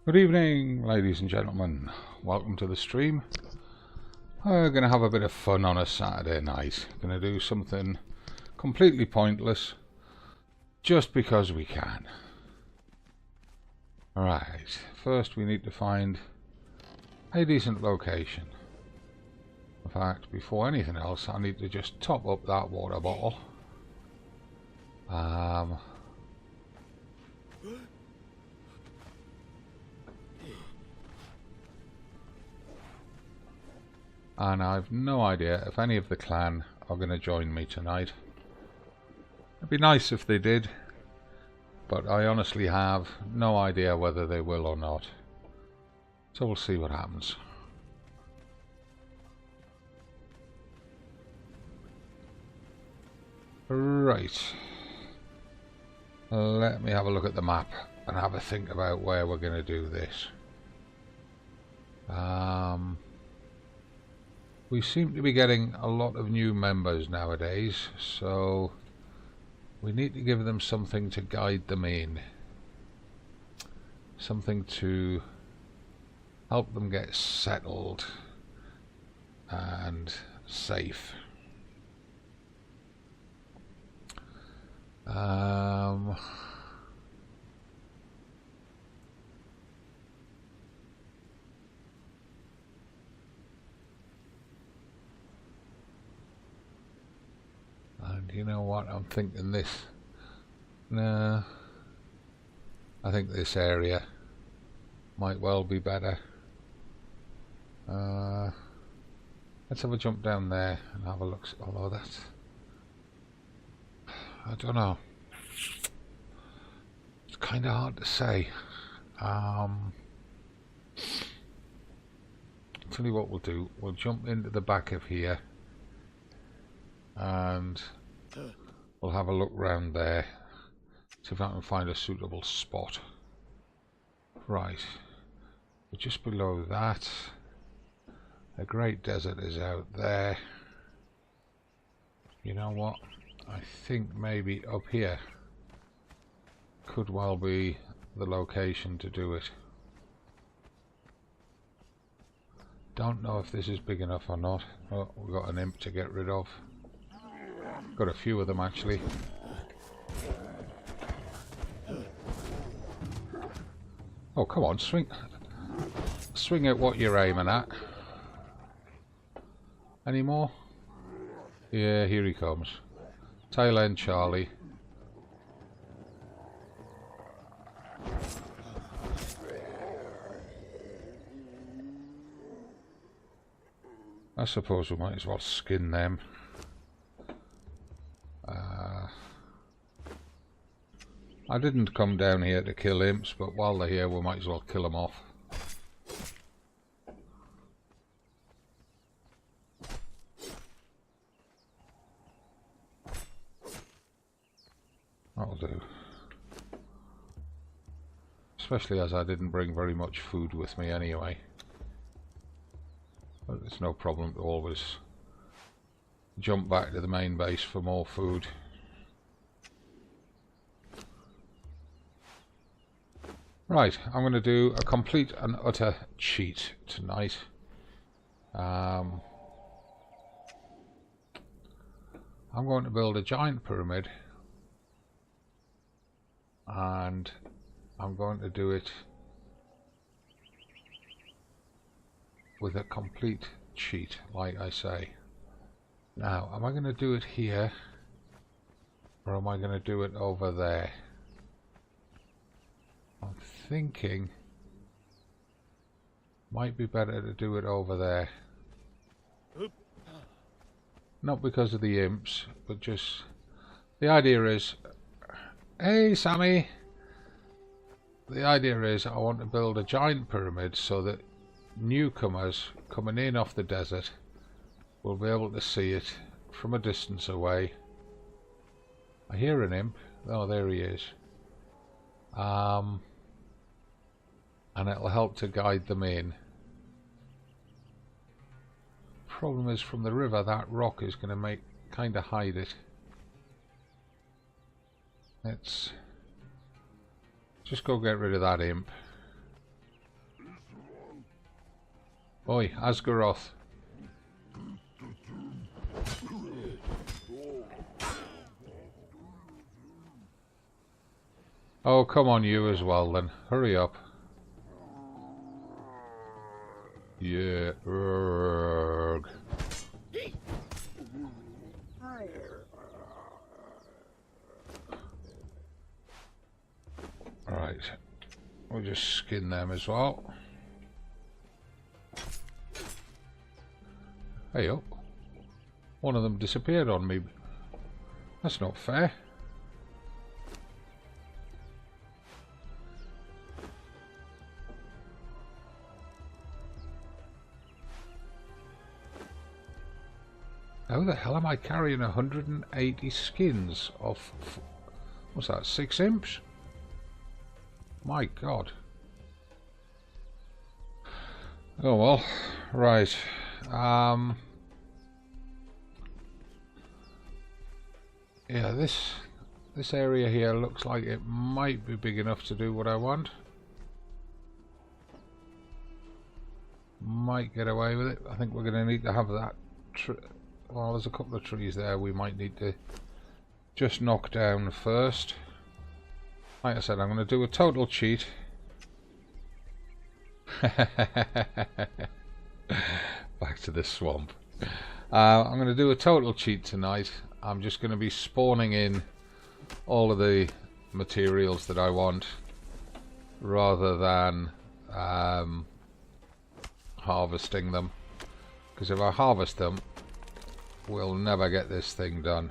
Good evening, ladies and gentlemen. Welcome to the stream. We're going to have a bit of fun on a Saturday night. Going to do something completely pointless, just because we can. Alright, first we need to find a decent location. In fact, before anything else, I need to just top up that water bottle. And I've no idea if any of the clan are going to join me tonight. It'd be nice if they did, but I honestly have no idea whether they will or not. So we'll see what happens. Right. Let me have a look at the map and have a think about where we're going to do this. We seem to be getting a lot of new members nowadays, so we need to give them something to guide them in. Something to help them get settled and safe. And you know what, I'm thinking this. No, I think this area might well be better. Let's have a jump down there and have a look. Although that's, I don't know. It's kind of hard to say. Tell you what we'll do. We'll jump into the back of here. And we'll have a look round there, see if I can find a suitable spot. Right, but just below that, a great desert is out there. You know what? I think maybe up here could well be the location to do it. Don't know if this is big enough or not. Oh, we've got an imp to get rid of. Got a few of them actually. Oh, come on, swing at what you're aiming at. Any more? Yeah, here he comes. Tail end Charlie. I suppose we might as well skin them. I didn't come down here to kill imps, but while they're here we might as well kill them off. That'll do. Especially as I didn't bring very much food with me anyway. But it's no problem to always jump back to the main base for more food. Right, I'm going to do a complete and utter cheat tonight. I'm going to build a giant pyramid, and I'm going to do it with a complete cheat, like I say. Now, am I going to do it here, or am I going to do it over there? I'm thinking might be better to do it over there. Not because of the imps, but just the idea is, hey Sammy, the idea is I want to build a giant pyramid so that newcomers coming in off the desert will be able to see it from a distance away. I hear an imp. Oh, there he is. And it'll help to guide them in. Problem is, from the river that rock is going to kind of hide it. Let's just go get rid of that imp. Oi, Asgaroth. Oh, come on, you as well then. Hurry up. Yeah. Urgh. Right. We'll just skin them as well. Hey up. One of them disappeared on me. That's not fair. How the hell am I carrying 180 skins of, what's that, 6 imps? My god. Oh well, right. Yeah, this area here looks like it might be big enough to do what I want. Might get away with it. I think we're going to need to have that. Well, there's a couple of trees there we might need to just knock down first. Like I said, I'm going to do a total cheat. Back to the swamp. I'm going to do a total cheat tonight. I'm just going to be spawning in all of the materials that I want rather than harvesting them, because if I harvest them we'll never get this thing done.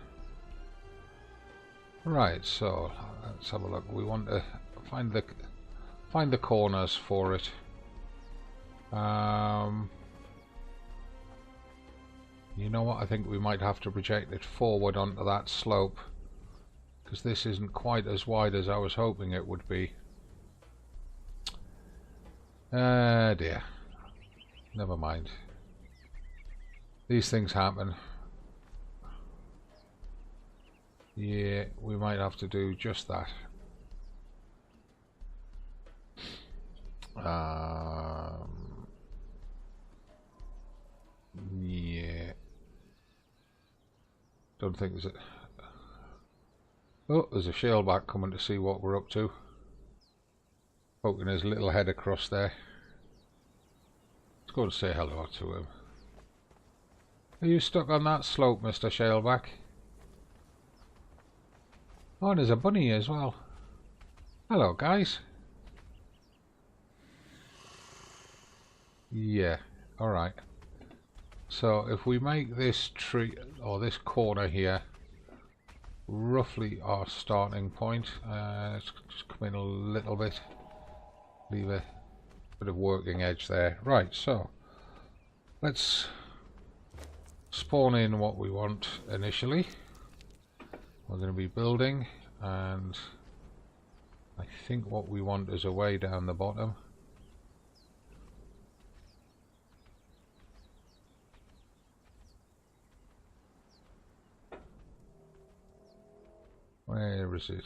Right, so let's have a look. We want to find the corners for it. You know what, I think we might have to project it forward onto that slope, because this isn't quite as wide as I was hoping it would be. Dear. Never mind. These things happen. Yeah, we might have to do just that. Yeah. Don't think there's a... Oh, there's a shellback coming to see what we're up to. Poking his little head across there. Let's go and say hello to him. Are you stuck on that slope, Mr. Shellback? Oh, and there's a bunny as well. Hello, guys. Yeah, alright. So if we make this tree, or this corner here, roughly our starting point, let's just come in a little bit, leave a bit of working edge there. Right, so let's spawn in what we want initially. We're going to be building, and I think what we want is a way down the bottom. Where is it?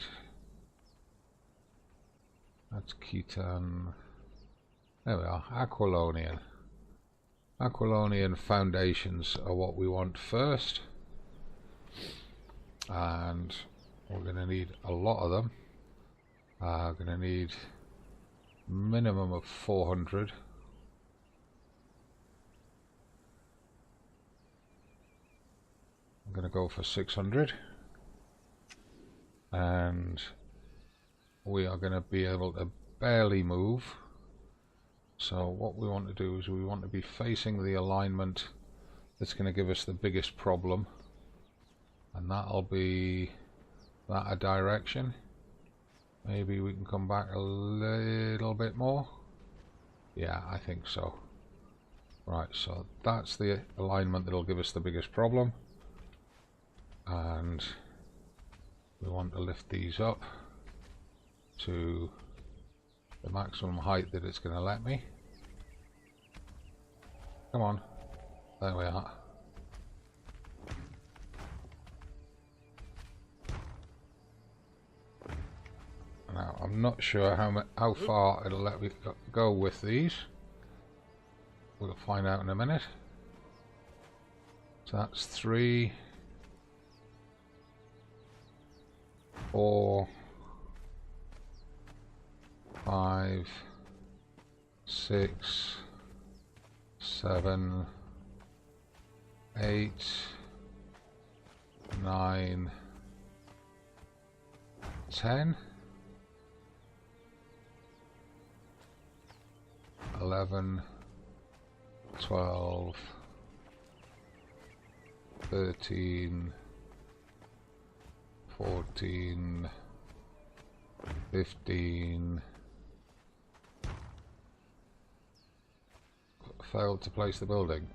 That's Khitan. There we are, Aquilonian. Aquilonian foundations are what we want first. And we're going to need a lot of them. We're going to need minimum of 400. I'm going to go for 600. And we are going to be able to barely move. So what we want to do is we want to be facing the alignment that's going to give us the biggest problem, and that'll be that direction. Maybe we can come back a little bit more. Yeah, I think so. Right, so that's the alignment that'll give us the biggest problem, and we want to lift these up to the maximum height that it's going to let me. Come on, there we are. Now I'm not sure how far it'll let me go with these. We'll find out in a minute. So that's 3, 4, 5, 6, 7, 8, 9, 10, 11, 12, 13, 14, 15. Failed to place the building.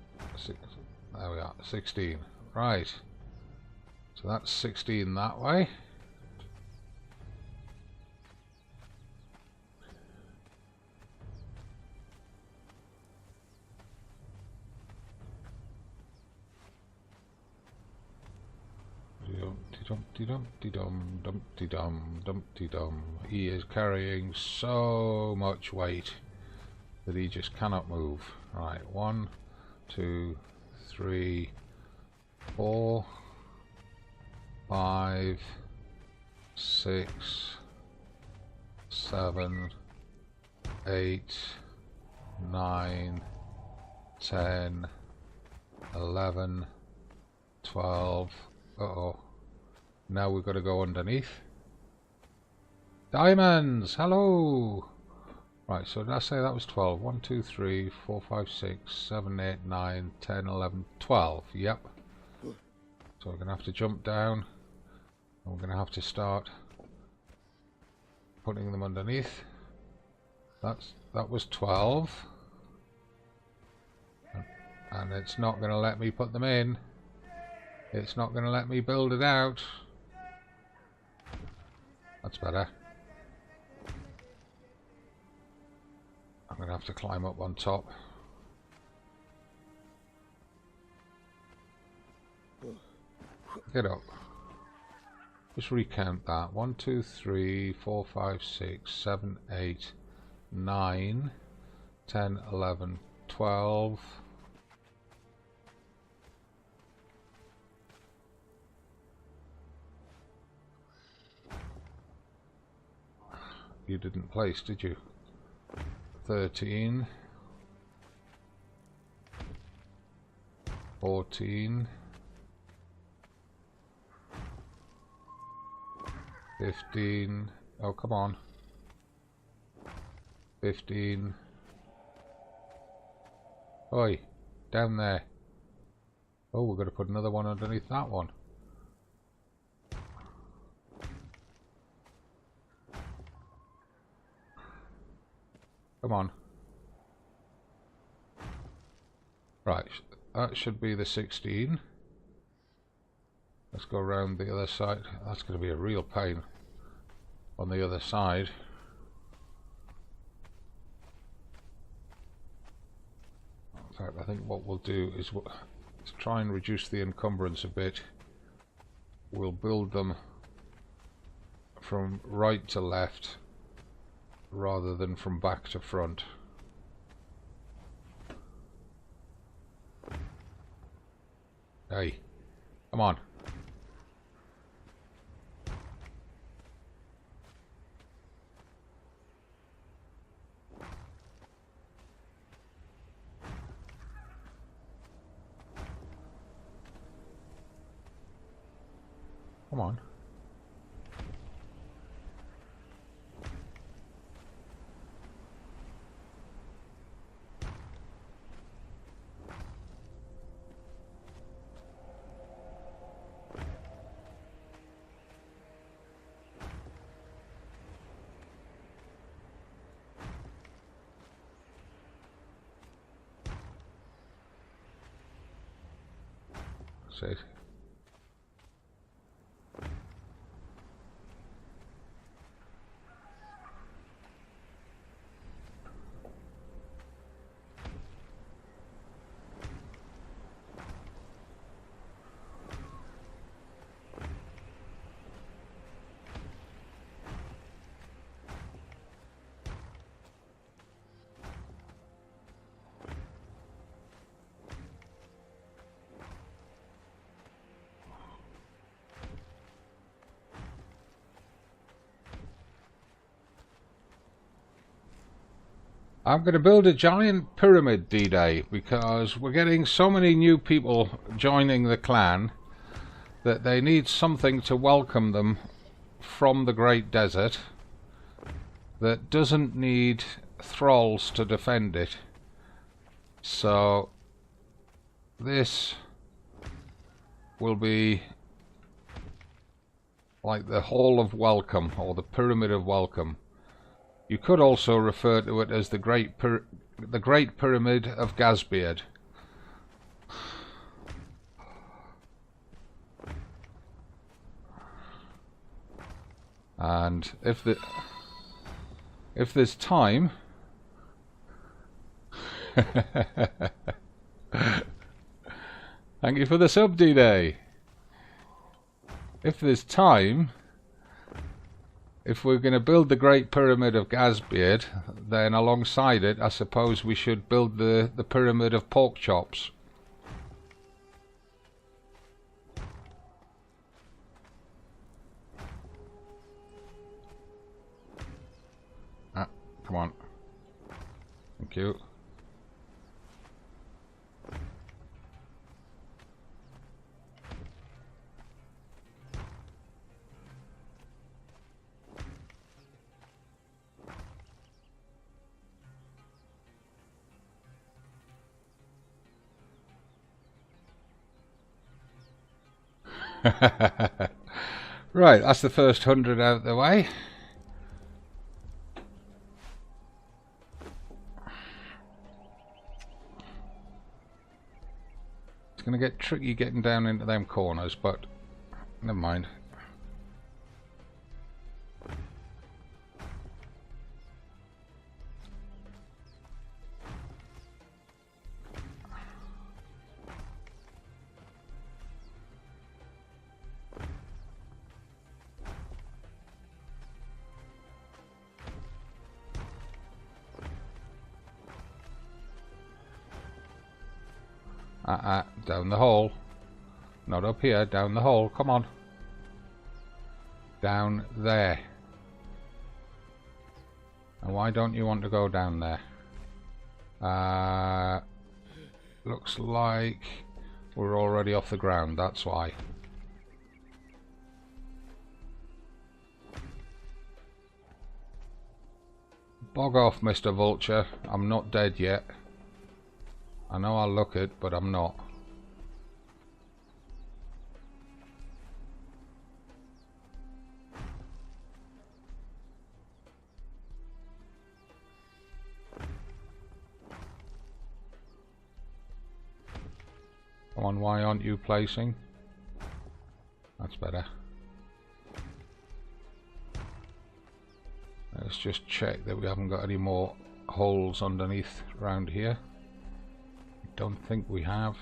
There we are, 16. Right. So that's 16 that way. Dumpty-dum, dumpty-dum, dumpty-dum. He is carrying so much weight that he just cannot move. Right, 1, 2, 3, 4, 5, 6, 7, 8, 9, 10, 11, 12. Uh-oh. Now we've got to go underneath. Diamonds! Hello! Right, so did I say that was 12? 1, 2, 3, 4, 5, 6, 7, 8, 9, 10, 11, 12. Yep. So we're going to have to jump down. And we're going to have to start putting them underneath. That was 12. And it's not going to let me put them in. It's not going to let me build it out. That's better. I'm going to have to climb up on top. Get up. Just recount that. 1, 2, 3, 4, 5, 6, 7, 8, 9, 10, 11, 12. You didn't place, did you? 13, 14, 15, oh come on, 15, oi, down there. Oh, we're going to put another one underneath that one. Come on. Right, that should be the 16. Let's go around the other side. That's going to be a real pain on the other side. In fact, I think what we'll do is let's try and reduce the encumbrance a bit. We'll build them from right to left rather than from back to front. Hey, come on. Come on. See. I'm going to build a giant pyramid D-Day because we're getting so many new people joining the clan that they need something to welcome them from the Great Desert that doesn't need thralls to defend it. So this will be like the Hall of Welcome, or the Pyramid of Welcome. You could also refer to it as the Great Pyramid of Gazbeard. And if there's time, thank you for the sub, D-Day. If there's time, if we're going to build the Great Pyramid of Gazbeard, then alongside it, I suppose we should build the Pyramid of Pork Chops. Ah, come on. Thank you. Right, that's the first 100 out of the way. It's going to get tricky getting down into them corners, but never mind. Down the hole. Not up here, down the hole. Come on. Down there. And why don't you want to go down there? Looks like we're already off the ground, that's why. Bog off, Mr. Vulture. I'm not dead yet. I know I look it, but I'm not. Come on, why aren't you placing? That's better. Let's just check that we haven't got any more holes underneath around here. Don't think we have.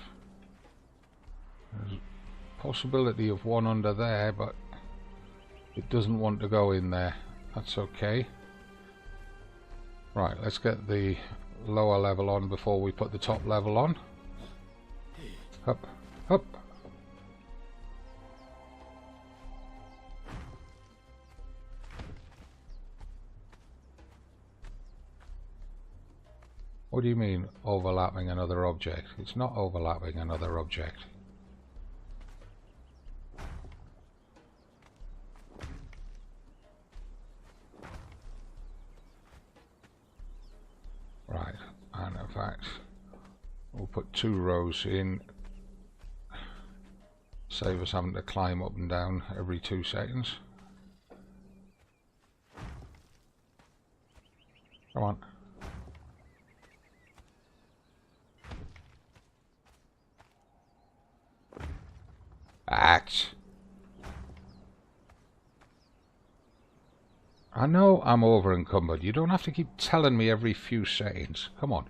There's a possibility of one under there, but it doesn't want to go in there. That's okay. Right, let's get the lower level on before we put the top level on. Up, up. What do you mean, overlapping another object? It's not overlapping another object. Right, and in fact, we'll put 2 rows in. Save us having to climb up and down every 2 seconds. Come on. Act. I know I'm over encumbered. You don't have to keep telling me every few seconds. Come on.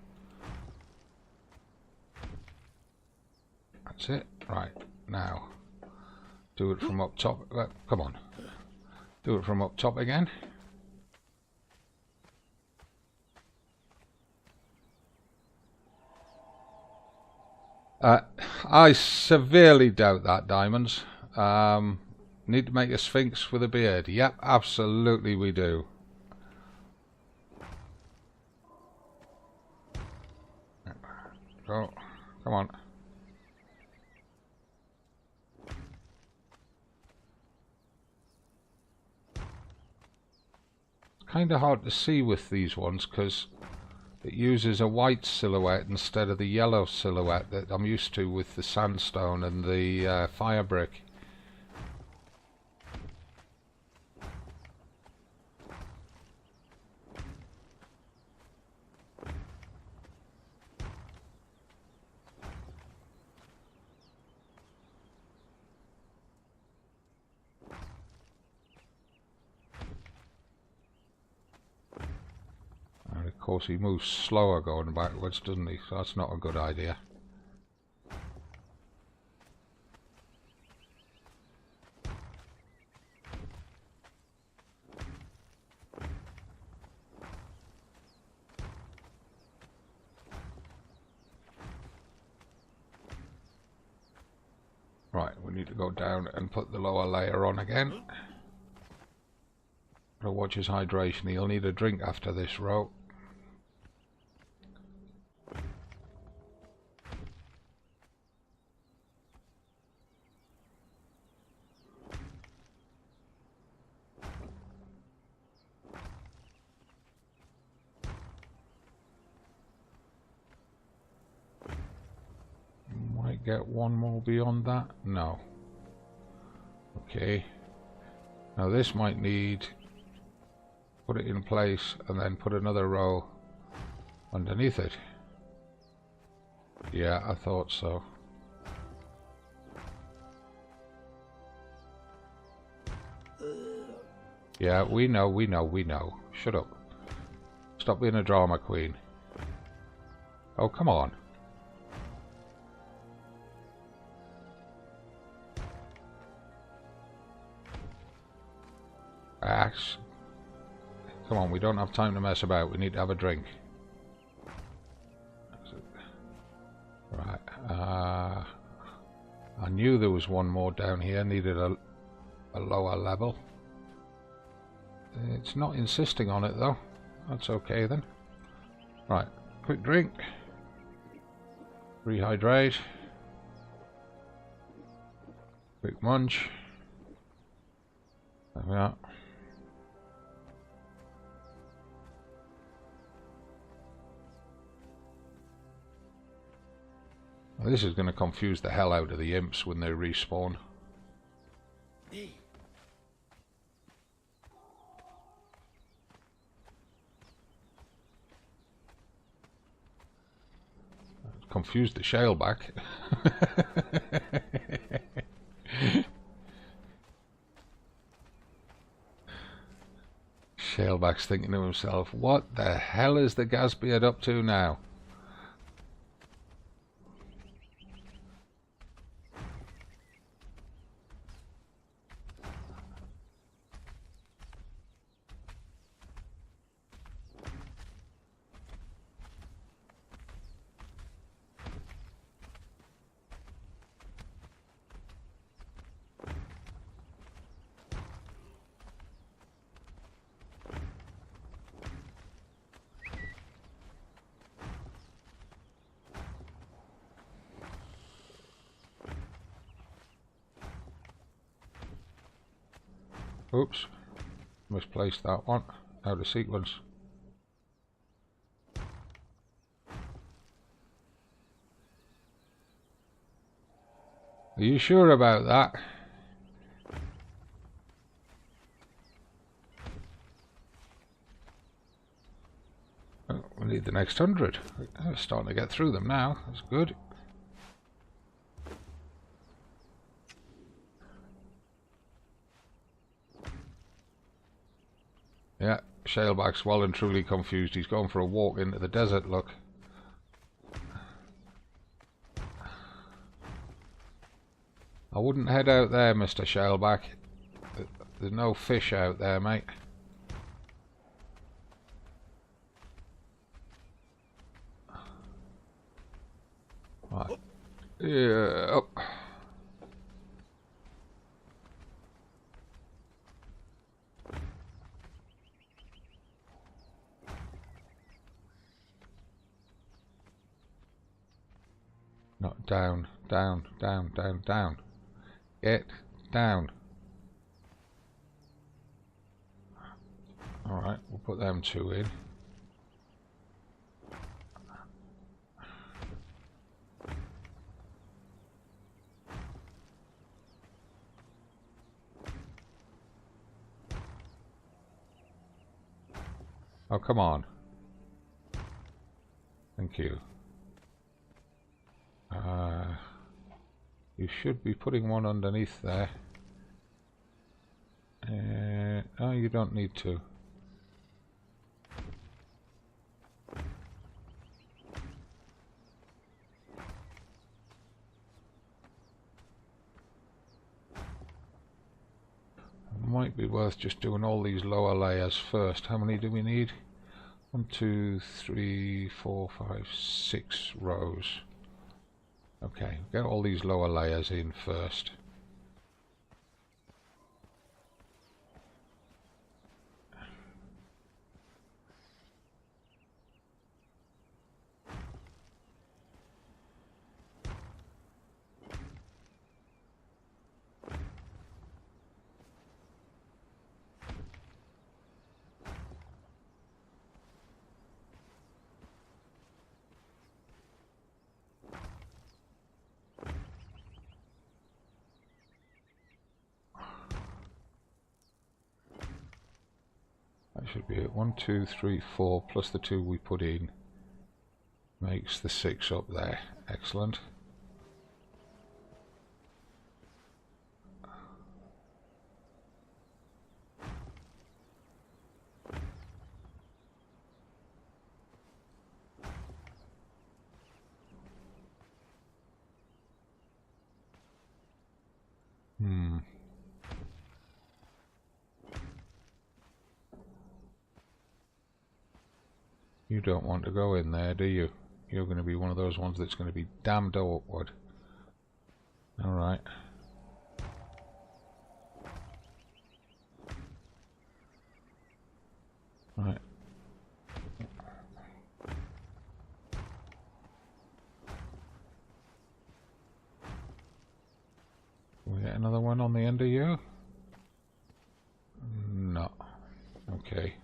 That's it. Right. Now. Do it from up top. Come on. Do it from up top again. I severely doubt that, Diamonds. Need to make a Sphinx with a beard. Yep, absolutely we do. go. Come on. It's kind of hard to see with these ones because it uses a white silhouette instead of the yellow silhouette that I'm used to with the sandstone and the fire brick. Of course he moves slower going backwards, doesn't he? So that's not a good idea. Right, we need to go down and put the lower layer on again. Gotta watch his hydration. He'll need a drink after this row. Get one more beyond that? No. Okay. Now this might need... Put it in place and then put another row underneath it. Yeah, I thought so. Yeah, we know. Shut up. Stop being a drama queen. Oh, come on. Axe. Come on, we don't have time to mess about. We need to have a drink. Right. I knew there was one more down here. Needed a lower level. It's not insisting on it though. That's okay then. Right. Quick drink. Rehydrate. Quick munch. There we are. Well, this is going to confuse the hell out of the imps when they respawn. Confused the shaleback. Shaleback's thinking to himself, what the hell is the Gazbeard up to now? Oops, misplaced that one, out of sequence. Are you sure about that? Oh, we need the next 100. We're starting to get through them now, that's good. Yeah, Shaleback's well and truly confused. He's going for a walk into the desert, look. I wouldn't head out there, Mr. Shaleback. There's no fish out there, mate. Right. Yeah, up. down, down, down, down, down. Get down. Alright, we'll put them two in. Oh, come on. Thank you. You should be putting one underneath there. Oh, you don't need to. Might be worth just doing all these lower layers first. How many do we need? 1, 2, 3, 4, 5, 6 rows. Okay, get all these lower layers in first. That should be it. 1, 2, 3, 4 plus the 2 we put in makes the 6 up there. Excellent. You don't want to go in there, do you? You're going to be one of those ones that's going to be damned awkward. Alright. Right. Can we get another one on the end of you? No. Okay.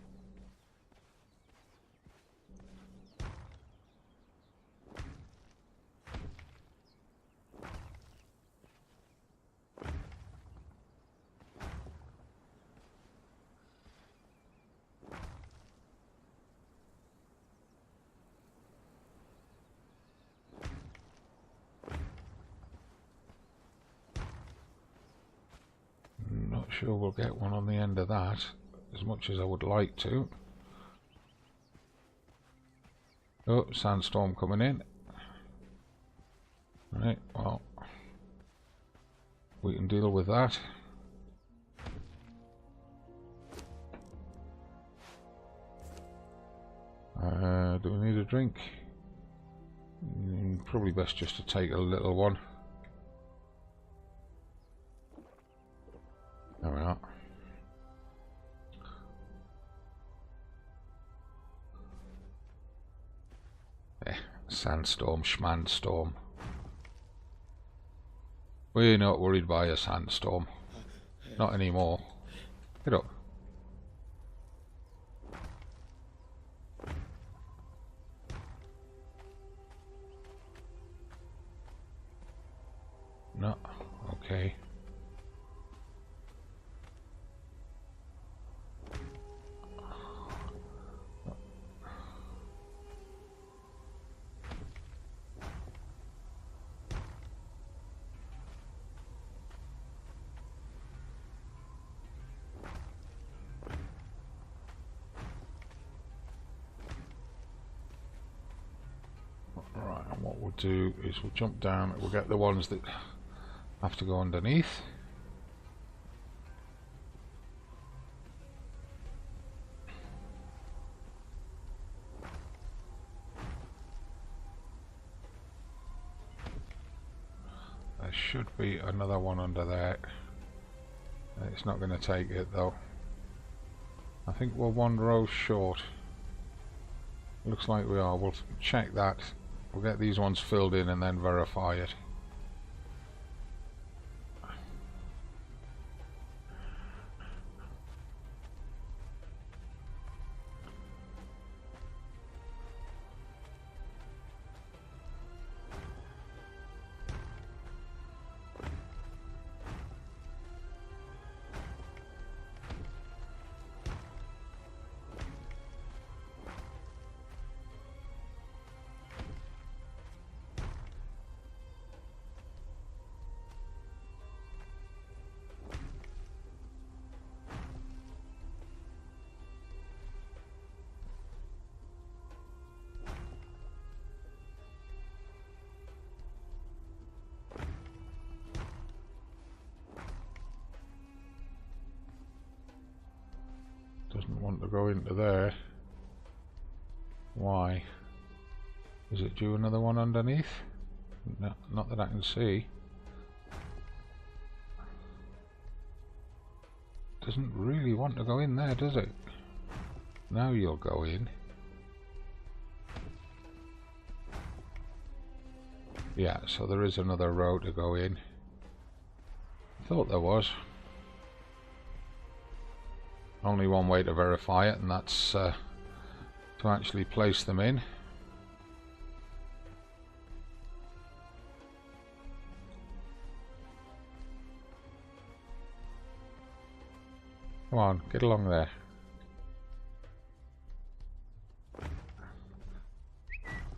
Sure, we'll get one on the end of that, as much as I would like to. Oh, sandstorm coming in. Right, well, we can deal with that. Do we need a drink? Probably best just to take a little one. There we are. Sandstorm, schmanstorm. We're not worried by a sandstorm. Not anymore. Get up. No. Okay. What we'll do is we'll jump down, we'll get the ones that have to go underneath. There should be another one under there. It's not going to take it though. I think we're one row short. Looks like we are. We'll check that We'll get these ones filled in and then verify it. Doesn't want to go into there. Why? Is it due another one underneath? No, not that I can see. Doesn't really want to go in there, does it? Now you'll go in. Yeah, so there is another row to go in. Thought there was. Only one way to verify it, and that's to actually place them in. Come on, get along there.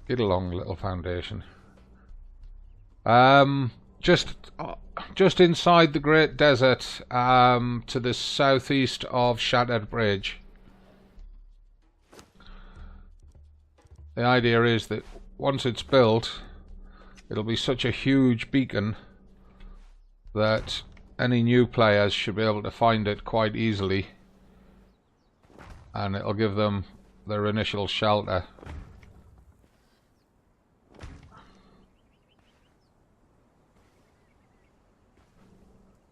Get along, little foundation. Just inside the Great Desert, to the southeast of Shattered Bridge. The idea is that once it's built, it'll be such a huge beacon that any new players should be able to find it quite easily, and it'll give them their initial shelter.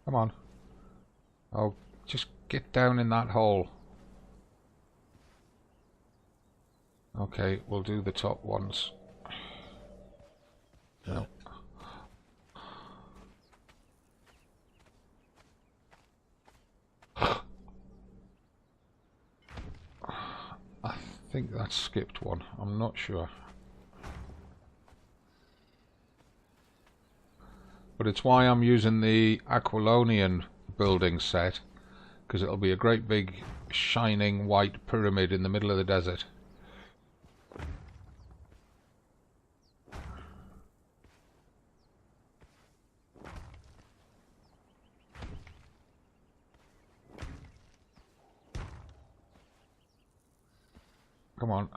Come on. Oh, just get down in that hole. Okay, we'll do the top ones. No. I think that skipped one. I'm not sure. But it's why I'm using the Aquilonian building set, because it'll be a great big shining white pyramid in the middle of the desert. Come on.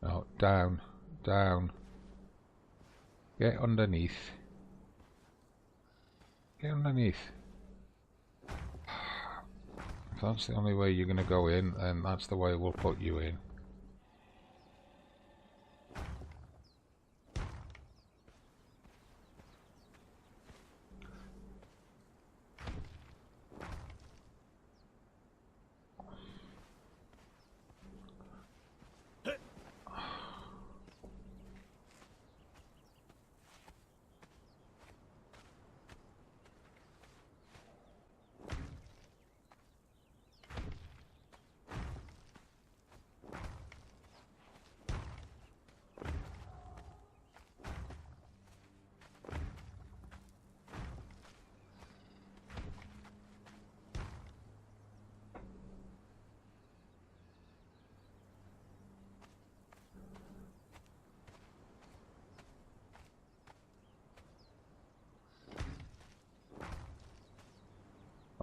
No, down, down. Get underneath. Get underneath. If that's the only way you're going to go in, then that's the way we'll put you in.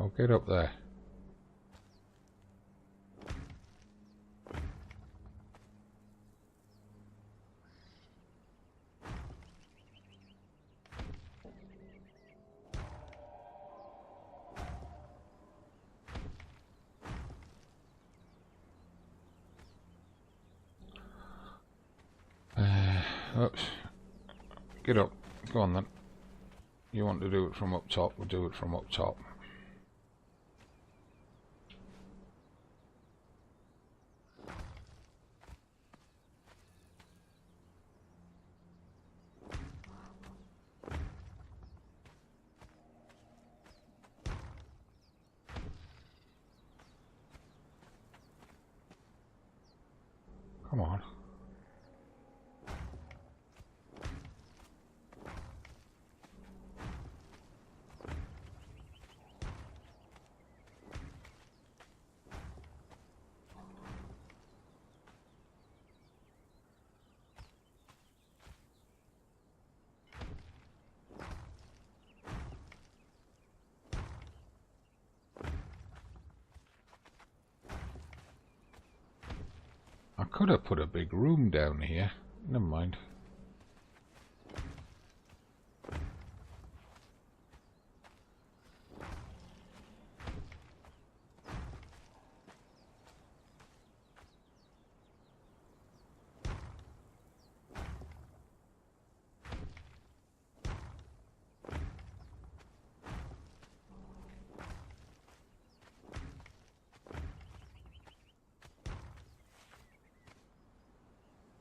Oh, get up there. Oops. Get up. Go on then. You want to do it from up top, we'll do it from up top. Come on. I could have put a big room down here. Never mind.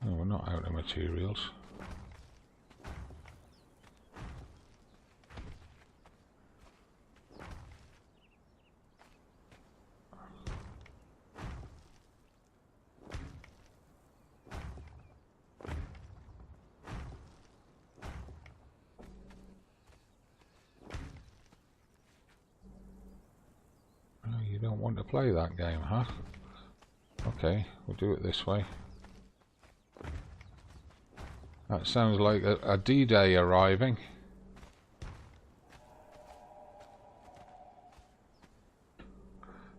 No, we're not out of materials. Oh, you don't want to play that game, huh? Okay, we'll do it this way. That sounds like a D-Day arriving.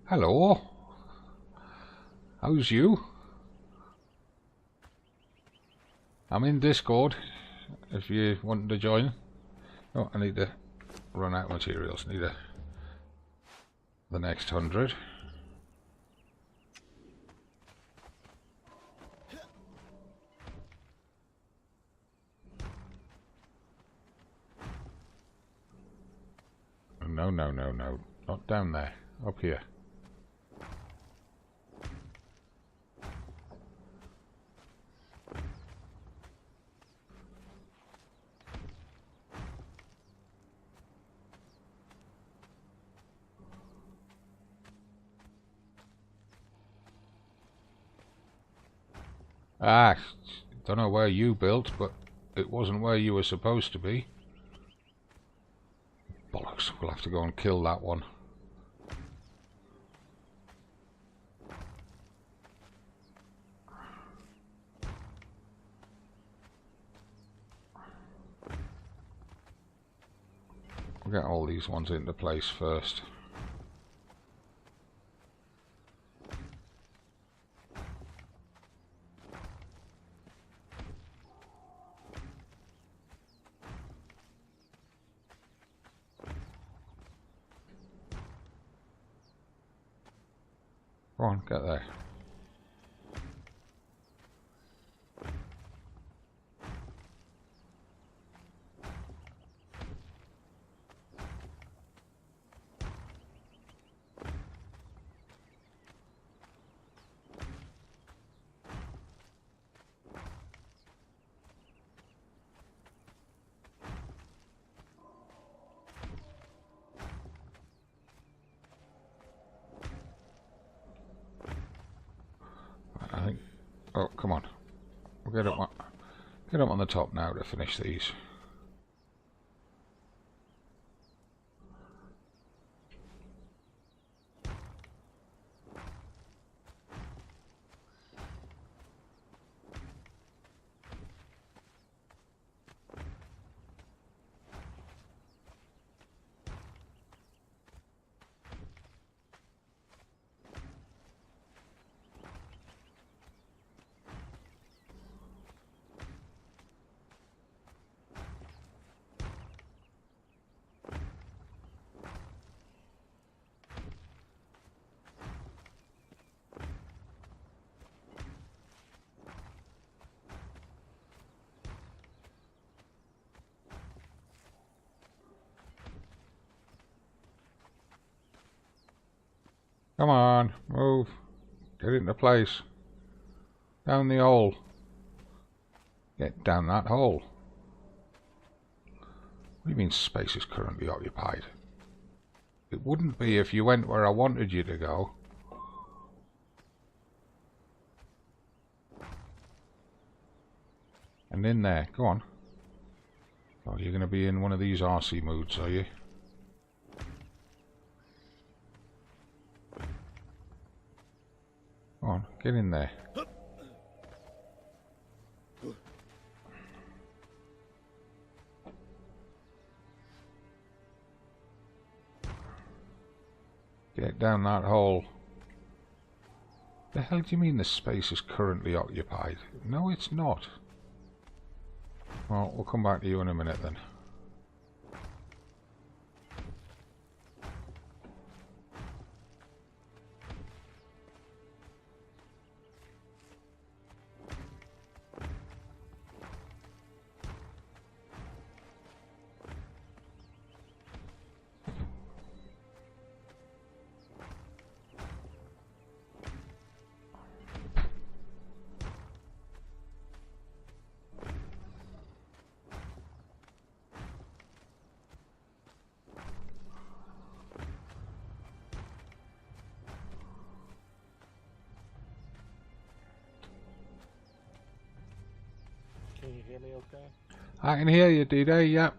Hello. How's you? I'm in Discord if you want to join. Oh, I need to run out of materials. Need the next 100. No, no, no, no. Not down there. Up here. Ah, don't know where you built, but it wasn't where you were supposed to be. Bollocks, we'll have to go and kill that one. We'll get all these ones into place first. Go on, get there. I think. Oh, come on. We'll get up on the top now to finish these. Come on, move. Get into place. Down the hole. Get down that hole. What do you mean space is currently occupied? It wouldn't be if you went where I wanted you to go. And in there, go on. Oh, you're going to be in one of these RC moods, are you? Go on, get in there. Get down that hole. The hell do you mean the space is currently occupied? No, it's not. Well, we'll come back to you in a minute then. Can you hear me okay? I can hear you, D-Day, yep.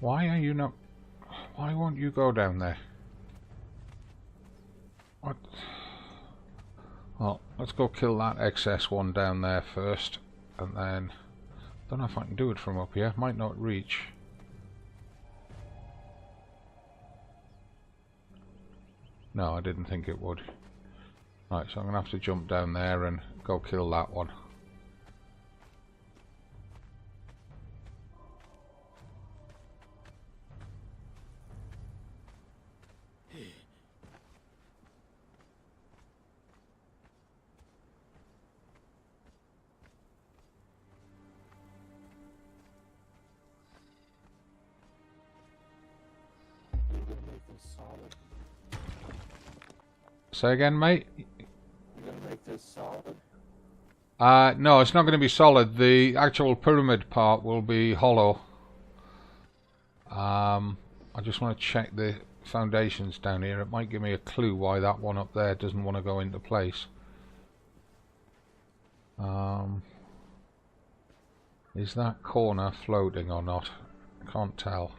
Why are you not... Why won't you go down there? What? Well, let's go kill that excess one down there first, and then... Don't know if I can do it from up here. Might not reach. No, I didn't think it would. Right, so I'm going to have to jump down there and go kill that one. Solid. Say again, mate? You're gonna make this solid? No, it's not going to be solid. The actual pyramid part will be hollow. I just want to check the foundations down here. It might give me a clue why that one up there doesn't want to go into place. Is that corner floating or not? I can't tell.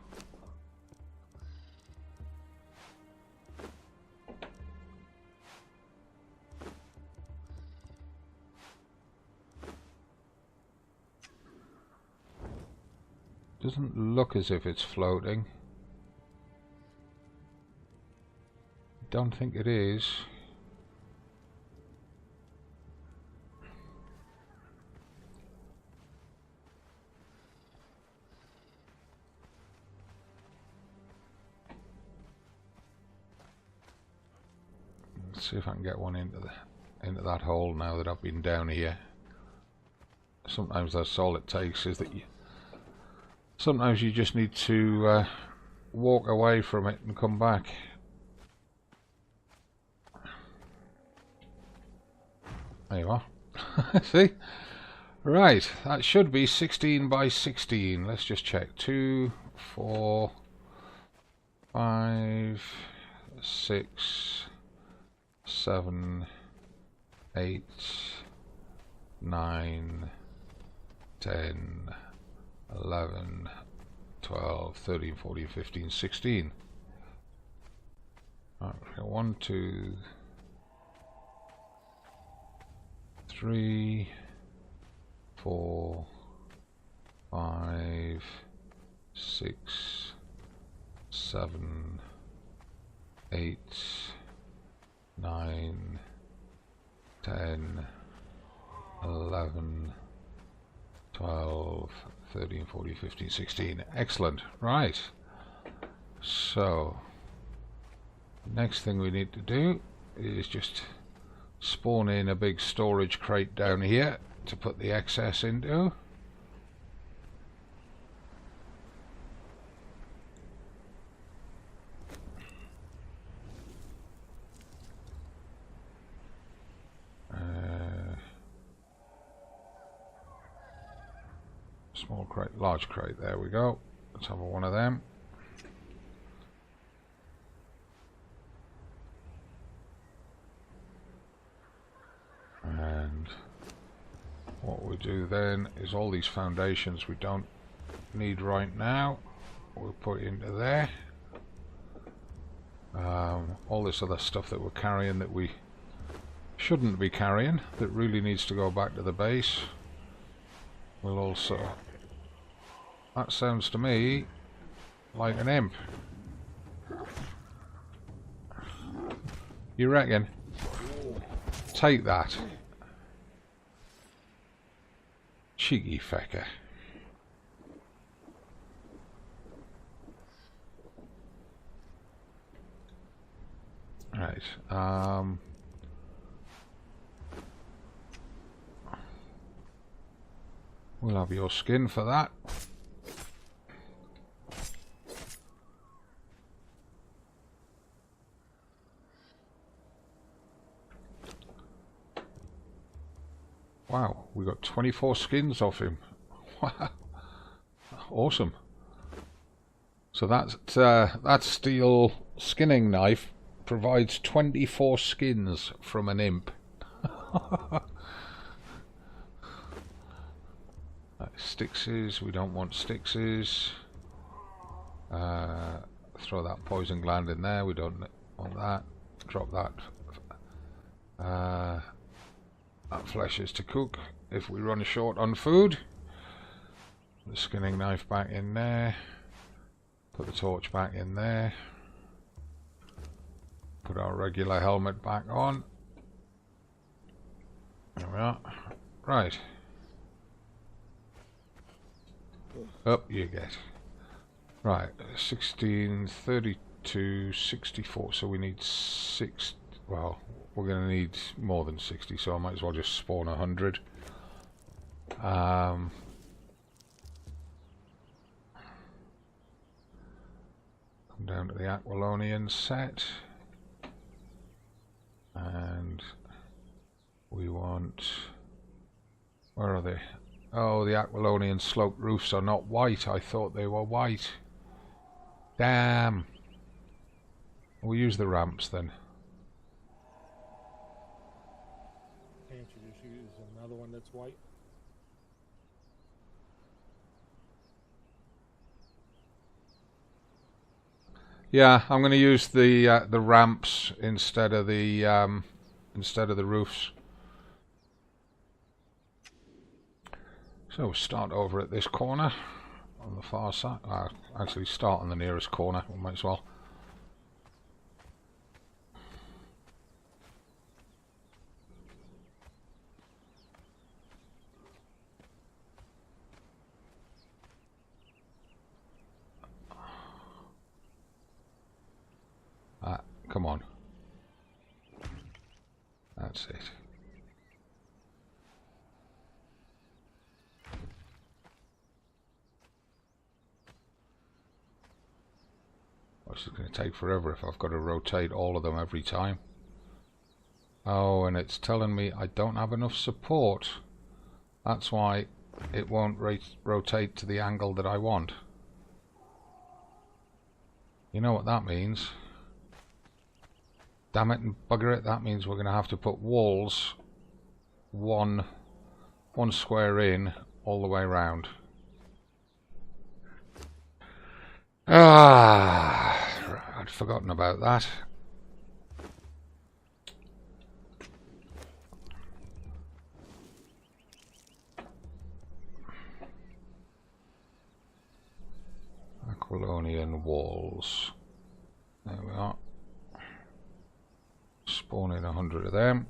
Doesn't look as if it's floating. Don't think it is. Let's see if I can get one into that hole now that I've been down here. Sometimes that's all it takes, is that sometimes you just need to walk away from it and come back. There you are. See? Right, that should be 16 by 16. Let's just check. 2, 4, 5, 6, 7, 8, 9, 10, 11, 12, 13, 14, 15, 16. Right, 1, 2, 3, 4, 5, 6, 7, 8, 9, 10, 11, 12, 13, 14, 15, 16. Excellent. Right. So, next thing we need to do is just spawn in a big storage crate down here to put the excess into. Small crate, large crate, there we go. Let's have one of them. And what we do then is all these foundations we don't need right now, we'll put into there. All this other stuff that we're carrying that we shouldn't be carrying, that really needs to go back to the base, we'll also... That sounds to me like an imp. You reckon? Take that. Cheeky fecker. Right. We'll have your skin for that. Wow, we got 24 skins off him. Wow, awesome. So that steel skinning knife provides 24 skins from an imp. Stickses, we don't want stickses. Throw that poison gland in there, we don't want that. Drop that. That flesh is to cook if we run short on food. The skinning knife back in there. Put the torch back in there. Put our regular helmet back on. There we are. Right. Up you get. Right, 16, 32, 64, so we need 6, well, we're going to need more than 60, so I might as well just spawn 100. Come down to the Aquilonian set. And we want... Where are they? Oh, the Aquilonian sloped roofs are not white. I thought they were white. Damn. We'll use the ramps then. Can't you just use another one that's white? Yeah, I'm going to use the ramps instead of the roofs. So we'll start over at this corner on the far side. Actually, start on the nearest corner. We might as well. Come on. That's it. This is going to take forever if I've got to rotate all of them every time. Oh, and it's telling me I don't have enough support. That's why it won't rotate to the angle that I want. You know what that means? Damn it and bugger it, that means we're going to have to put walls one square in all the way around. I'd forgotten about that. Aquilonian walls. There we are. Spawn in 100 of them.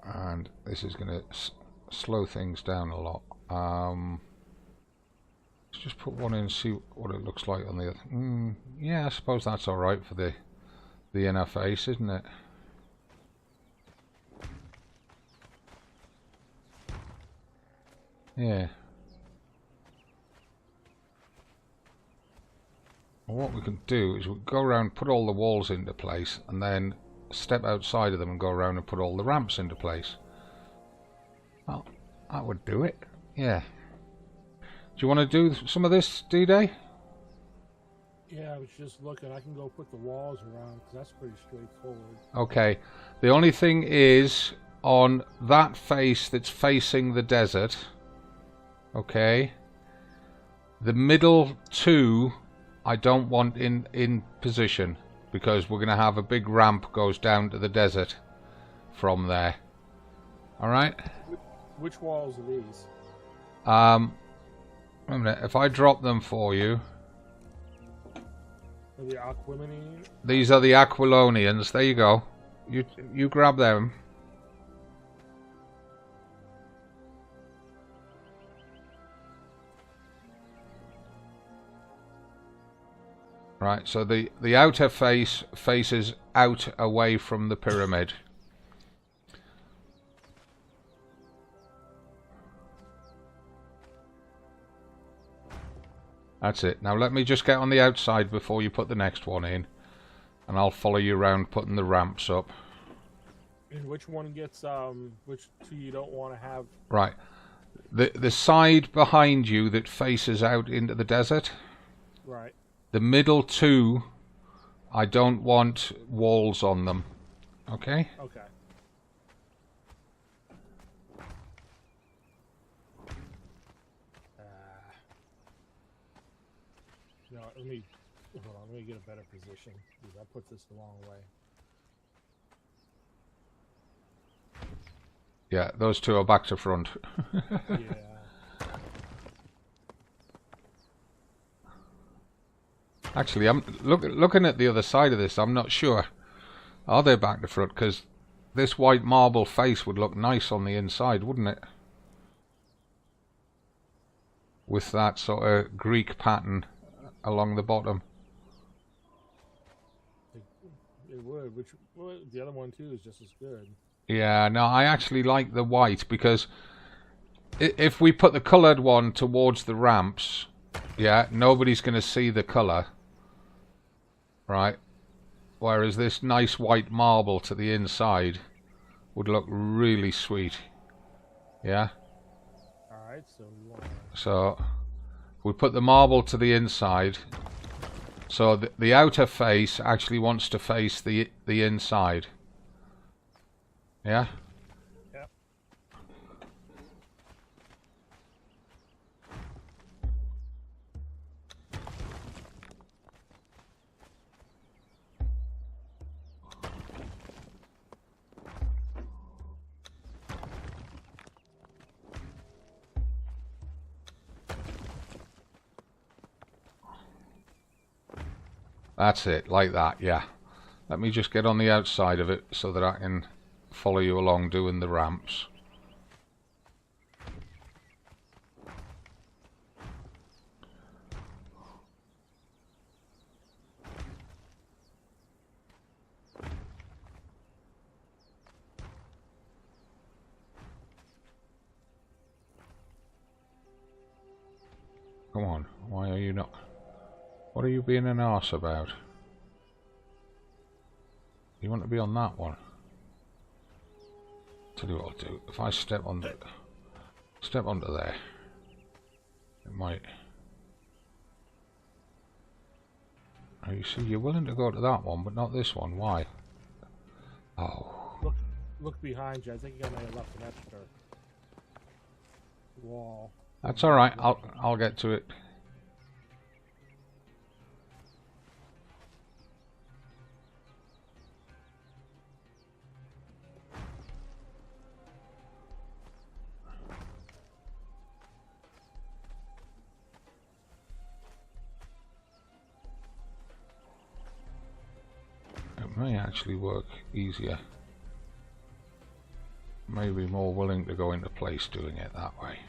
And this is going to slow things down a lot. Let's just put one in and see what it looks like on the other. Yeah, I suppose that's alright for the interface, isn't it? Yeah. Well, what we can do is we'll go around, put all the walls into place, and then step outside of them and go around and put all the ramps into place. Well, that would do it. Yeah. Do you want to do some of this, D-Day? Yeah, I was just looking. I can go put the walls around because that's pretty straightforward. Okay. The only thing is on that face that's facing the desert. Okay. The middle two I don't want in position because we're going to have a big ramp goes down to the desert from there. Alright? Which walls are these? Wait a minute. If I drop them for you... Are the Aquilonian? These are the Aquilonians. There you go. You grab them. Right, so the outer face faces out away from the pyramid. That's it. Now let me just get on the outside before you put the next one in. And I'll follow you around putting the ramps up. And which one gets, which two you don't want to have? Right. The side behind you that faces out into the desert. Right. The middle two, I don't want walls on them. Okay? Okay. No, let me, hold on, let me get a better position because I put this the wrong way. Yeah, those two are back to front. Yeah. Actually, I'm looking at the other side of this. I'm not sure. Are they back to front? Because this white marble face would look nice on the inside, wouldn't it? With that sort of Greek pattern along the bottom. It would. Which, well, the other one too is just as good. Yeah, no, I actually like the white because if we put the coloured one towards the ramps, yeah, nobody's going to see the colour. Right? Whereas this nice white marble to the inside would look really sweet. Yeah? Alright, so we want... So, we put the marble to the inside. So the outer face actually wants to face the inside. Yeah? Yep. That's it, like that, yeah. Let me just get on the outside of it so that I can follow you along doing the ramps. Come on, why are you not... What are you being an arse about? You want to be on that one? Tell you what I'll do. If I step onto there, it might... Oh, you see, you're willing to go to that one, but not this one. Why? Oh. Look behind you. I think I may have left an extra wall. That's all right. I'll get to it. It may actually work easier. Maybe more willing to go into place doing it that way.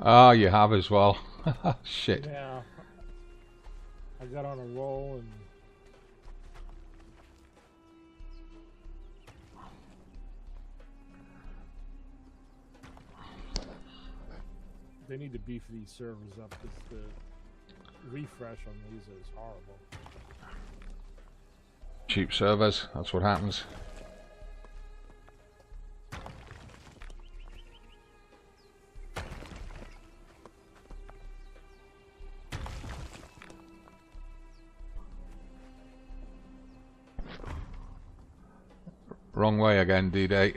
Ah, you have as well. Shit. Yeah. I got on a roll and they need to beef these servers up because the refresh on these is horrible. Cheap servers, that's what happens. Wrong way again, D-Day.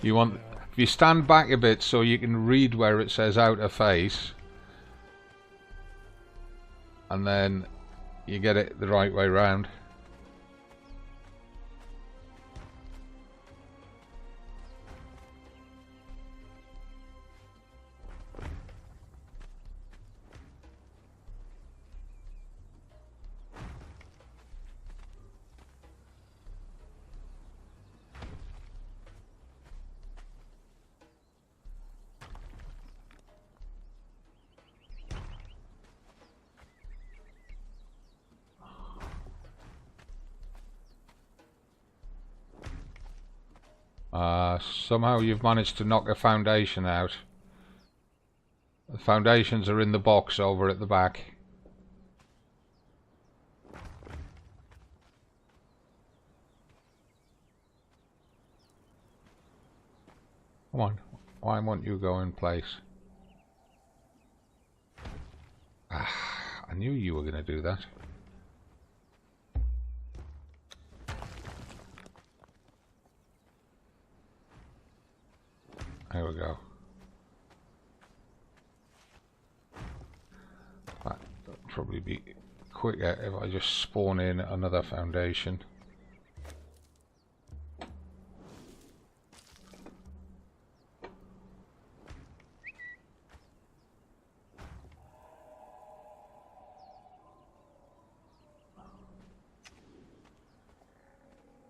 You want... Yeah. If you stand back a bit so you can read where it says outer face, and then you get it the right way round. Somehow you've managed to knock a foundation out. The foundations are in the box over at the back. Come on, why won't you go in place? Ah, I knew you were going to do that. There we go. That'd probably be quicker if I just spawn in another foundation.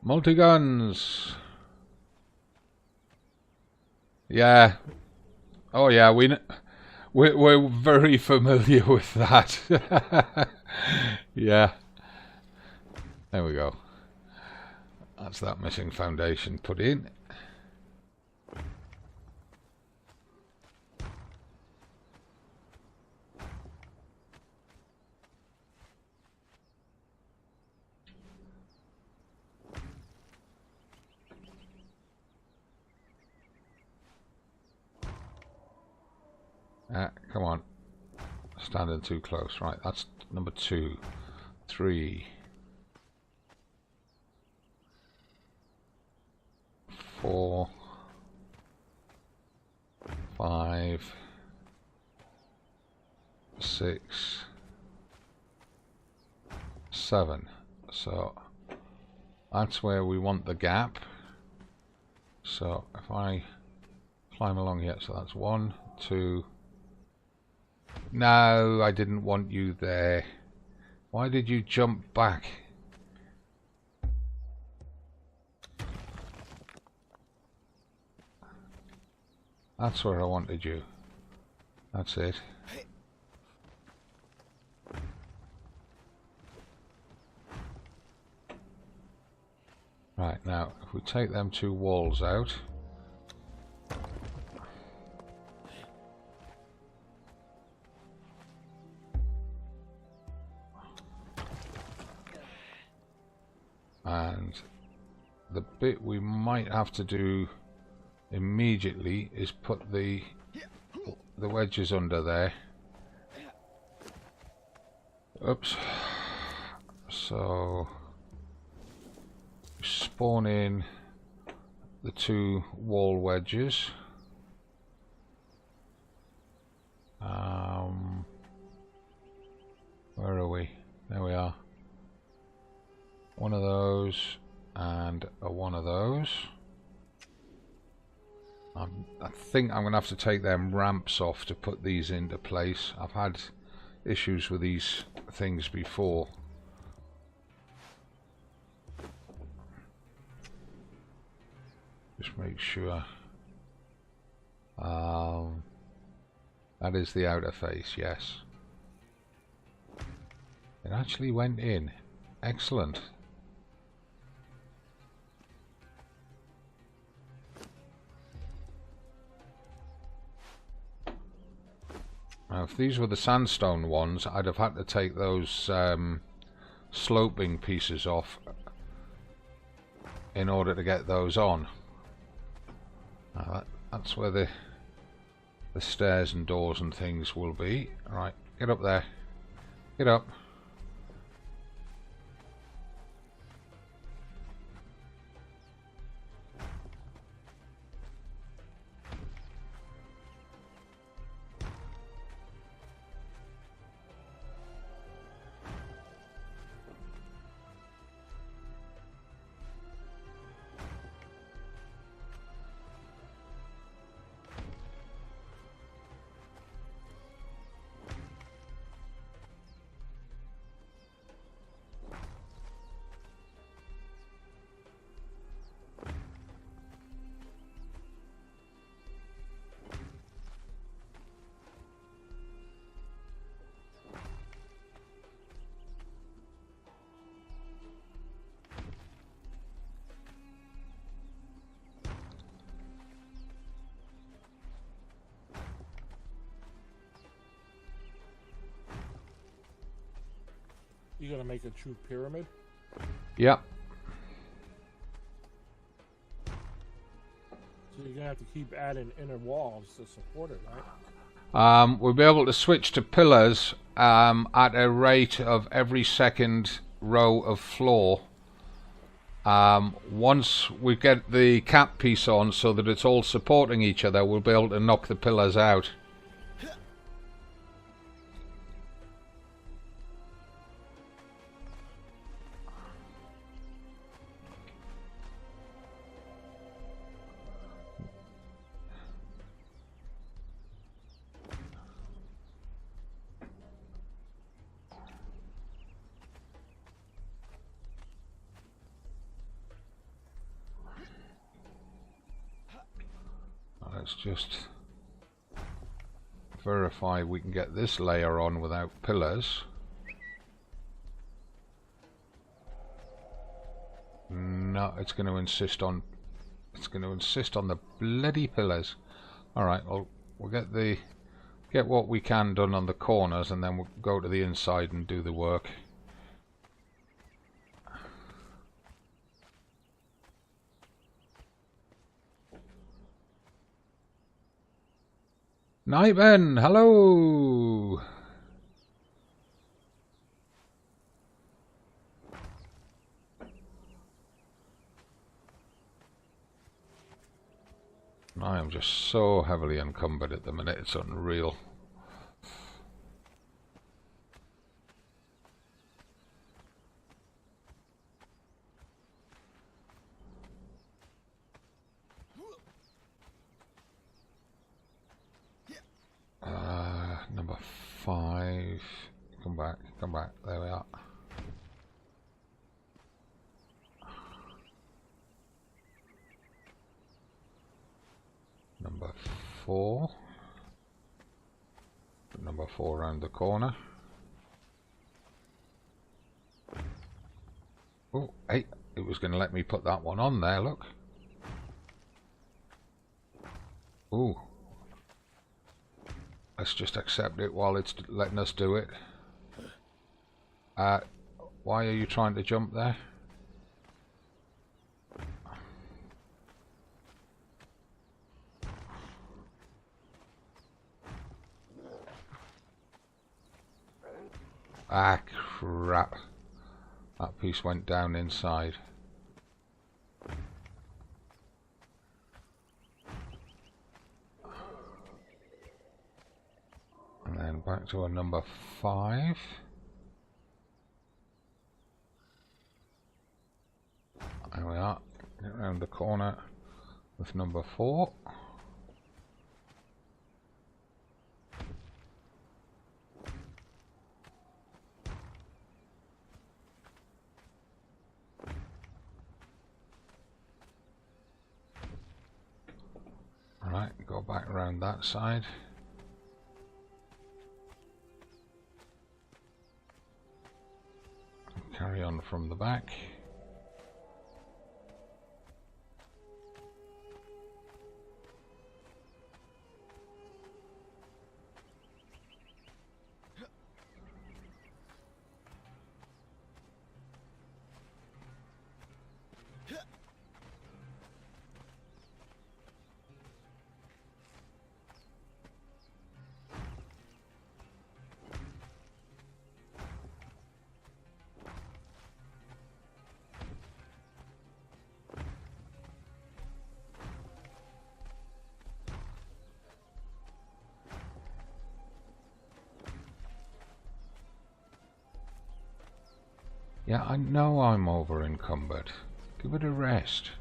Multi-guns! Yeah. Oh yeah, we're very familiar with that. Yeah. There we go. That's that missing foundation put in. Come on. Standing too close. Right, that's number 2. 3. 4. 5. 6. 7. So that's where we want the gap. So if I climb along here, so that's 1, 2. No, I didn't want you there. Why did you jump back? That's where I wanted you. That's it. Right, now, if we take them 2 walls out... And the bit we might have to do immediately is put the wedges under there. Oops. So spawn in the 2 wall wedges. Where are we? There we are. One of those and one of those. I think I'm going to have to take them ramps off to put these into place. I've had issues with these things before. Just make sure. That is the outer face, yes. It actually went in. Excellent. Now, if these were the sandstone ones, I'd have had to take those sloping pieces off in order to get those on. Now that's where the stairs and doors and things will be. Right, get up there. Get up. You're gonna make a true pyramid? Yep. So you're gonna have to keep adding inner walls to support it, right? We'll be able to switch to pillars at a rate of every second row of floor. Once we get the cap piece on so that it's all supporting each other, we'll be able to knock the pillars out. Let's just verify we can get this layer on without pillars. No, it's going to insist on the bloody pillars. All right, we'll get what we can done on the corners, and then we'll go to the inside and do the work. Nightman, hello! I am just so heavily encumbered at the minute, it's unreal. Number 5. Come back, there we are. Number 4. Put number 4 around the corner. Oh, hey, it was going to let me put that one on there, look. Ooh. Let's just accept it while it's letting us do it. Why are you trying to jump there? Ah, crap. That piece went down inside. And then back to a number 5. There we are. Get around the corner with number 4. Alright, go back around that side. on from the back. Yeah, I know I'm over encumbered. Give it a rest.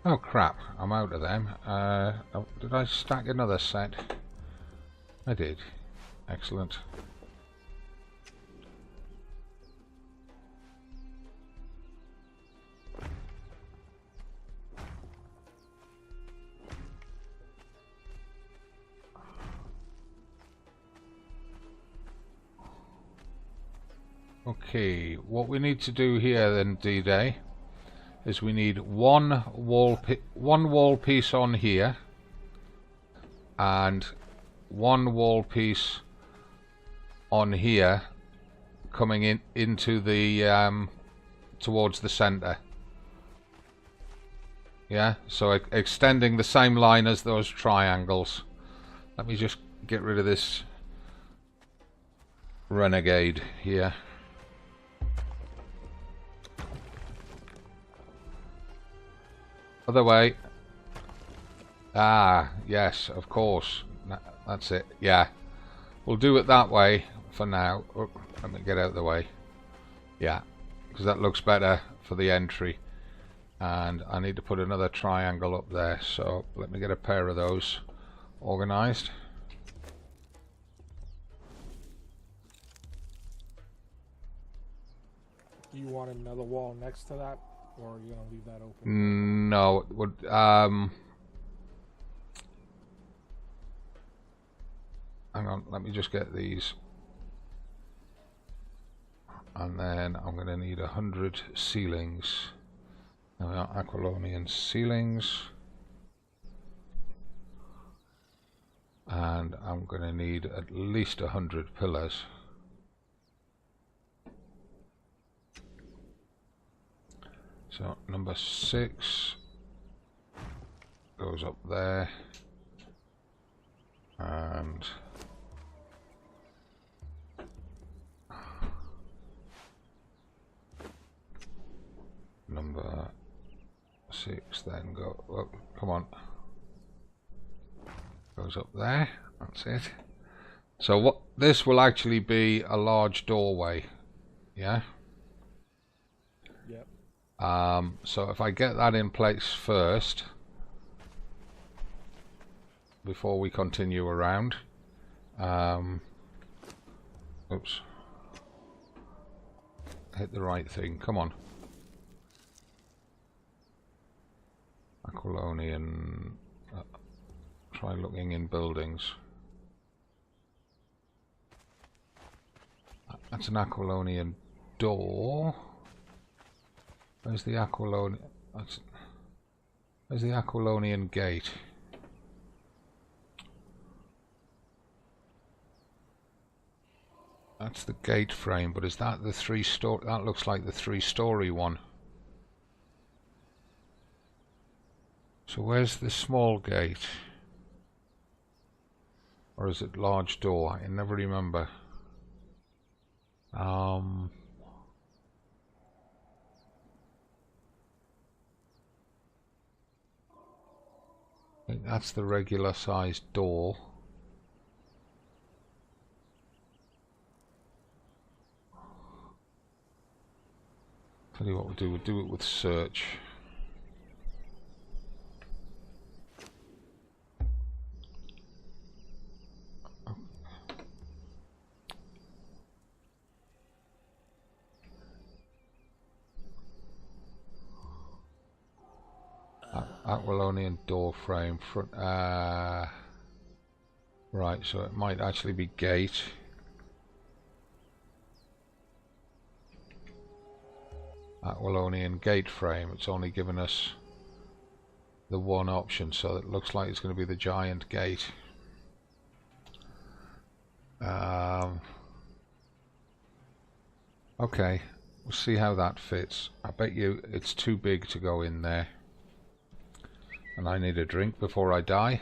Oh crap, I'm out of them. Did I stack another set? I did. Excellent. Okay, what we need to do here then, D-Day, is we need one wall piece on here and one wall piece on here coming into the towards the center. Yeah, so extending the same line as those triangles. Let me just get rid of this renegade here. Other way. Ah, yes, of course. That's it. Yeah. We'll do it that way for now. Oh, let me get out of the way. Yeah, because that looks better for the entry. And I need to put another triangle up there. So let me get a pair of those organized. Do you want another wall next to that? Or are you going to leave that open? No, it would, hang on, let me just get these. And then I'm going to need 100 ceilings. There we are, Aquilonian ceilings. And I'm going to need at least 100 pillars. So number 6 goes up there, and number 6 then oh, come on, goes up there. That's it. So what this will actually be a large doorway, yeah. Yep. So if I get that in place first, before we continue around, oops, hit the right thing, come on. Aquilonian, try looking in buildings. That's an Aquilonian door. Where's the Aquilonian? Where's the Aquilonian gate? That's the gate frame, but is that the 3-story? That looks like the 3-story one. So where's the small gate? Or is it large door? I never remember. I think that's the regular sized door. Tell you what we'll do it with search. Aquilonian door frame front. Right, so it might actually be gate. Aquilonian gate frame. It's only given us the one option, so it looks like it's going to be the giant gate. Okay, we'll see how that fits. I bet you it's too big to go in there. And I need a drink before I die.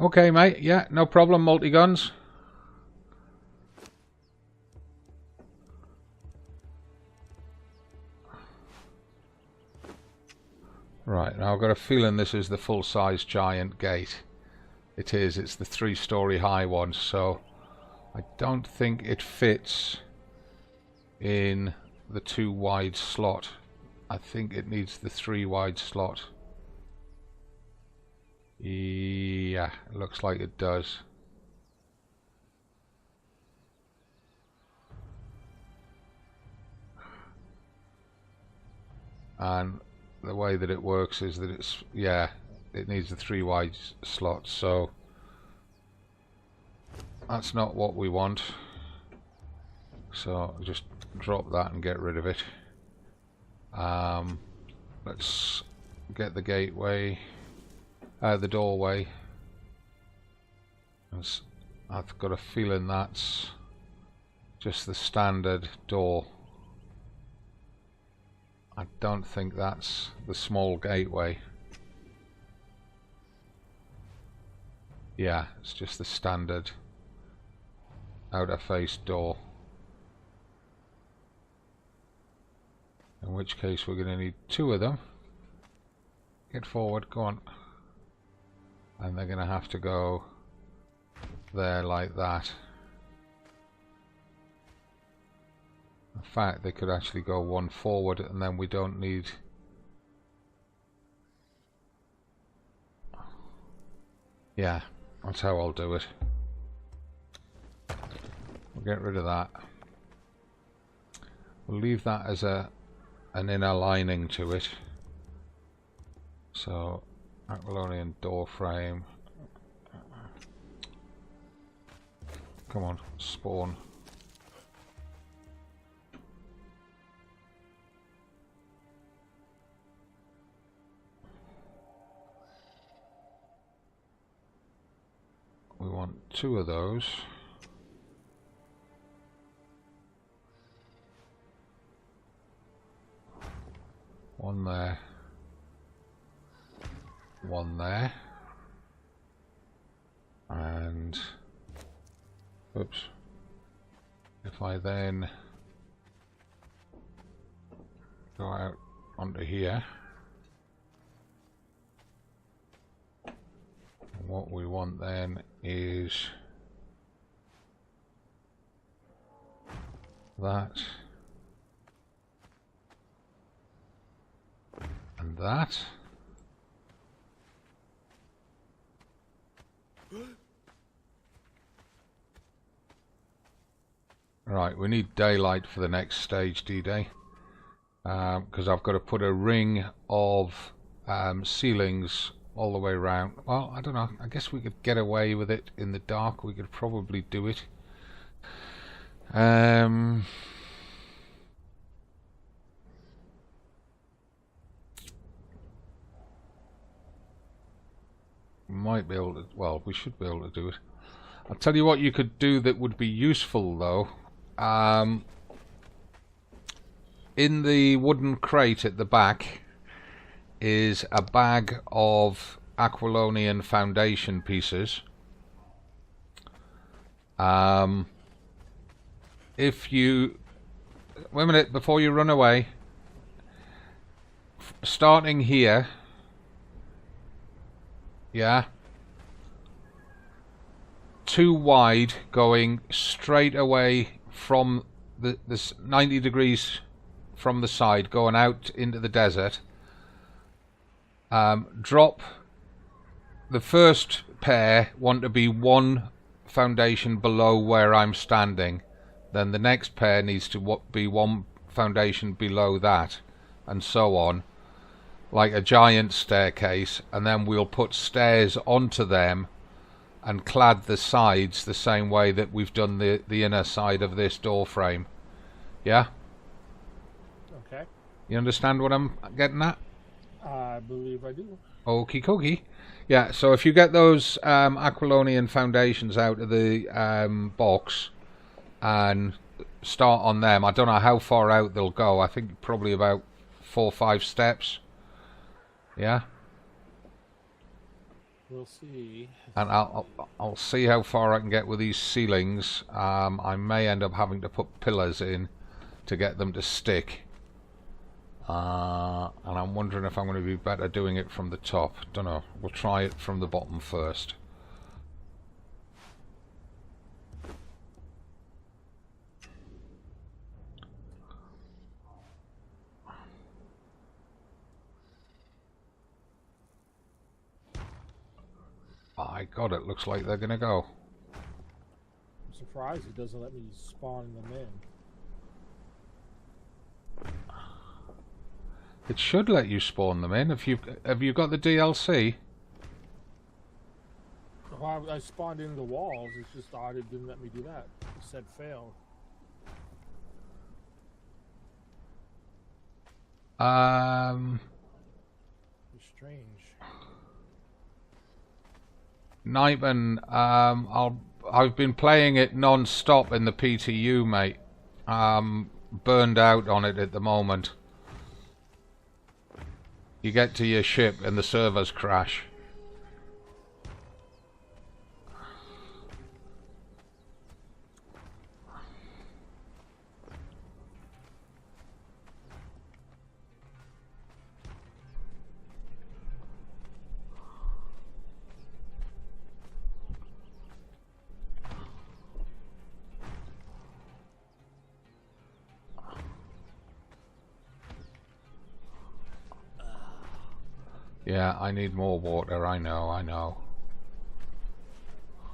Okay, mate. Yeah, no problem. Multi-guns. Right, now I've got a feeling this is the full-size giant gate. It is. It's the 3-story high one, so I don't think it fits in the 2 wide slot. I think it needs the 3 wide slot. Yeah, it looks like it does. And the way that it works is that it's, yeah, it needs the 3 wide slots, so that's not what we want. So just drop that and get rid of it. Let's get the gateway. The doorway. I've got a feeling that's just the standard door. I don't think that's the small gateway. Yeah, it's just the standard outer face door. In which case we're going to need 2 of them. Get forward, go on. And they're going to have to go there like that. In fact, they could actually go 1 forward, and then we don't need... Yeah, that's how I'll do it. We'll get rid of that. We'll leave that as an inner lining to it. So... Aquilonian door frame. Come on, spawn. We want 2 of those. One there. One there, and oops, if I then go out onto here, what we want then is that and that. Right, we need daylight for the next stage, D-Day, because I've got to put a ring of ceilings all the way around. Well, I don't know, I guess we could get away with it in the dark. We could probably do it. Might be able to, well, we should be able to do it. I'll tell you what you could do that would be useful though. in the wooden crate at the back is a bag of Aquilonian foundation pieces. If you wait a minute before you run away, starting here, yeah, 2 wide, going straight away from this 90 degrees from the side, going out into the desert. Drop the first pair, want to be 1 foundation below where I'm standing, then the next pair needs to be 1 foundation below that, and so on, like a giant staircase. And then we'll put stairs onto them and clad the sides the same way that we've done the inner side of this door frame. Yeah? Okay. You understand what I'm getting at? I believe I do. Okie dokie. Yeah, so if you get those Aquilonian foundations out of the box and start on them, I don't know how far out they'll go. I think probably about 4 or 5 steps. Yeah? We'll see. And I'll see how far I can get with these ceilings. I may end up having to put pillars in to get them to stick. And I'm wondering if I'm going to be better doing it from the top. Don't know. We'll try it from the bottom first. My God, it looks like they're going to go. I'm surprised it doesn't let me spawn them in. It should let you spawn them in. Have you got the DLC? Well, I spawned into the walls. It's just odd it didn't let me do that. It said failed. It's strange. Nightman, I've been playing it non-stop in the PTU, mate. Burned out on it at the moment. You get to your ship and the servers crash. Yeah, I need more water, I know.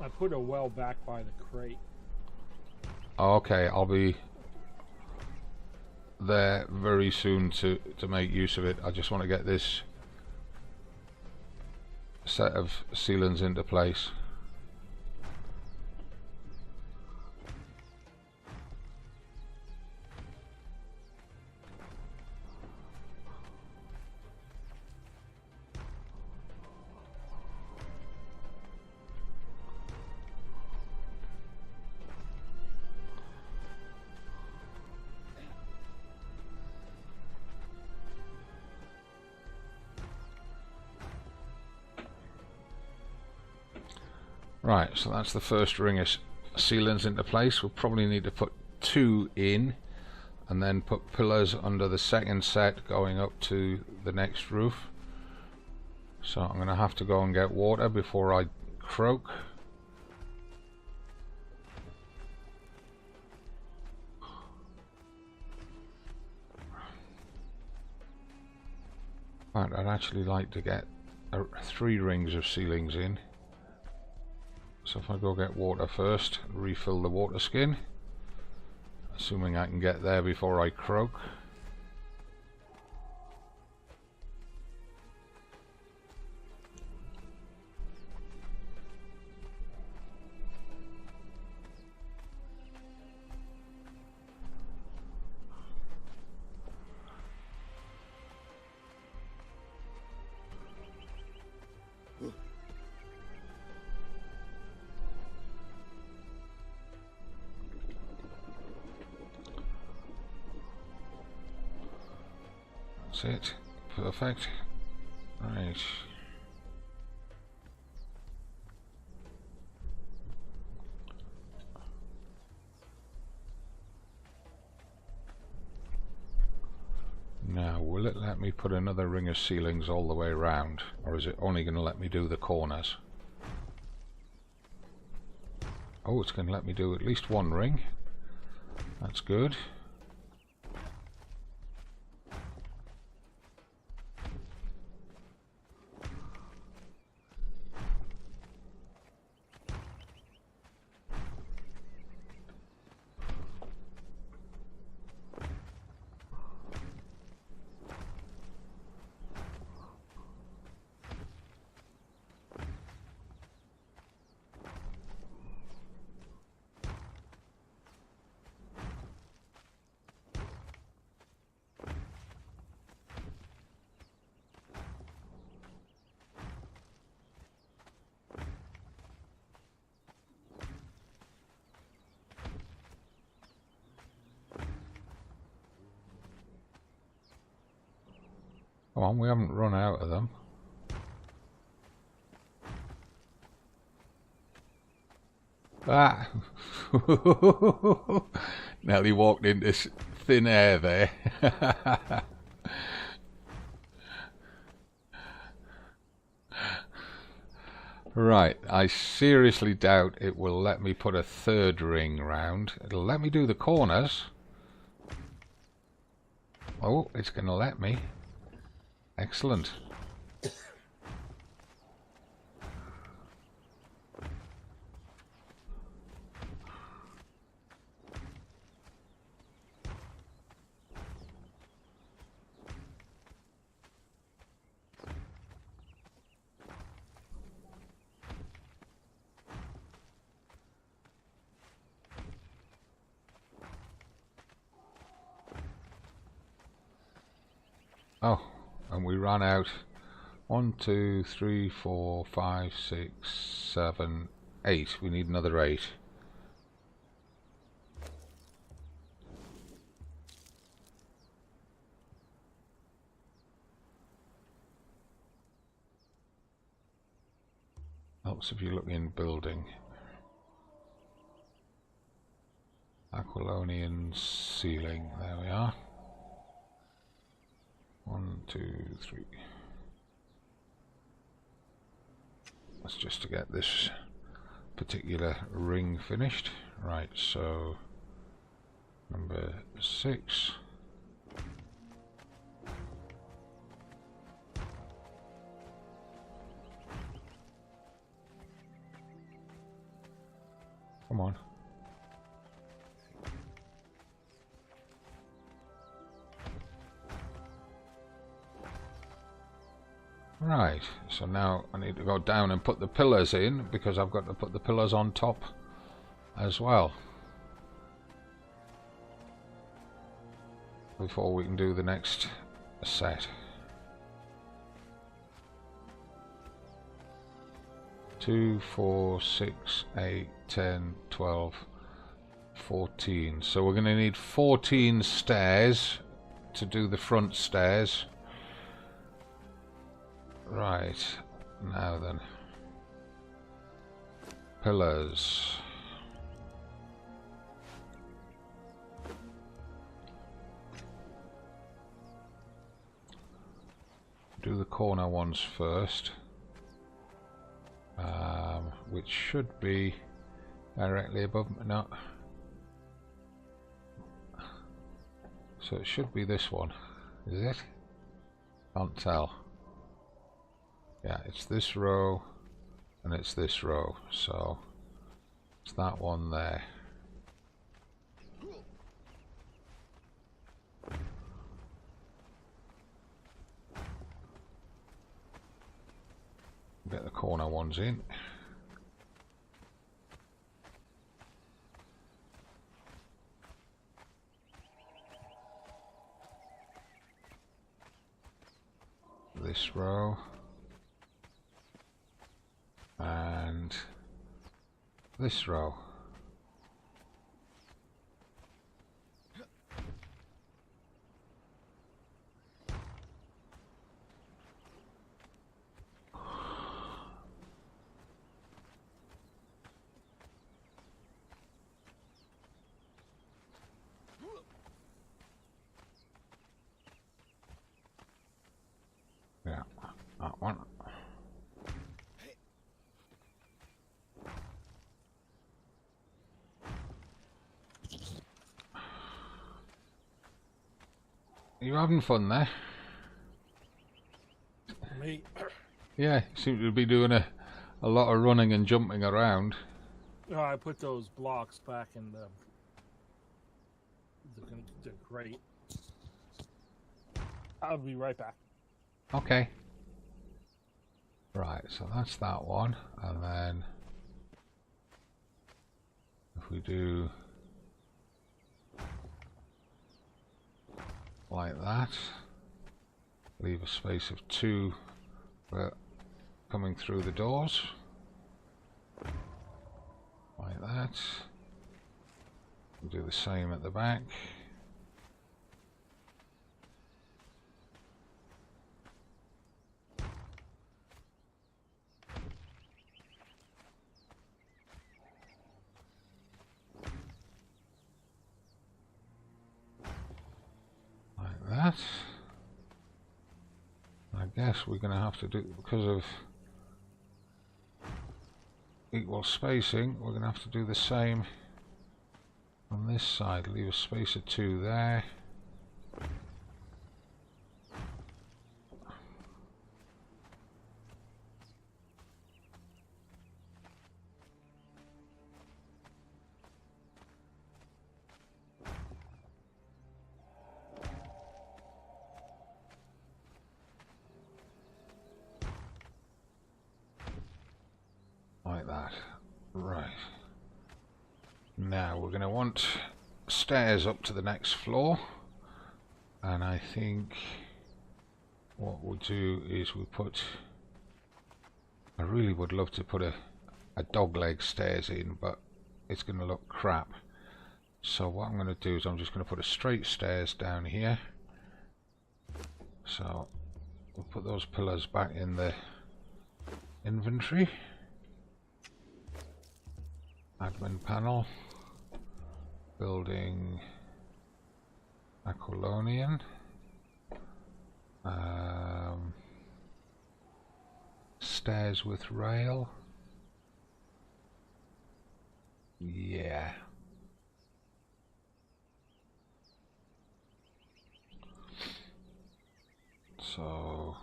I put a well back by the crate. Okay, I'll be there very soon to make use of it. I just want to get this set of ceilings into place. Right, so that's the first ring of ceilings into place. We'll probably need to put 2 in and then put pillars under the second set going up to the next roof. So I'm going to have to go and get water before I croak. Right, I'd actually like to get 3 rings of ceilings in. So if I go get water first, refill the water skin, assuming I can get there before I croak. That's it. Perfect. Right. Now, will it let me put another ring of ceilings all the way around, or is it only going to let me do the corners? Oh, it's going to let me do at least one ring. That's good. Come on, we haven't run out of them. Ah! Nearly walked into thin air there. Right, I seriously doubt it will let me put a third ring round. It'll let me do the corners. Oh, it's going to let me. Excellent. Oh, and we ran out. 1, 2, 3, 4, 5, 6, 7, 8. We need another 8. Helps if you look in building. Aquilonian ceiling. There we are. 1, 2, 3. That's just to get this particular ring finished. Right, so number 6. Come on. Right, so now I need to go down and put the pillars in, because I've got to put the pillars on top as well before we can do the next set. 2, 4, 6, 8, 10, 12, 14. So we're going to need 14 stairs to do the front stairs. Right, now then. Pillars. Do the corner ones first. Which should be directly above me. No. So it should be this one. Is it? Can't tell. Yeah, it's this row and it's this row, so it's that one there. Get the corner ones in. This row. And this row. You having fun there? Me? Yeah, you seem to be doing a lot of running and jumping around. Oh, I put those blocks back in the crate. I'll be right back. Okay. Right, so that's that one, and then if we do like that, leave a space of 2 for coming through the doors, like that. We'll do the same at the back. Like that. I guess we're going to have to do, because of equal spacing, we're going to have to do the same on this side. Leave a space of 2 there. Like that. Right. Now we're going to want stairs up to the next floor, and I think what we'll do is we put, I really would love to put a dogleg stairs in, but it's going to look crap. So what I'm going to do is I'm just going to put a straight stairs down here. So we'll put those pillars back in the inventory. Admin panel, building Aquilonian, stairs with rail, yeah. So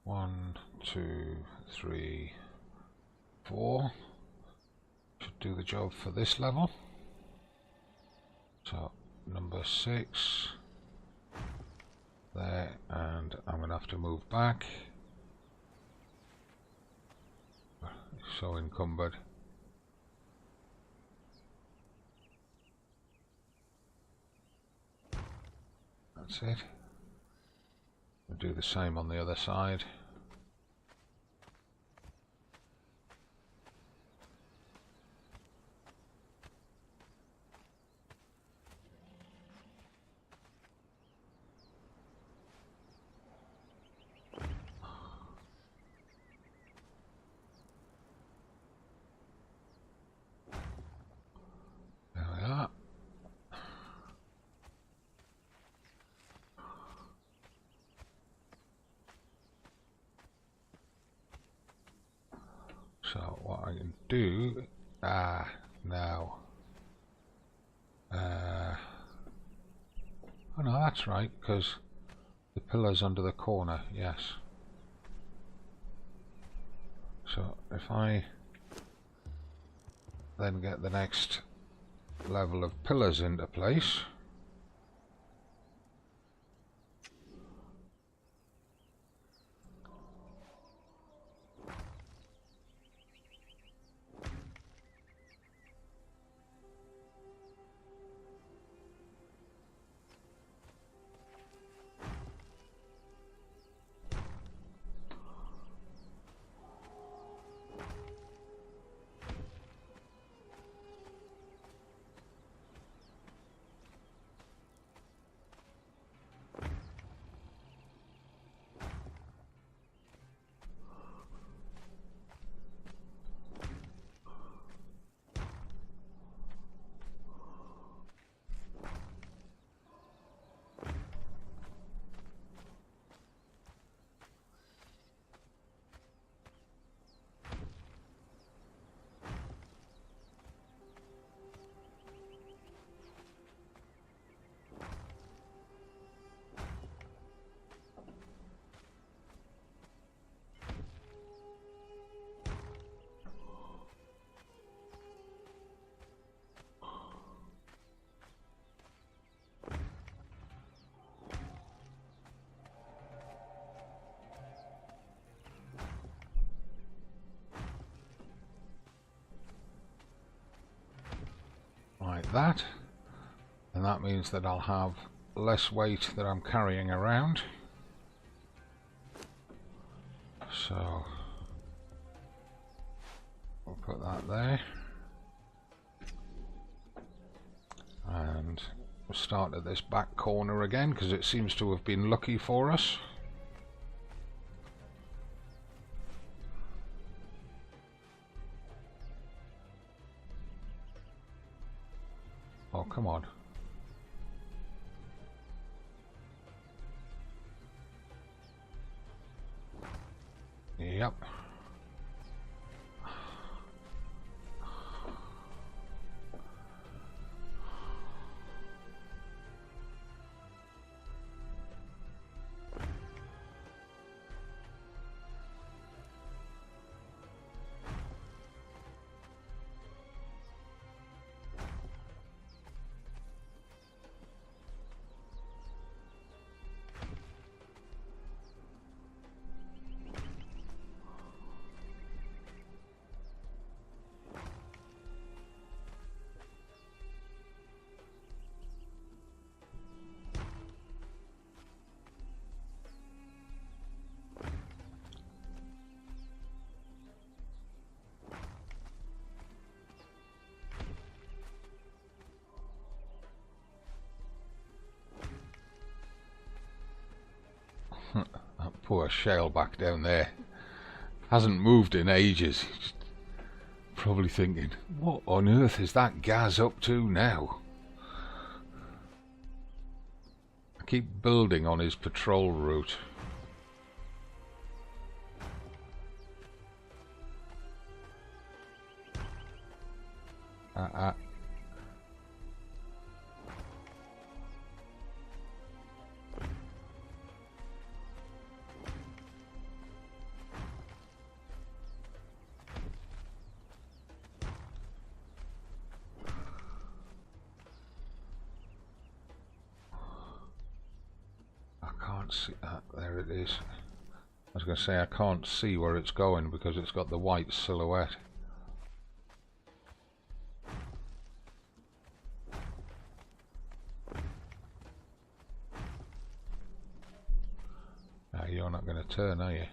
1, 2, 3, 4. Should do the job for this level. So number 6 there, and I'm going to have to move back. It's so encumbered. That's it. We'll do the same on the other side. So what I can do, now, oh no, that's right, because the pillar's under the corner, yes. So if I then get the next level of pillars into place, like that, and that means that I'll have less weight that I'm carrying around. So we'll put that there, and we'll start at this back corner again because it seems to have been lucky for us. Oh, come on. Yep. That poor shell back down there hasn't moved in ages. He's probably thinking, what on earth is that Gaz up to now? I keep building on his patrol route. See that, there it is. I was going to say I can't see where it's going because it's got the white silhouette. You're not going to turn, are you?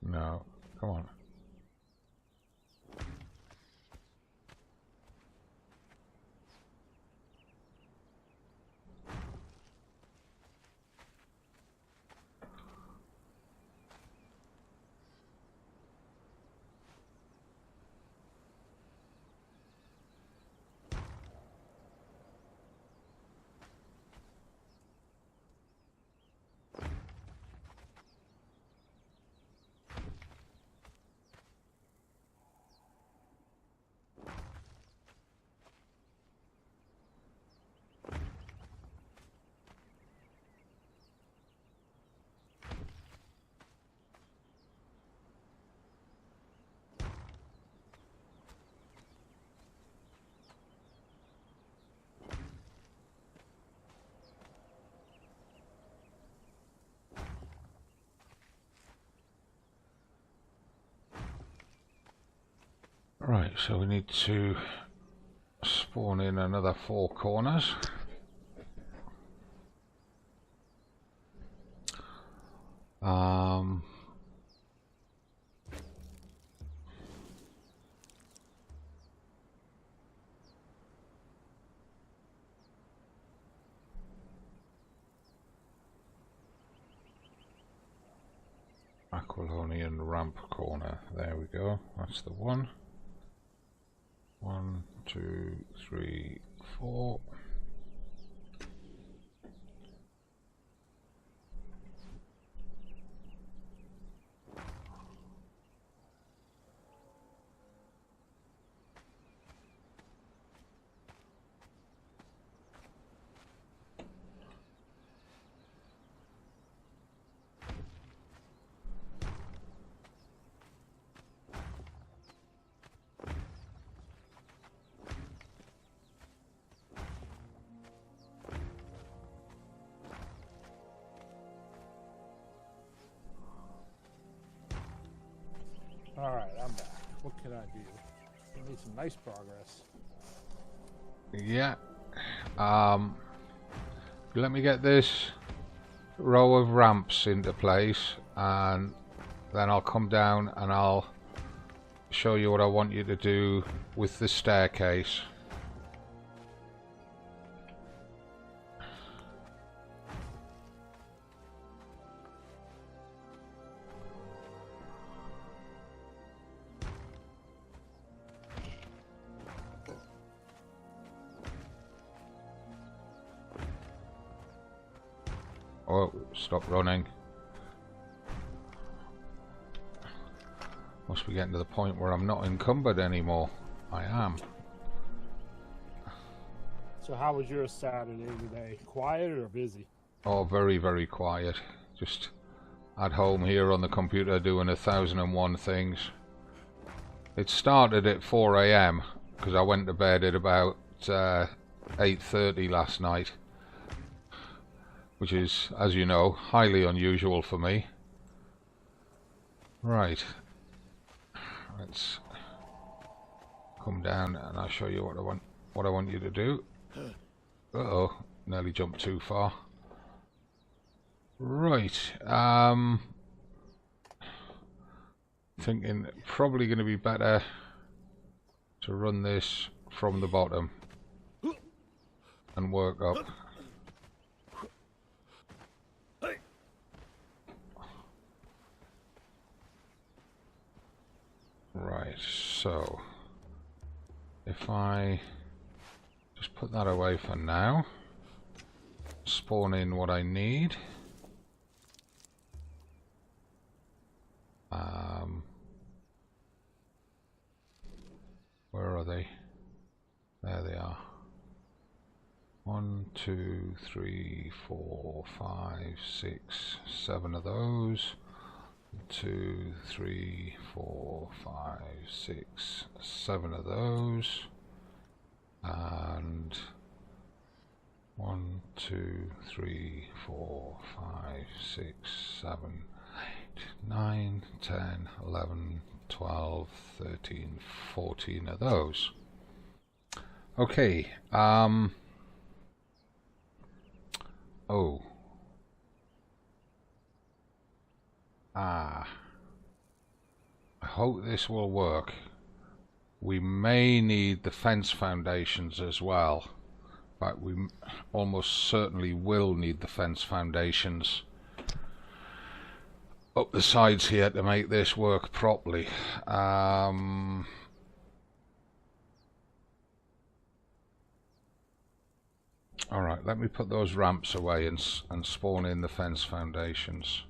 No, come on. Right, so we need to spawn in another 4 corners. Aquilonian ramp corner, there we go, that's the one. 1, 2, 3, 4. Alright, I'm back. What can I do? We made some nice progress. Yeah. Let me get this row of ramps into place, and then I'll come down and I'll show you what I want you to do with the staircase. Oh, stop running. Must be getting to the point where I'm not encumbered anymore. I am. So how was your Saturday today? Quiet or busy? Oh, very, very quiet. Just at home here on the computer doing 1001 things. It started at 4 AM because I went to bed at about 8:30 last night, which is, as you know, highly unusual for me. Right. Let's come down and I'll show you what I want you to do. Uh-oh, nearly jumped too far. Right. Thinking probably going to be better to run this from the bottom and work up. Right, so if I just put that away for now, spawn in what I need. Where are they? There they are. 1, 2, 3, 4, 5, 6, 7 of those. 2, 3, 4, 5, 6, 7 of those, and 1, 2, 3, 4, 5, 6, 7, 8, 9, 10, 11, 12, 13, 14 of those. Okay. Oh. I hope this will work. We may need the fence foundations as well, but we almost certainly will need the fence foundations up the sides here to make this work properly. Alright, let me put those ramps away and spawn in the fence foundations.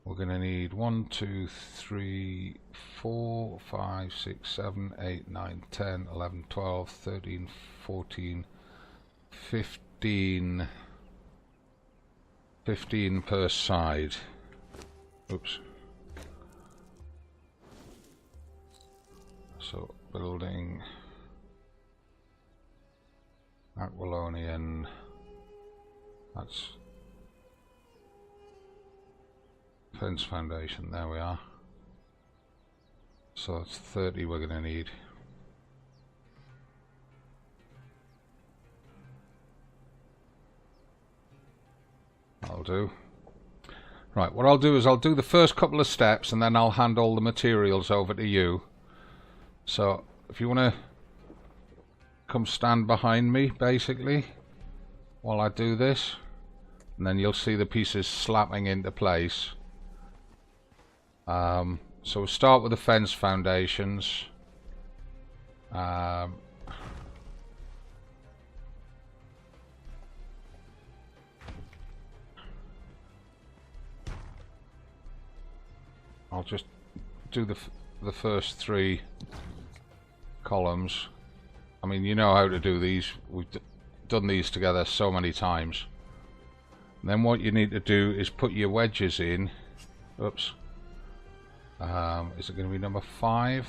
We're going to need 1, 2, 3, 4, 5, 6, 7, 8, 9, 10, 11, 12, 13, 14, 15. 15 per side. Oops. So building Aquilonian, that's fence foundation, there we are. So that's 30 we're going to need. I'll do. Right, what I'll do is I'll do the first couple of steps and then I'll hand all the materials over to you. So if you want to come stand behind me basically while I do this, and then you'll see the pieces slapping into place. So we'll start with the fence foundations. I'll just do the first 3 columns. I mean, you know how to do these. We've done these together so many times. And then what you need to do is put your wedges in. Oops. Is it going to be number 5?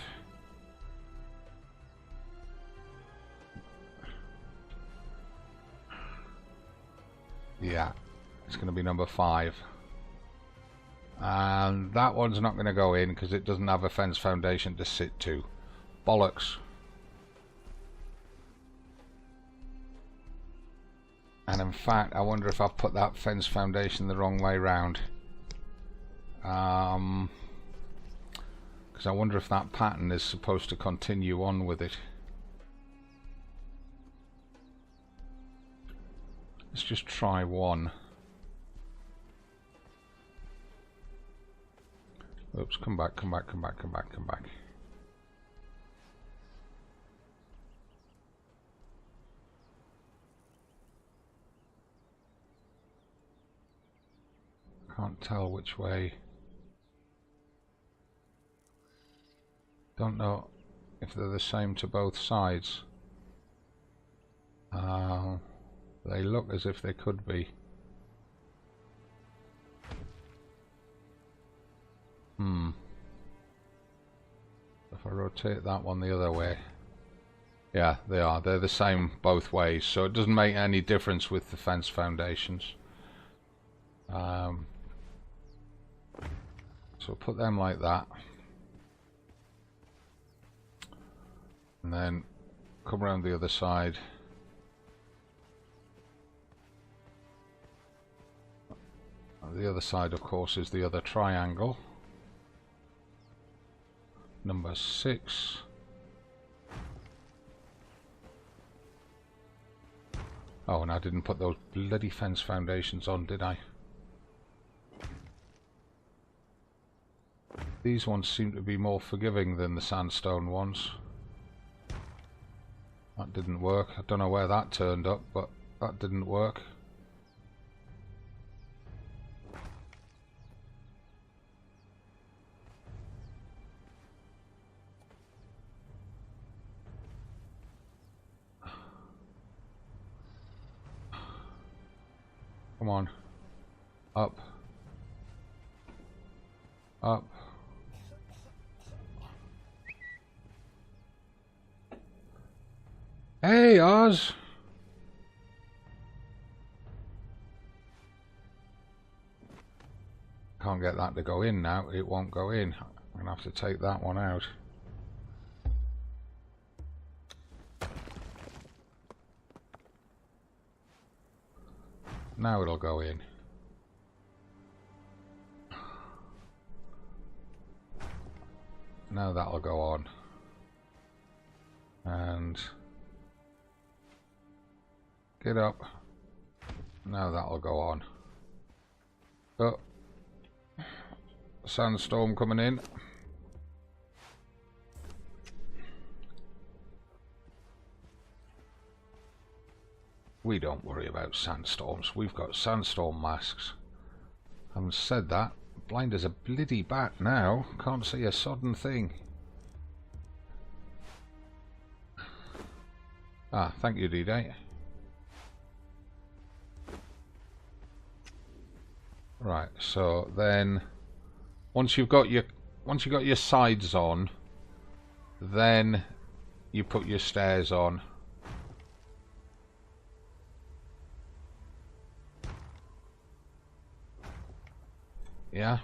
Yeah, it's going to be number 5. And that one's not going to go in because it doesn't have a fence foundation to sit to. Bollocks. And in fact, I wonder if I've put that fence foundation the wrong way round. Because I wonder if that pattern is supposed to continue on with it. Let's just try one. Oops, come back. Can't tell which way. Don't know if they're the same to both sides. They look as if they could be. If I rotate that one the other way. Yeah, they are. They're the same both ways, so it doesn't make any difference with the fence foundations. So put them like that. And then come around the other side. The other side, of course, is the other triangle. Number 6. Oh, and I didn't put those bloody fence foundations on, did I? These ones seem to be more forgiving than the sandstone ones. That didn't work. I don't know where that turned up, but that didn't work. Come on. Up. Up. Hey, Oz! Can't get that to go in now. It won't go in. I'm going to have to take that one out. Now it'll go in. Now that'll go on. And get up. Now that'll go on. Oh, sandstorm coming in. We don't worry about sandstorms. We've got sandstorm masks. Having said that, blind as a bloody bat now. Can't see a sodden thing. Ah, thank you, D-Day. Right, so then once you've got your sides on, then you put your stairs on. Yeah.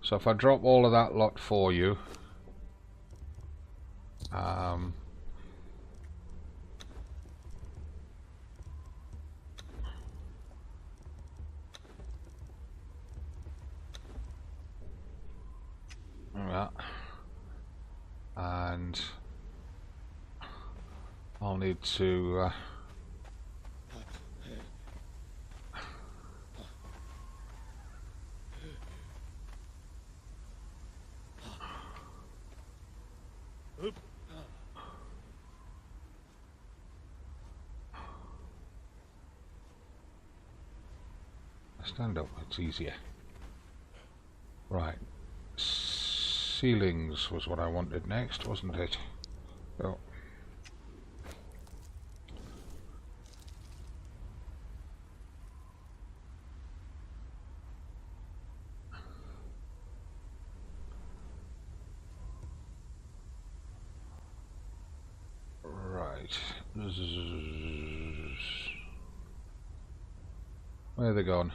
So if I drop all of that lot for you, yeah, and I'll need to stand up, it's easier. Right. Ceilings was what I wanted next, wasn't it? Oh. Right. Where are they gone?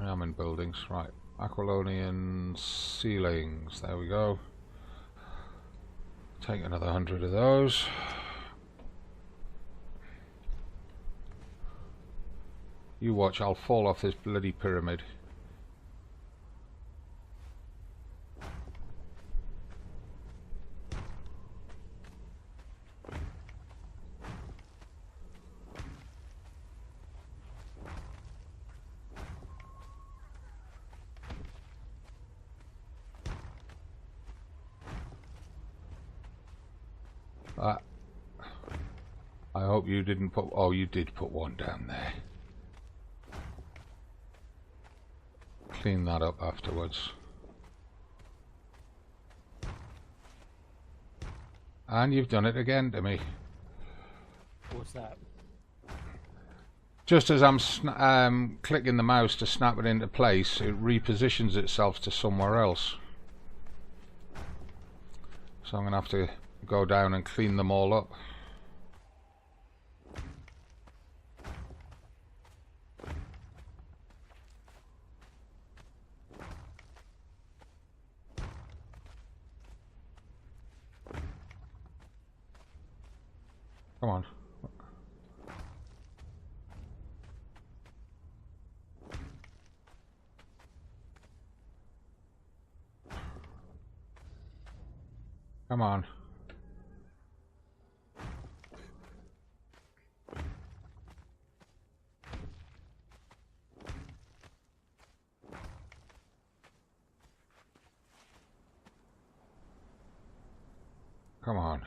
I'm in buildings, right. Aquilonian ceilings, there we go. Take another 100 of those. You watch, I'll fall off this bloody pyramid. I hope you didn't put... Oh, you did put one down there. Clean that up afterwards. And you've done it again to me. What's that? Just as I'm clicking the mouse to snap it into place, it repositions itself to somewhere else. So I'm going to have to go down and clean them all up. Come on. Come on. Come on.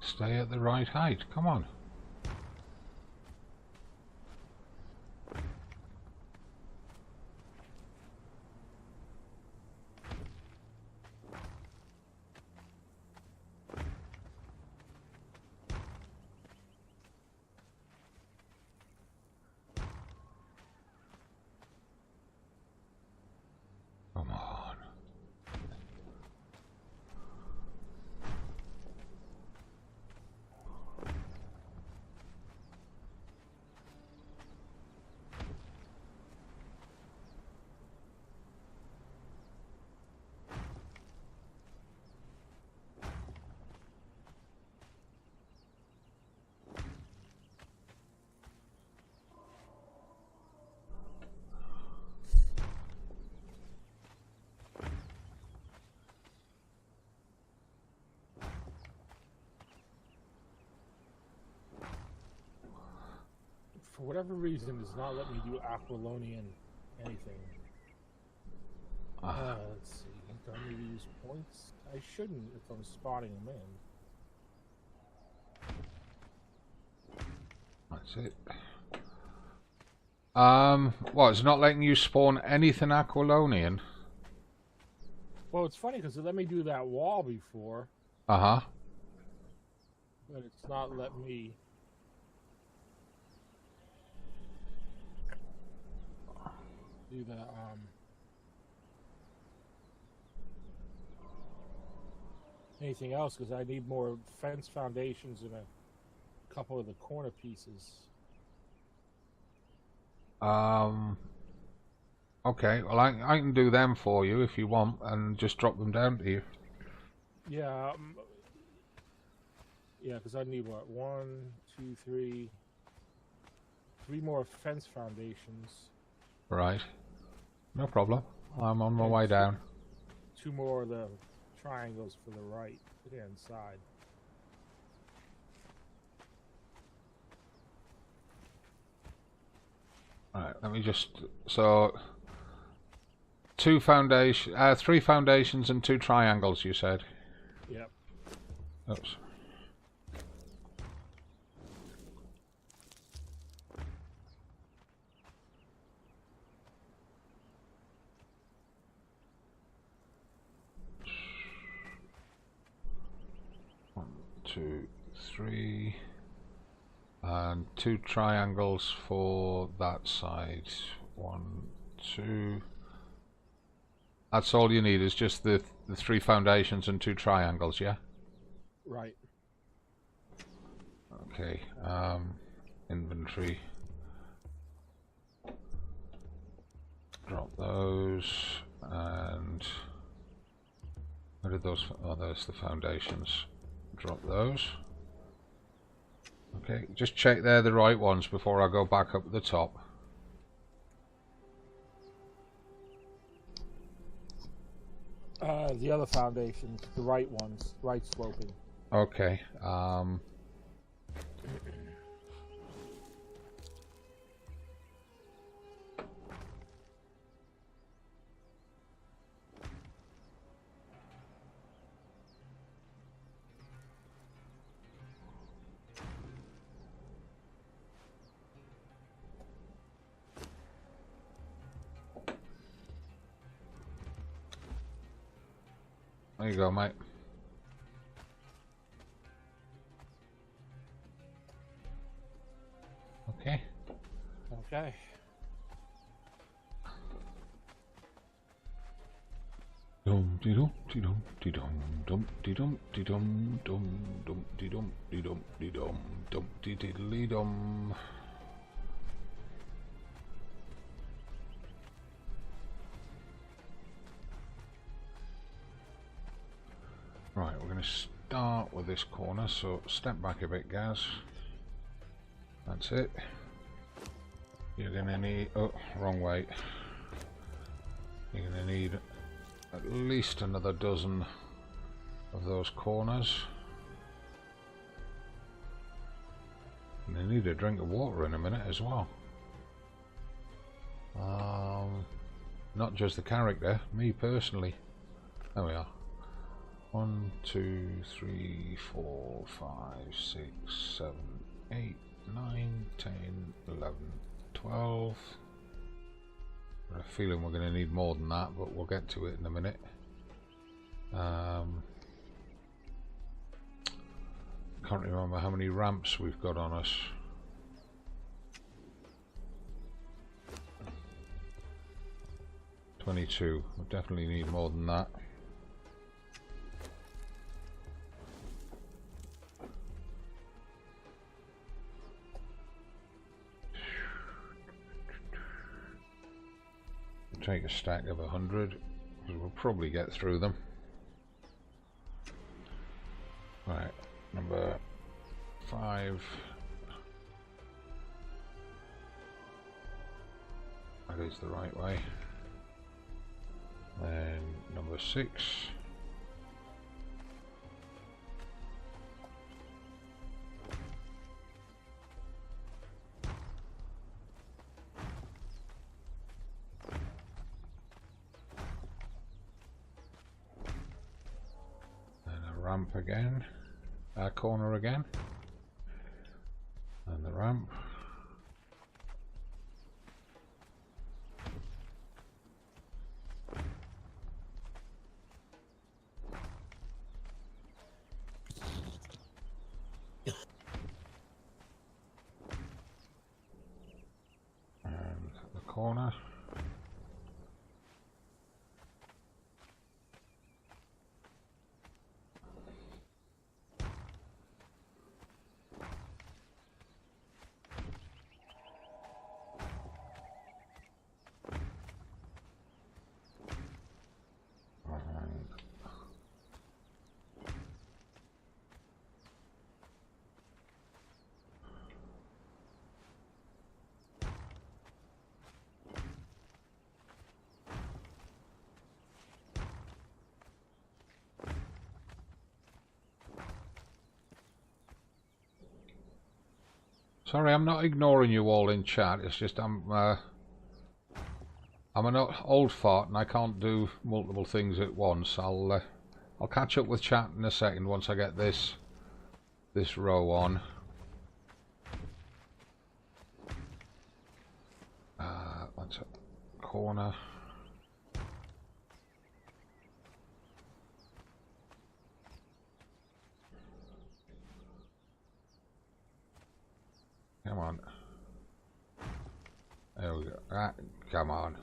Stay at the right height. Come on. Come on. For whatever reason, it does not let me do Aquilonian anything. Let's see. Do I need to use points? I shouldn't if I'm spotting them in. That's it. What, it's not letting you spawn anything Aquilonian? Well, it's funny because it let me do that wall before. Uh-huh. But it's not let me... do the, anything else because I need more fence foundations and a couple of the corner pieces. Okay, well I can do them for you if you want and just drop them down to you. Yeah, yeah, because I need what, 1, 2, 3 more fence foundations. Right. No problem. I'm on my way down. 2 more of the triangles for the right hand side. Alright, let me just... So... 3 foundations and 2 triangles, you said? Yep. Oops. Two, 3, and 2 triangles for that side. 1, 2. That's all you need, is just the 3 foundations and 2 triangles, yeah? Right. Okay. inventory. Drop those, and where did those? Oh, there's the foundations. Drop those. Okay, just check they're the right ones before I go back up at the top. The other foundations, the right ones, right sloping. Okay. There you go, mate. Okay. Okay. Dum de dum de dum de dum dum de dum de dum dum dum de dum de dum de dum dum de diddly dum. Right, we're going to start with this corner, so step back a bit, Gaz. That's it. You're going to need... oh, wrong way. You're going to need at least another dozen of those corners. And you need a drink of water in a minute as well. Not just the character, me personally. There we are. 1, 2, 3, 4, 5, 6, 7, 8, 9, 10, 11, 12. Got a feeling we're going to need more than that, but we'll get to it in a minute. Can't remember how many ramps we've got on us. $22. We definitely need more than that. Take a stack of 100, because we'll probably get through them. Right, number 5. That is the right way. Then number 6. Ramp again, corner again, and the ramp. And the corner. Sorry, I'm not ignoring you all in chat. It's just I'm an old fart and I can't do multiple things at once. I'll catch up with chat in a second once I get this row on. That's a corner. Come on. There we go. Ah, come on.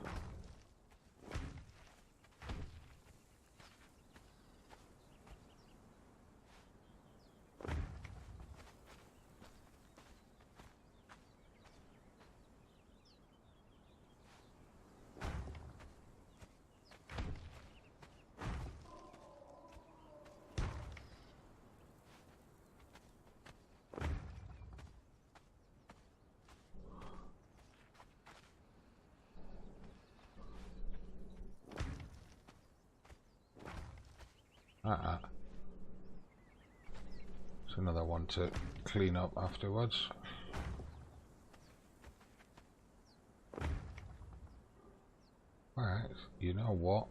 It's another one to clean up afterwards. Alright, you know what?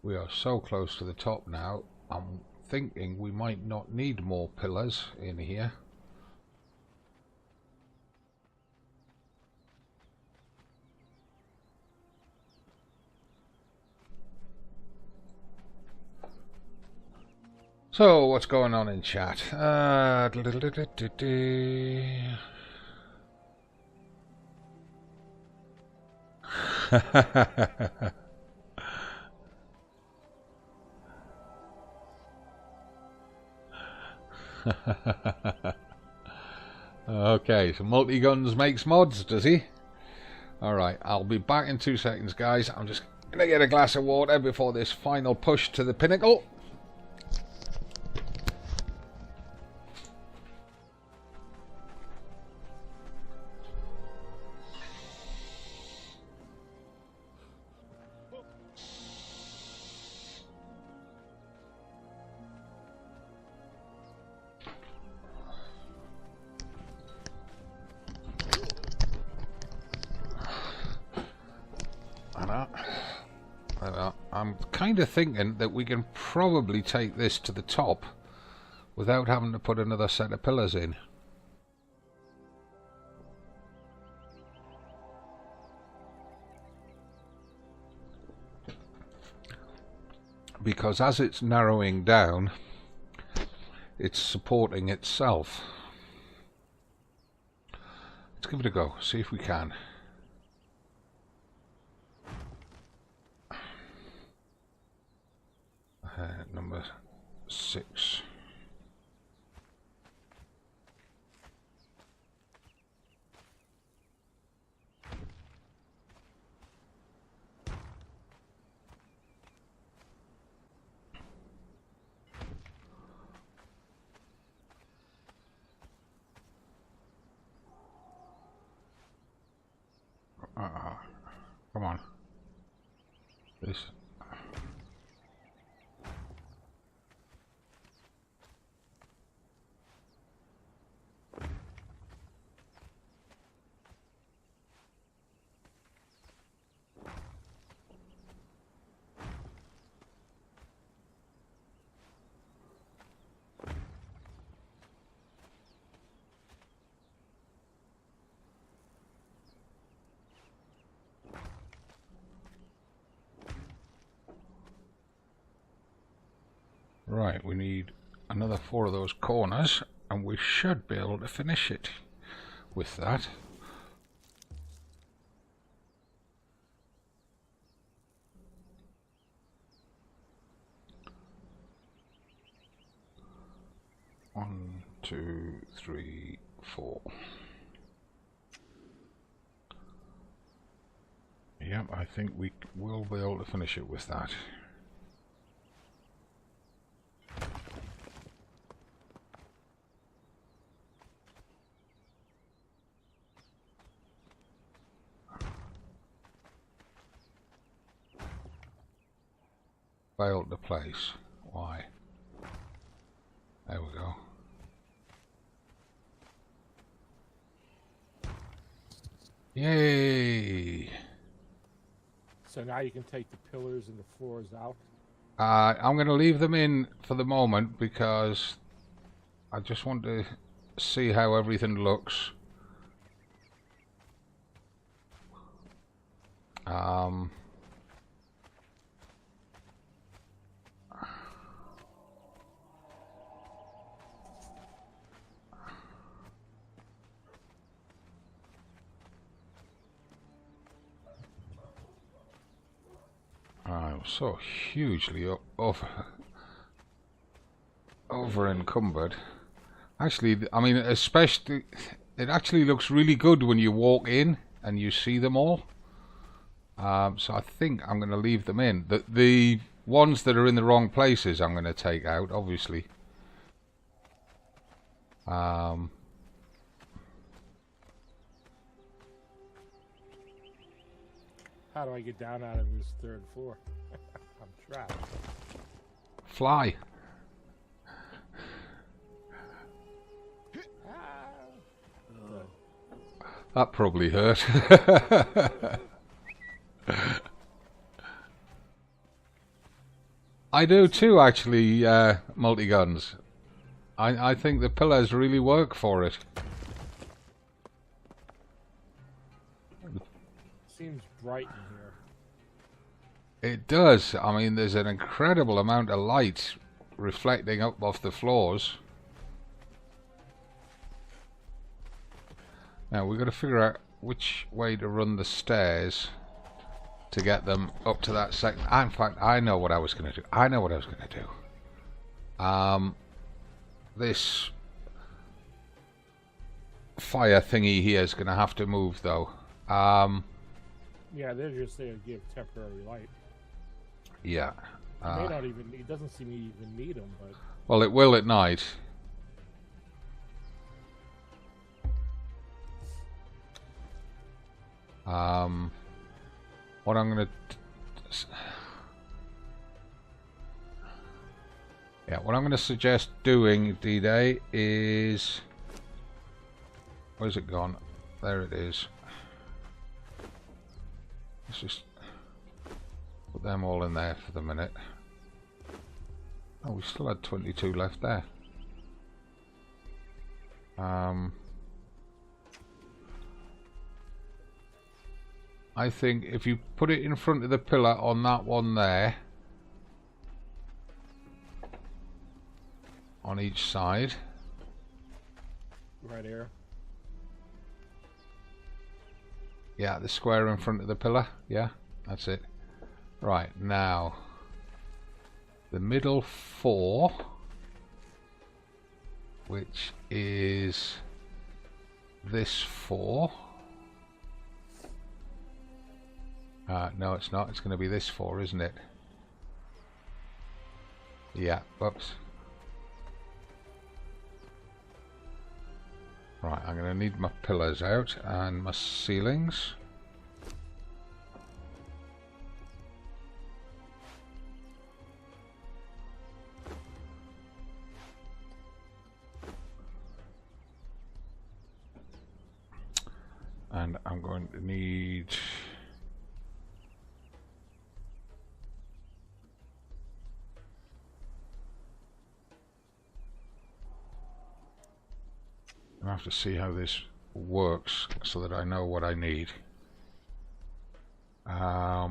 We are so close to the top now, I'm thinking we might not need more pillars in here. So, what's going on in chat? Okay, so multi-guns makes mods, does he? Alright, I'll be back in 2 seconds, guys. I'm just gonna get a glass of water before this final push to the pinnacle. I'm kind of thinking that we can probably take this to the top without having to put another set of pillars in. Because as it's narrowing down, it's supporting itself. Let's give it a go, see if we can. Number 6. Come on. This. Right, we need another 4 of those corners, and we should be able to finish it with that. One, 2, 3, 4. Yep, I think we will be able to finish it with that. Failed to place. Why? There we go. Yay! So now you can take the pillars and the floors out? I'm going to leave them in for the moment because I just want to see how everything looks. I'm so hugely over encumbered. Actually, I mean, especially, it actually looks really good when you walk in and you see them all. So I think I'm going to leave them in. The ones that are in the wrong places I'm going to take out, obviously. How do I get down out of this 3rd floor? I'm trapped. fly. That probably hurt. I do too, actually, multi-guns. I think the pillars really work for it. Seems bright in here. It does. I mean, there's an incredible amount of light reflecting up off the floors. Now we've got to figure out which way to run the stairs to get them up to that second. In fact, I know what I was going to do. This fire thingy here is going to have to move, though. Yeah, they're just there to give temporary light. Yeah. May not even. It doesn't seem to even need them, but. Well, it will at night. What I'm gonna suggest doing, D-Day, is, where's it gone? There it is. Let's just put them all in there for the minute. Oh, we still had 22 left there. I think if you put it in front of the pillar on that one there, on each side. Right here. Yeah, the square in front of the pillar. Yeah, that's it. Right, now the middle four, which is this four. No, it's not. It's going to be this four, isn't it? Yeah, whoops. Right, I'm going to need my pillars out and my ceilings. And I'm going to need... I have to see how this works so that I know what I need. Nah.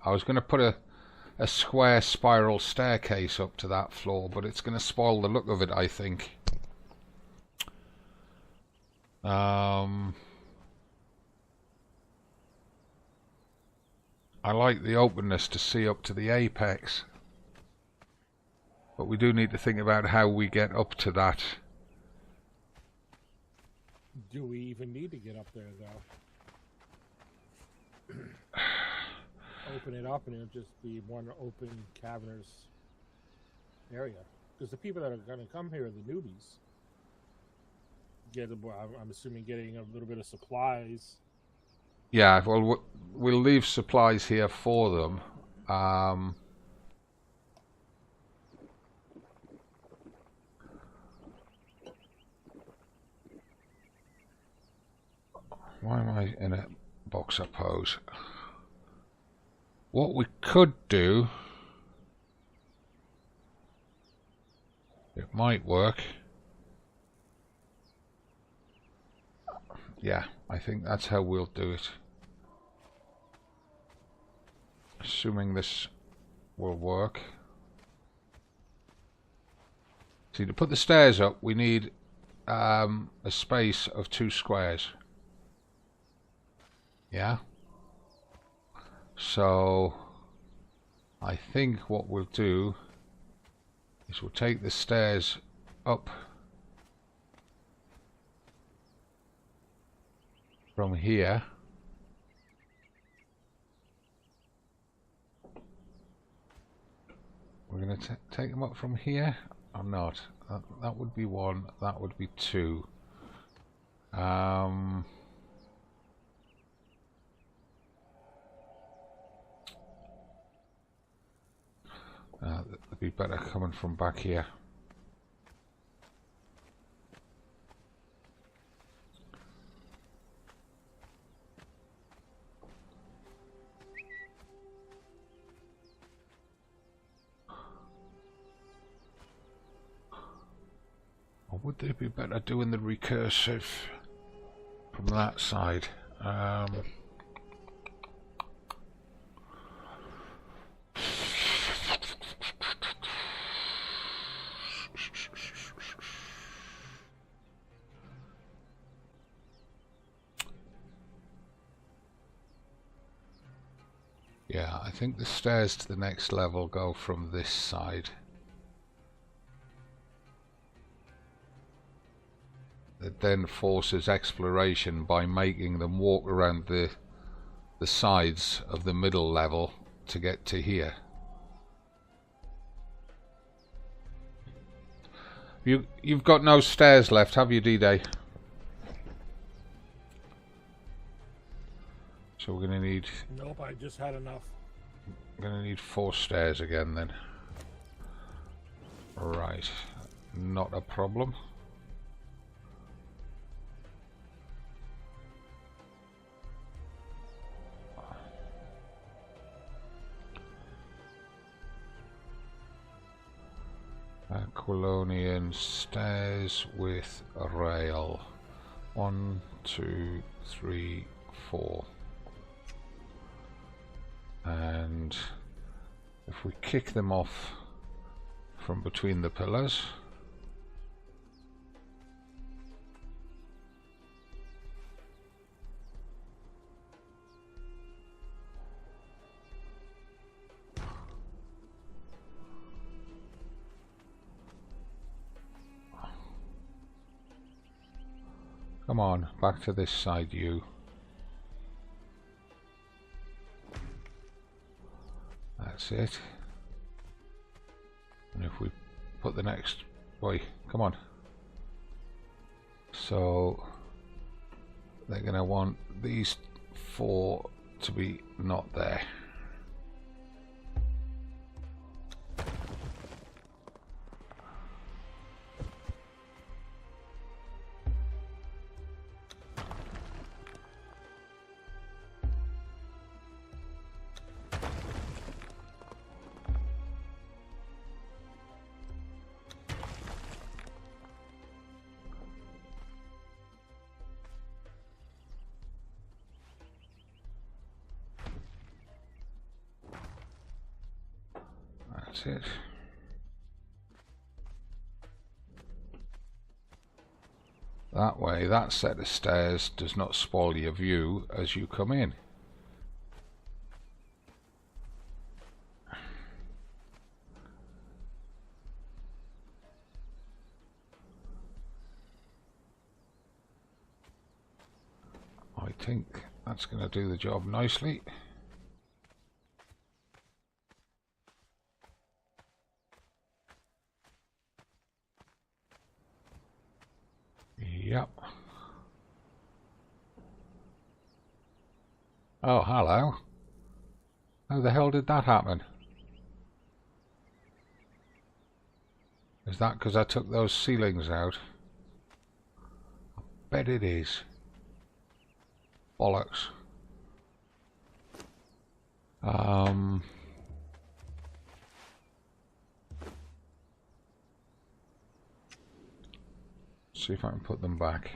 I was going to put a square spiral staircase up to that floor, but it's going to spoil the look of it, I think. I like the openness to see up to the apex, but we do need to think about how we get up to that. Do we even need to get up there, though? Open it up and it'll just be one open cavernous area. Because the people that are going to come here are the newbies. I'm assuming getting a little bit of supplies. Yeah, well, we'll leave supplies here for them. Why am I in a box up hose? What we could do, it might work. Yeah, I think that's how we'll do it. Assuming this will work. See, to put the stairs up, we need a space of 2 squares. Yeah? So, I think what we'll do is we'll take the stairs up from here. We're going to take them up from here. or not? That would be 1, that would be 2. That'd be better coming from back here. Or would they be better doing the recursive from that side? Yeah, I think the stairs to the next level go from this side. It then forces exploration by making them walk around the sides of the middle level to get to here. You've got no stairs left, have you, D-Day? So we're gonna need... Nope, I just had enough. I'm gonna need 4 stairs again then. Right, not a problem. Aquilonian stairs with a rail. 1, 2, 3, 4. And if we kick them off from between the pillars, come on, back to this side, you. That's it. And if we put the next... Boy, come on. So they're going to want these 4 to be not there. That's it. That way, that set of stairs does not spoil your view as you come in. I think that's going to do the job nicely. Yep. Oh, hello. How the hell did that happen? Is that because I took those ceilings out? I bet it is. Bollocks. See if I can put them back.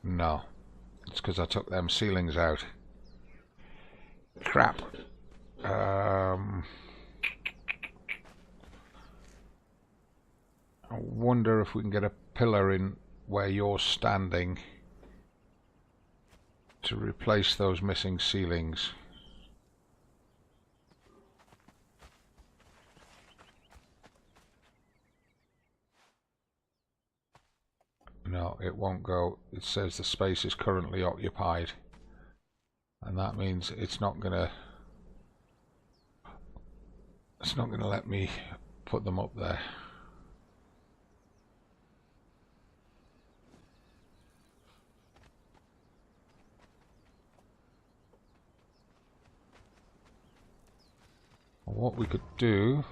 No, it's because I took them ceilings out. Crap. I wonder if we can get a pillar in where you're standing to replace those missing ceilings. No, it won't go. It says the space is currently occupied, and that means it's not gonna It's not going to let me put them up there. What we could do,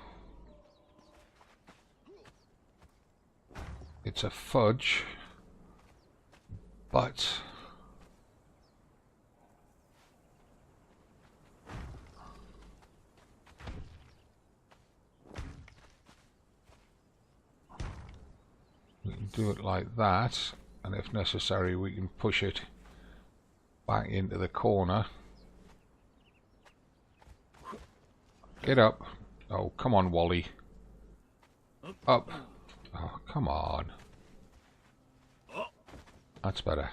it's a fudge, but we can do it like that, and if necessary we can push it back into the corner. Get up. Oh, come on, Wally. Up. Oh, come on. That's better.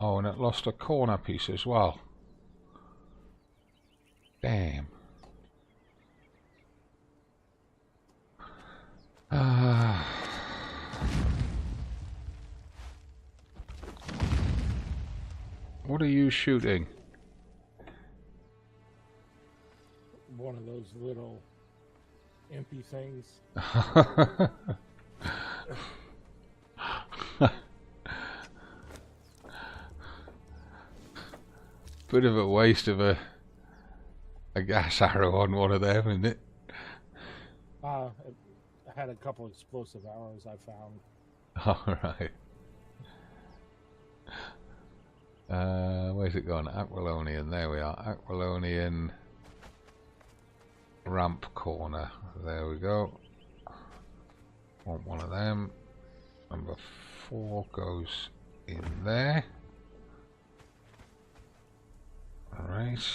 Oh, and it lost a corner piece as well. Damn. What are you shooting? One of those little empty things. Bit of a waste of a gas arrow on one of them, isn't it? I had a couple explosive arrows I found. Alright. Where's it gone? Aquilonian, there we are. Aquilonian ramp corner. There we go. Want one of them. Number 4 goes in there. Alright.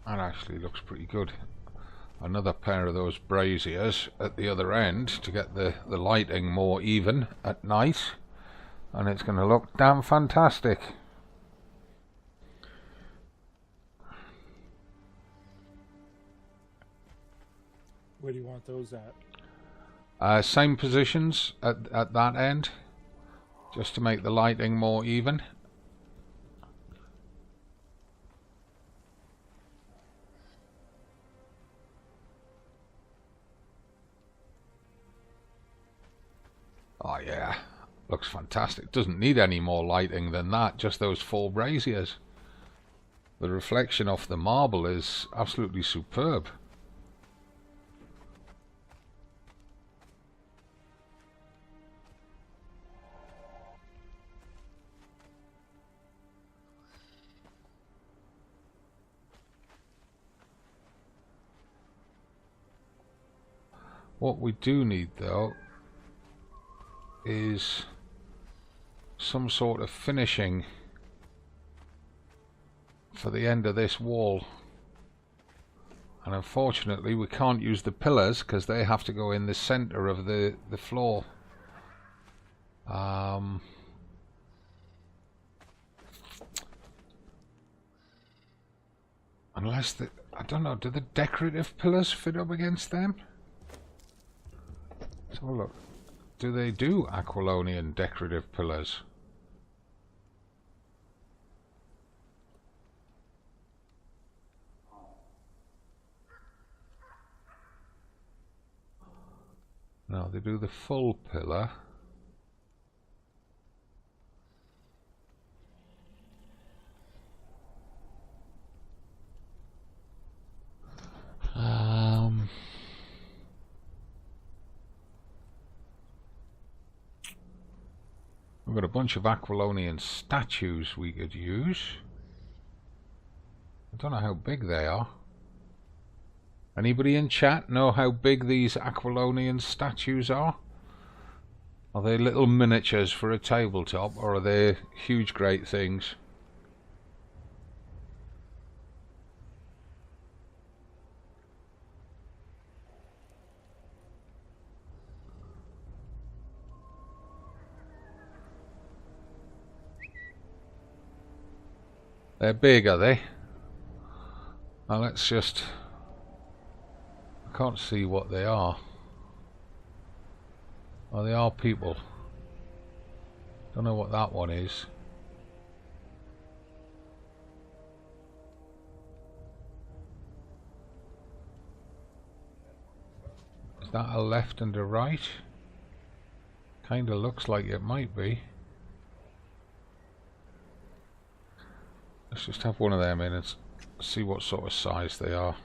That actually looks pretty good. Another pair of those braziers at the other end to get the lighting more even at night, and it's going to look damn fantastic. Where do you want those at? Same positions at that end, just to make the lighting more even. Oh yeah, looks fantastic. Doesn't need any more lighting than that, just those 4 braziers. The reflection off the marble is absolutely superb. What we do need though is some sort of finishing for the end of this wall, and unfortunately we can't use the pillars because they have to go in the center of the floor. Unless I don't know, do the decorative pillars fit up against them? Let's have a look. Do they do Aquilonian decorative pillars? No, they do the full pillar. We've got a bunch of Aquilonian statues we could use. I don't know how big they are. Anybody in chat know how big these Aquilonian statues are? Are they little miniatures for a tabletop, or are they huge great things? They're big, are they? Now let's just... I can't see what they are. Oh, they are people. Don't know what that one is. Is that a left and a right? Kinda looks like it might be. Let's just have one of them in and see what sort of size they are.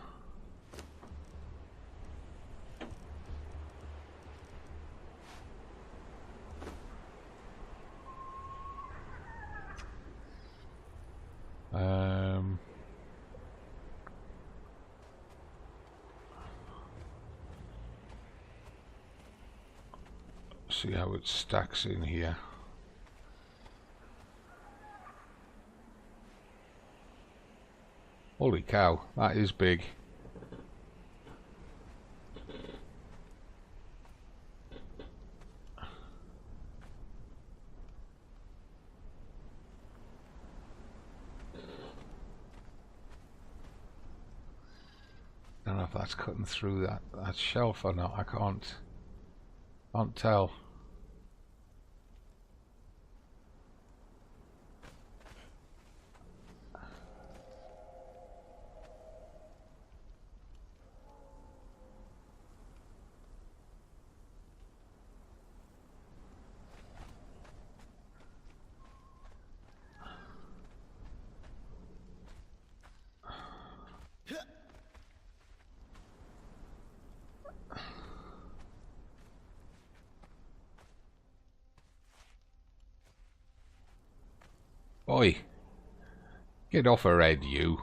See how it stacks in here. Holy cow, that is big. I don't know if that's cutting through that shelf or not. I can't tell. Oi, get off her head, you.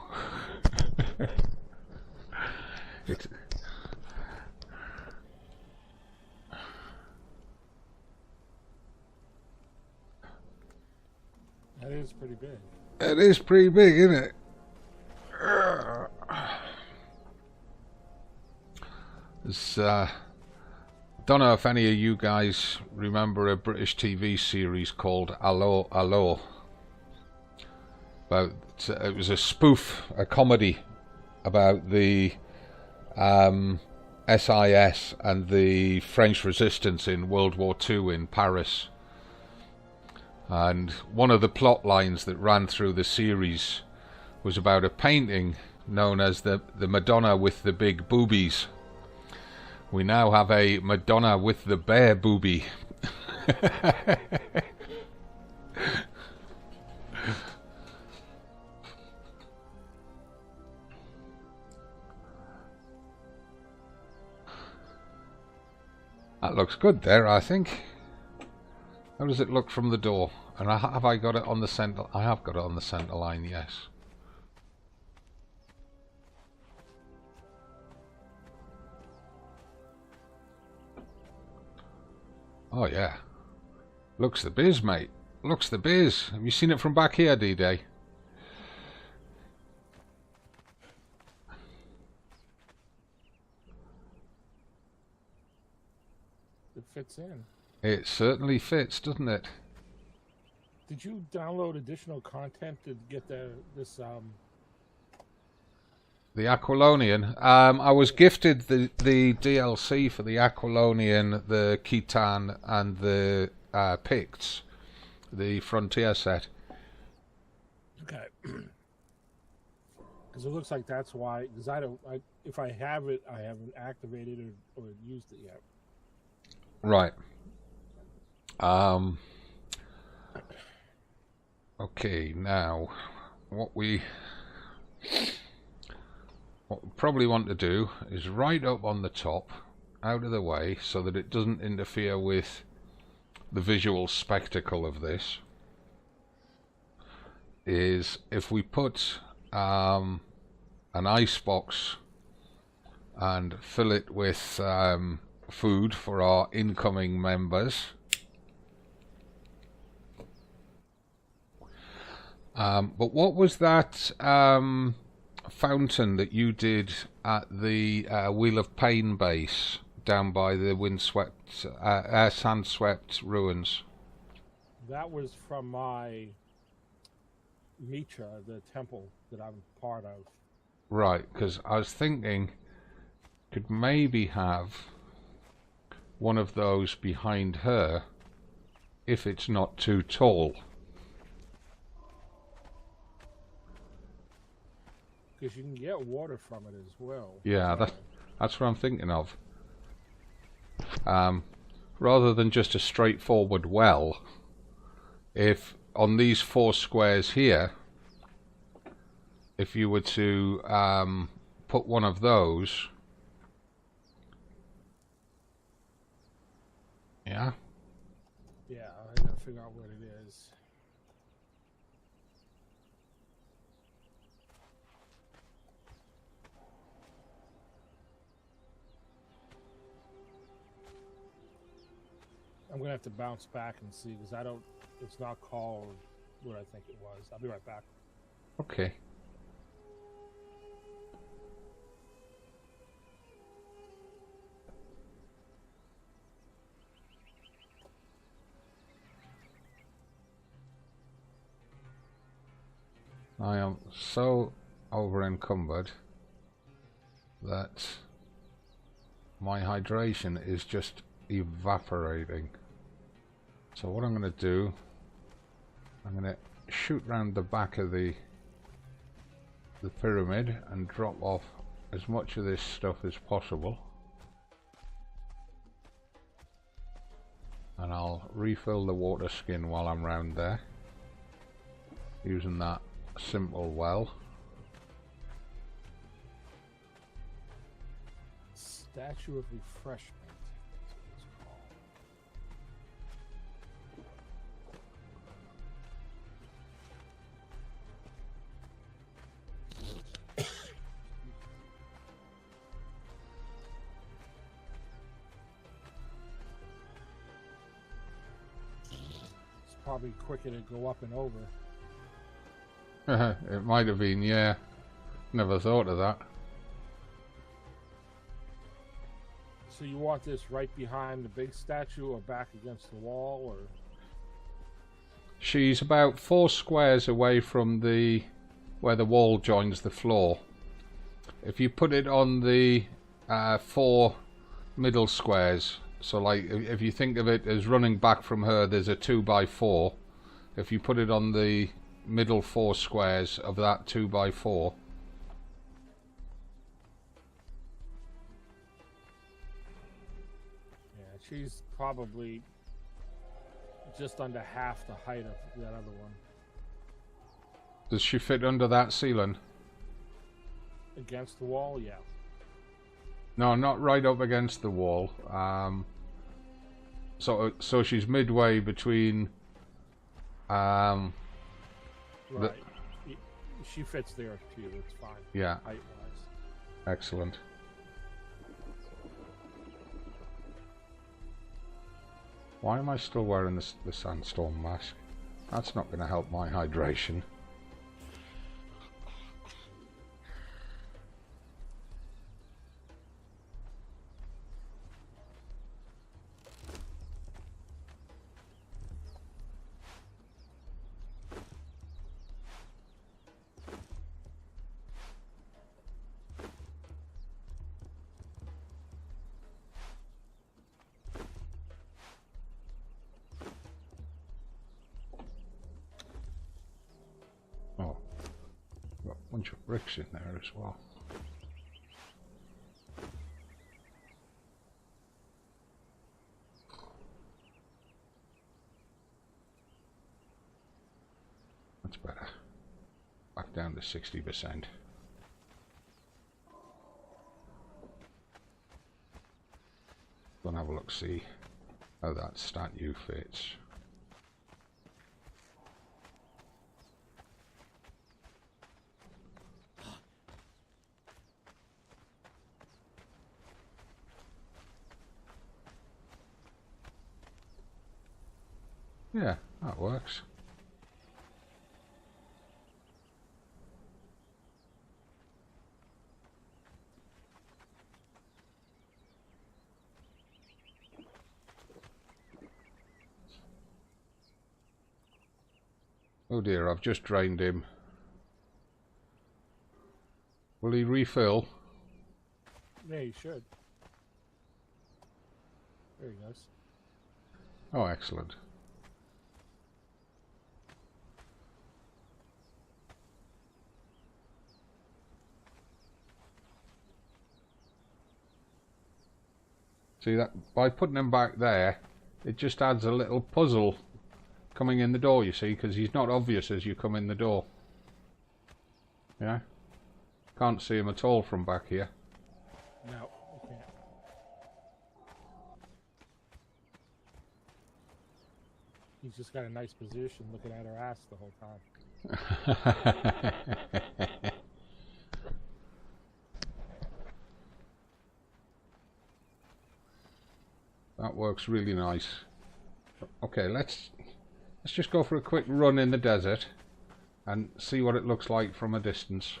That is pretty big. It is pretty big, isn't it? It's, don't know if any of you guys remember a British TV series called Allo Allo. It was a spoof, a comedy about the SIS and the French resistance in World War II in Paris. And one of the plot lines that ran through the series was about a painting known as the Madonna with the big boobies. We now have a Madonna with the bare boobie. That looks good there, I think. How does it look from the door? And have I got it on the center? I have got it on the center line, yes. Oh yeah. Looks the biz, mate. Looks the biz. Have you seen it from back here, D-Day? It fits in. It certainly fits, doesn't it? Did you download additional content to get this? The Aquilonian. I was gifted the DLC for the Aquilonian, the Khitan, and the Picts, the Frontier set. Okay. Because it looks like that's why. Because if I have it, I haven't activated or used it yet. Right. Okay, now what we probably want to do is right up on the top, out of the way, so that it doesn't interfere with the visual spectacle of this, is if we put an icebox and fill it with food for our incoming members. But what was that fountain that you did at the Wheel of Pain base down by the windswept, sand-swept ruins? That was from my Mitra, the temple that I'm part of. Right, because I was thinking could maybe have one of those behind her if it's not too tall. Because you can get water from it as well. Yeah, that's what I'm thinking of. Rather than just a straightforward well, if on these 4 squares here, if you were to put one of those, yeah? Yeah, I gotta figure out what it is. I'm gonna have to bounce back and see, because I don't, it's not called what I think it was. I'll be right back. Okay. I am so over encumbered that my hydration is just evaporating. So what I'm going to do, I'm going to shoot round the back of the pyramid and drop off as much of this stuff as possible, and I'll refill the water skin while I'm round there using that simple well. Statue of Refreshment. It's probably quicker to go up and over. It might have been, yeah. Never thought of that. So you want this right behind the big statue or back against the wall, or? She's about 4 squares away from the where the wall joins the floor. If you put it on the 4 middle squares, so like if you think of it as running back from her, there's a 2x4. If you put it on the middle 4 squares of that 2x4, she's probably just under half the height of that other one. Does she fit under that ceiling? Against the wall, yeah. No, not right up against the wall. So she's midway between. Right. She fits there too. It's fine. Yeah. Height-wise. Excellent. Why am I still wearing the sandstorm mask? That's not going to help my hydration. Bunch of bricks in there as well. That's better. Back down to 60%. Go and have a look, see how that stat U fits. Yeah, that works. Oh dear, I've just drained him. Will he refill? Yeah, you should. There he goes. Oh, excellent. See that by putting him back there, it just adds a little puzzle coming in the door, you see, because he's not obvious as you come in the door. Yeah? Can't see him at all from back here. No, you can't. He's just got a nice position looking at her ass the whole time. That works really nice. Okay, let's just go for a quick run in the desert and see what it looks like from a distance.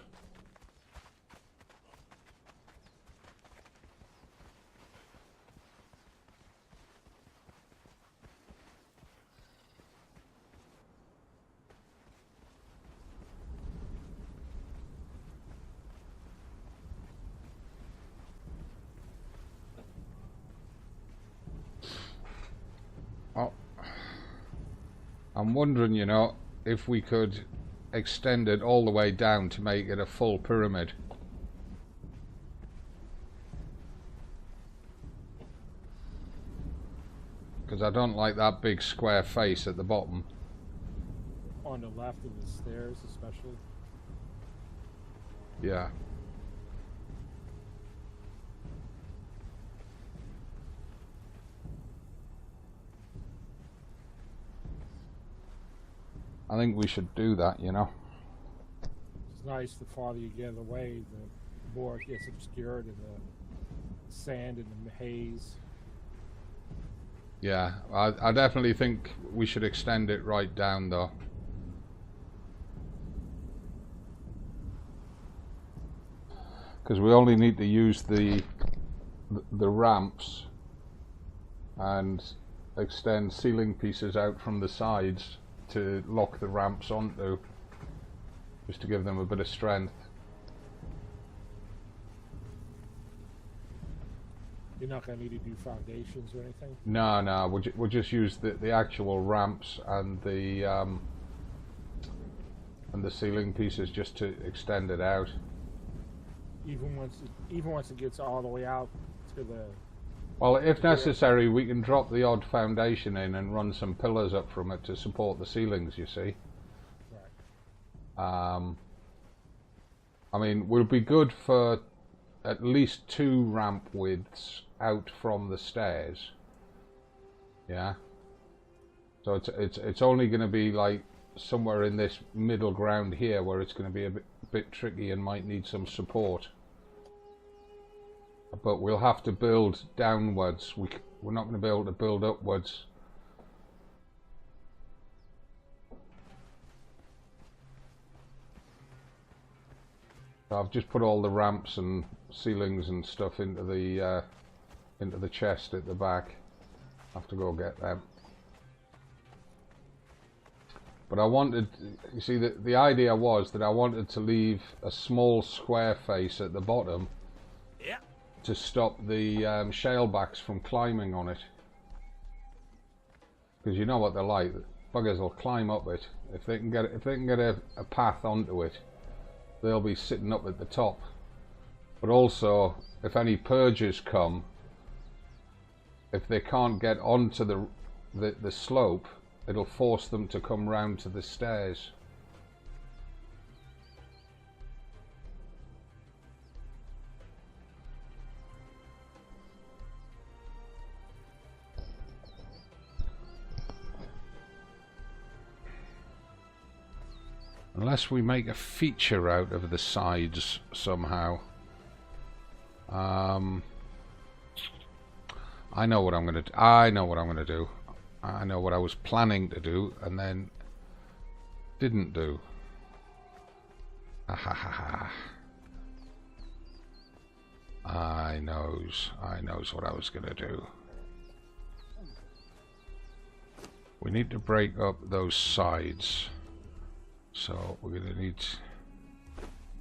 Oh, I'm wondering, you know, if we could extend it all the way down to make it a full pyramid. Because I don't like that big square face at the bottom. On the left of the stairs, especially. Yeah. I think we should do that, you know. It's nice the farther you get away, the more it gets obscured in the sand and the haze. Yeah, I definitely think we should extend it right down though. Because we only need to use the ramps and extend ceiling pieces out from the sides to lock the ramps onto, just to give them a bit of strength. You're not going to need to do foundations or anything? No, we'll just use the actual ramps and the ceiling pieces just to extend it out. Even once it gets all the way out to the... Well, if necessary, we can drop the odd foundation in and run some pillars up from it to support the ceilings, you see. Right. I mean, we'll be good for at least 2 ramp widths out from the stairs. Yeah. So it's only going to be like somewhere in this middle ground here where it's going to be a bit tricky and might need some support. But we'll have to build downwards. We're not going to be able to build upwards. So I've just put all the ramps and ceilings and stuff into the chest at the back. I have to go get them. But I wanted, you see, the idea was that I wanted to leave a small square face at the bottom. Yeah. To stop the shellbacks from climbing on it, because you know what they're like. Buggers will climb up it if they can get a path onto it. They'll be sitting up at the top. But also, if any purges come, if they can't get onto the slope, it'll force them to come round to the stairs. Unless we make a feature out of the sides somehow. I know what I'm gonna do. I know what I'm gonna do. I know what I was planning to do and then didn't do. I knows what I was gonna do. We need to break up those sides. So we're gonna need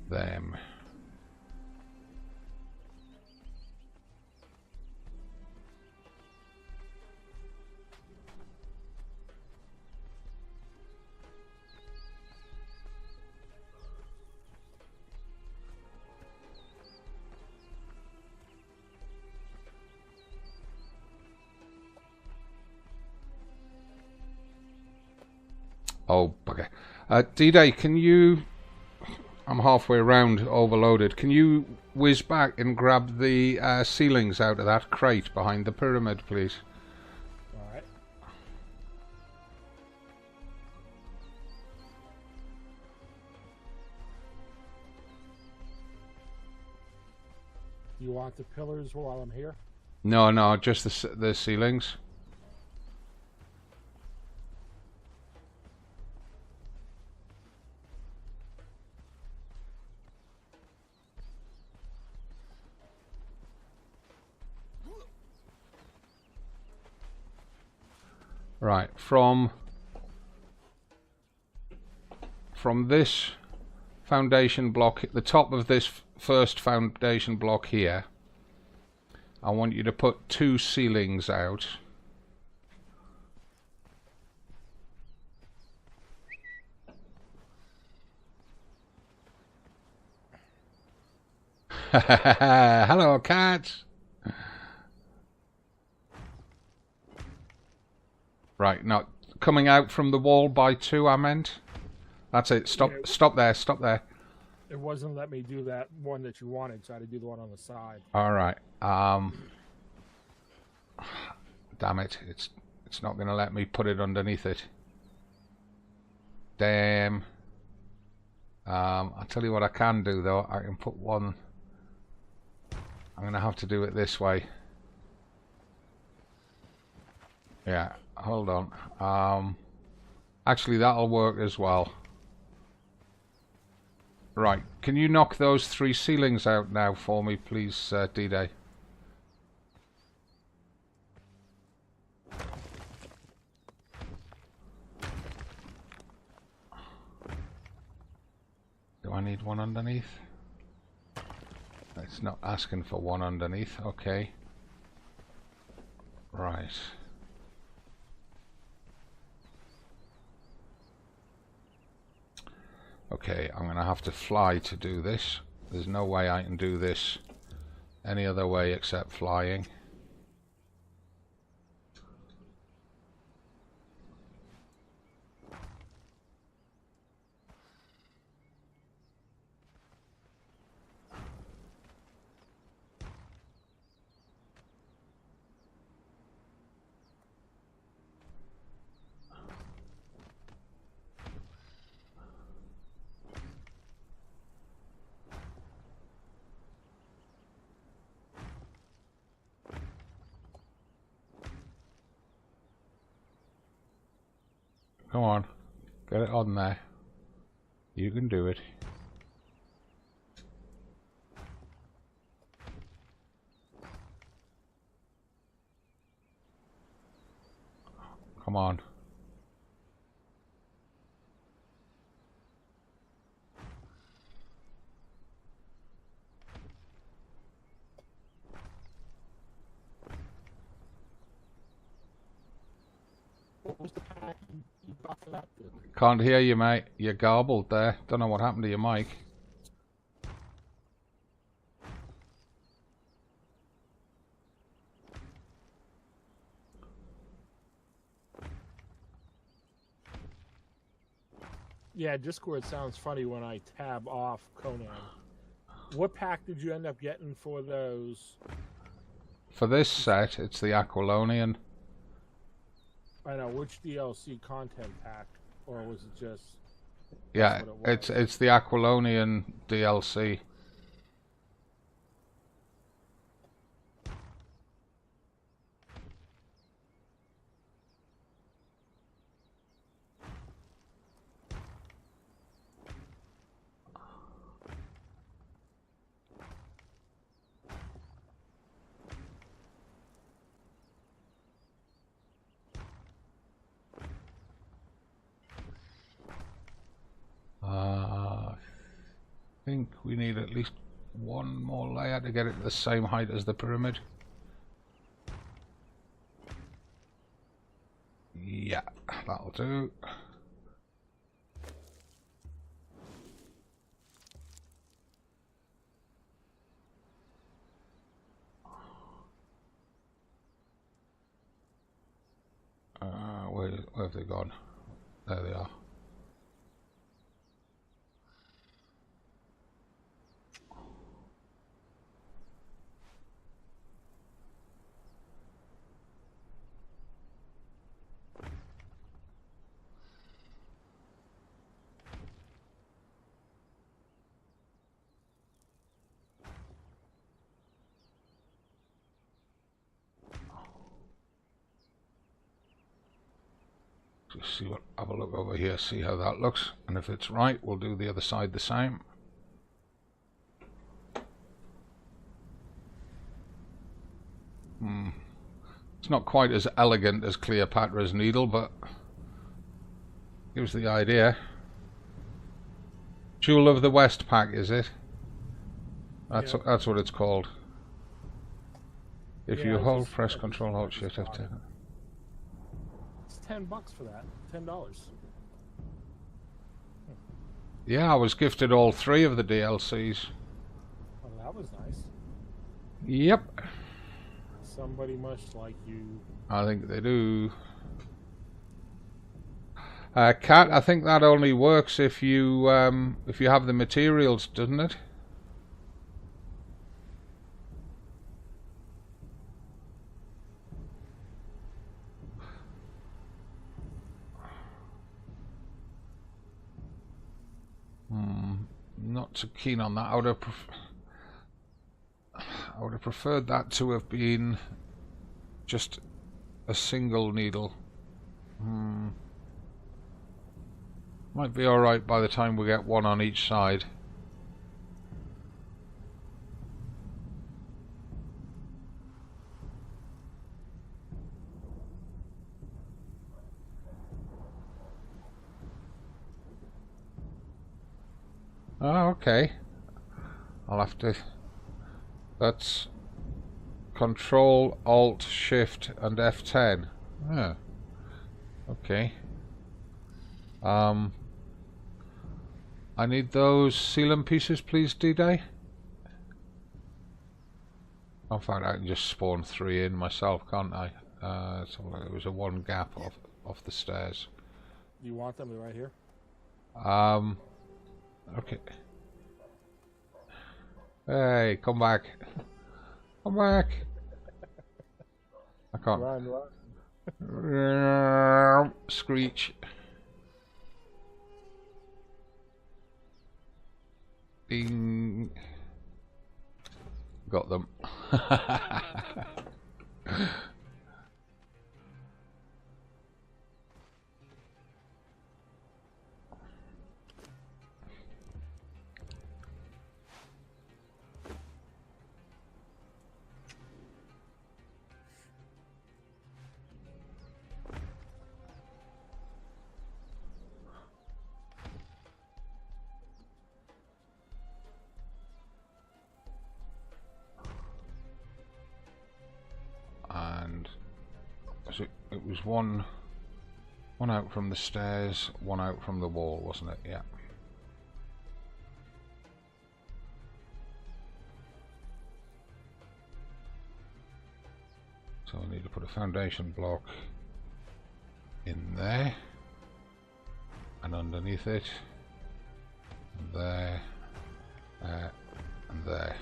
them. Oh, bugger. D-Day, can you... I'm halfway around overloaded. Can you whiz back and grab the ceilings out of that crate behind the pyramid, please? Alright. You want the pillars while I'm here? No, no, just the ceilings. Right, from this foundation block, the top of this first foundation block here, I want you to put 2 ceilings out. Hello, cats. Right, now coming out from the wall by 2, I meant. That's it. Stop. Yeah, stop there. Stop there. It wasn't let me do that one that you wanted, so I had to do the one on the side. All right. Damn it! It's not going to let me put it underneath it. Damn. I'll tell you what I can do though. I can put one. I'm going to have to do it this way. Yeah. Hold on. Actually, that'll work as well. Right. Can you knock those 3 ceilings out now for me, please, D-Day? Do I need one underneath? It's not asking for one underneath. Okay. Right. Okay, I'm going to have to fly to do this. There's no way I can do this any other way except flying. Come on, get it on there. You can do it. Come on. What was the pack you got for that? Can't hear you, mate. You're garbled there. Don't know what happened to your mic. Yeah, Discord sounds funny when I tab off Conan. What pack did you end up getting for those? For this set, it's the Aquilonian. I know, which DLC content pack? Or was it just... Yeah, what it was. it's the Aquilonian DLC. I think we need at least one more layer to get it the same height as the pyramid. Yeah, that'll do. Where have they gone? There they are. Just see what, have a look over here, see how that looks, and if it's right, we'll do the other side the same. It's not quite as elegant as Cleopatra's Needle, but gives the idea. Jewel of the West pack, is it? That's Yep. That's what it's called. If Yeah, you I hold, just- press I just Control, Alt, just Shift, bought F10. it. It's $10 for that. $10. Yeah, I was gifted all 3 of the DLCs. Well, that was nice. Yep, Somebody much like you. I think they do. Cat, I think that only works if you have the materials, doesn't it? Not so keen on that. I would have preferred that to have been just a single needle. Might be alright by the time we get one on each side. Oh, okay. I'll have to... That's Control, Alt, Shift, and F10. Oh. Okay. I need those sealant pieces, please, D-Day. In fact, I can just spawn 3 in myself, can't I? So it was a 1 gap off the stairs. You want them right here? Okay. Hey, come back. Come back. I can't. Run. Screech. Ding. Got them. And so it was one out from the stairs, one out from the wall, wasn't it? Yeah. So I need to put a foundation block in there and underneath it, and there, and there.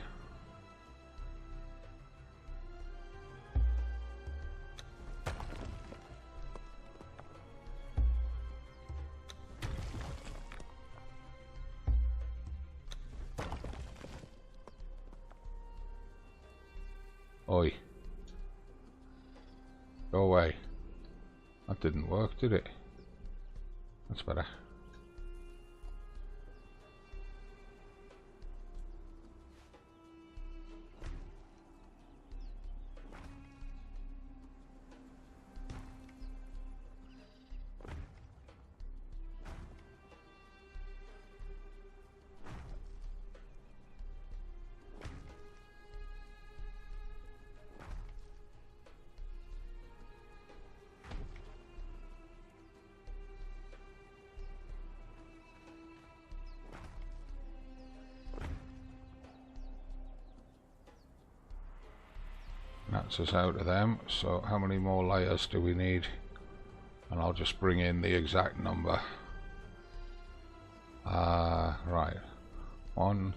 Oi. Go away. That didn't work, did it? That's better. That's us out of them. So how many more layers do we need? And I'll just bring in the exact number. Right. 1,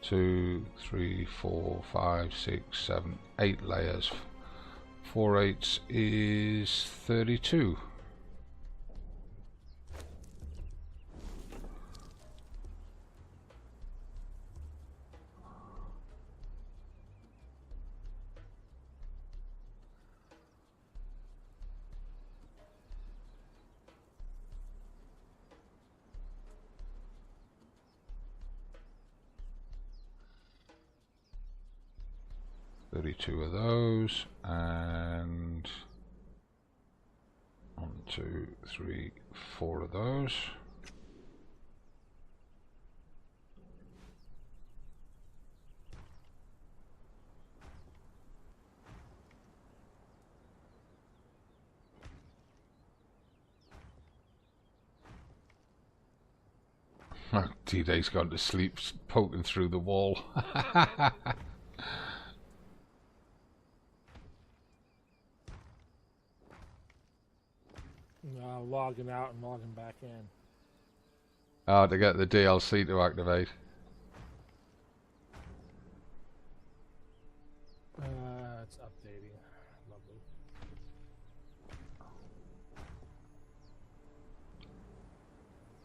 2, 3, 4, 5, 6, 7, 8 layers. 4 8s is 32. Two of those, and 1, 2, 3, 4 of those. D-Day's gone to sleep, poking through the wall. Logging out and logging back in. Oh, to get the DLC to activate. It's updating. Lovely.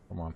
Come on.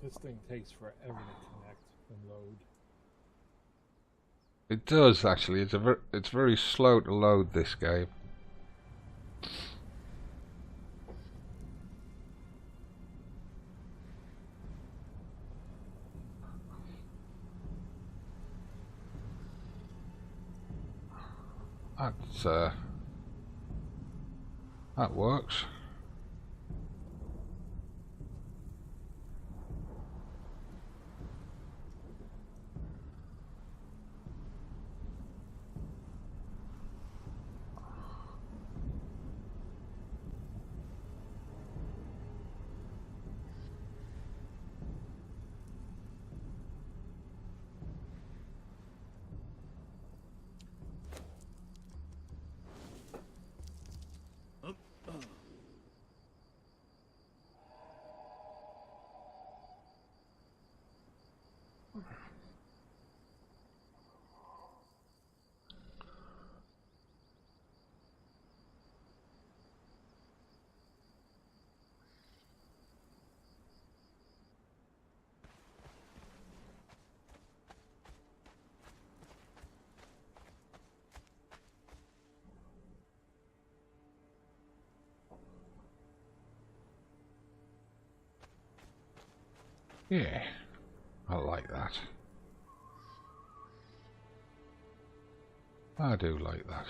This thing takes forever to connect and load. It does actually. It's very slow to load this game. That works. Yeah, I like that. I do like that.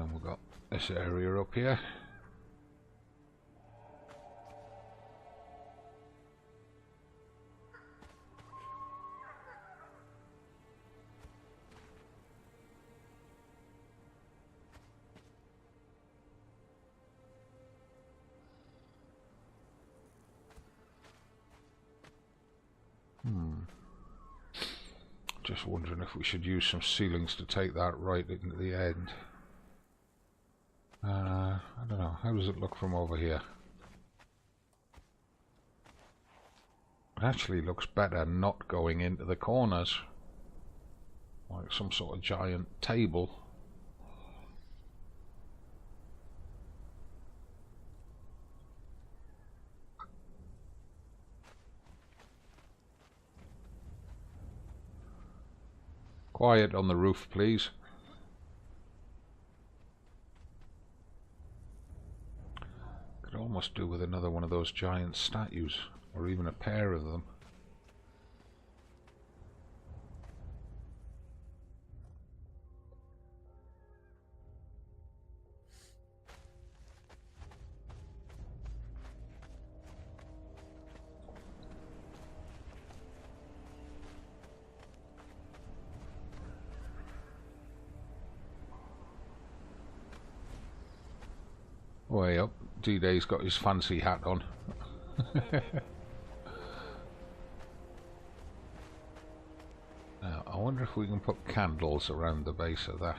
And we've got this area up here. Just wondering if we should use some ceilings to take that right into the end. I don't know. How does it look from over here? It actually looks better not going into the corners. Like some sort of giant table. Quiet on the roof, please. Could almost do with another one of those giant statues, or even a pair of them. Way up, D-Day's got his fancy hat on. Now, I wonder if we can put candles around the base of that.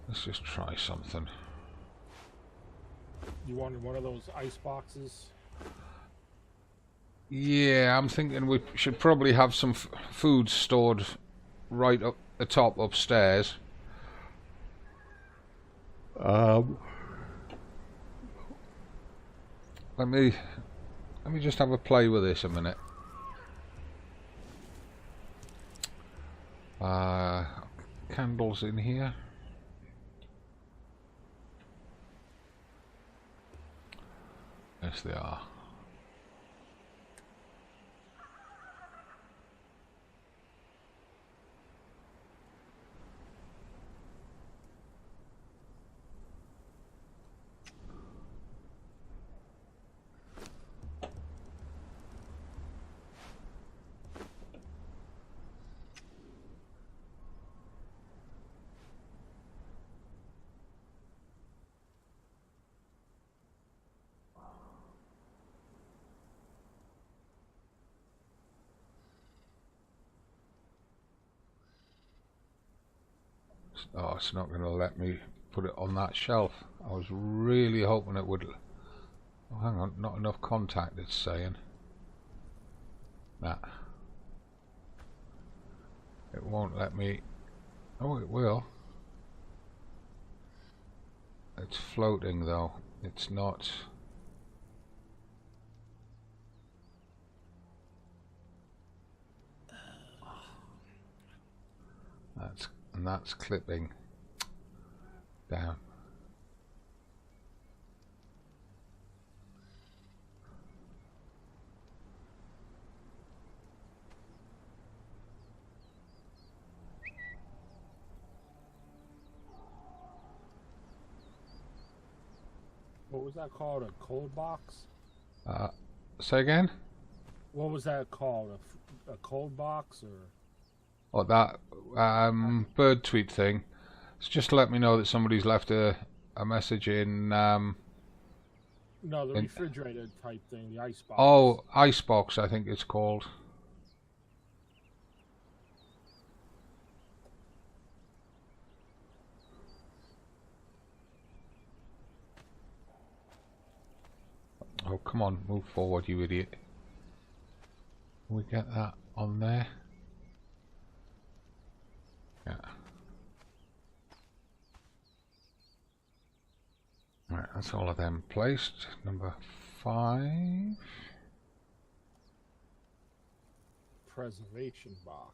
Let's just try something. You wanted one of those ice boxes? Yeah, I'm thinking we should probably have some food stored right up the top upstairs. Let me just have a play with this a minute. Candles in here. Yes, they are. Oh, it's not going to let me put it on that shelf. I was really hoping it would. Oh, hang on, not enough contact, it's saying. Nah. It won't let me. Oh, it will. It's floating though. It's not. That's clipping down. What was that called? A cold box? Say again? What was that called? A cold box or? Or that bird tweet thing. It's just to let me know that somebody's left a message in. No, the refrigerator type thing, the ice box. Oh, icebox, I think it's called. Oh, come on, move forward, you idiot. Can we get that on there? Yeah. Right, that's all of them placed. Number 5. Preservation box.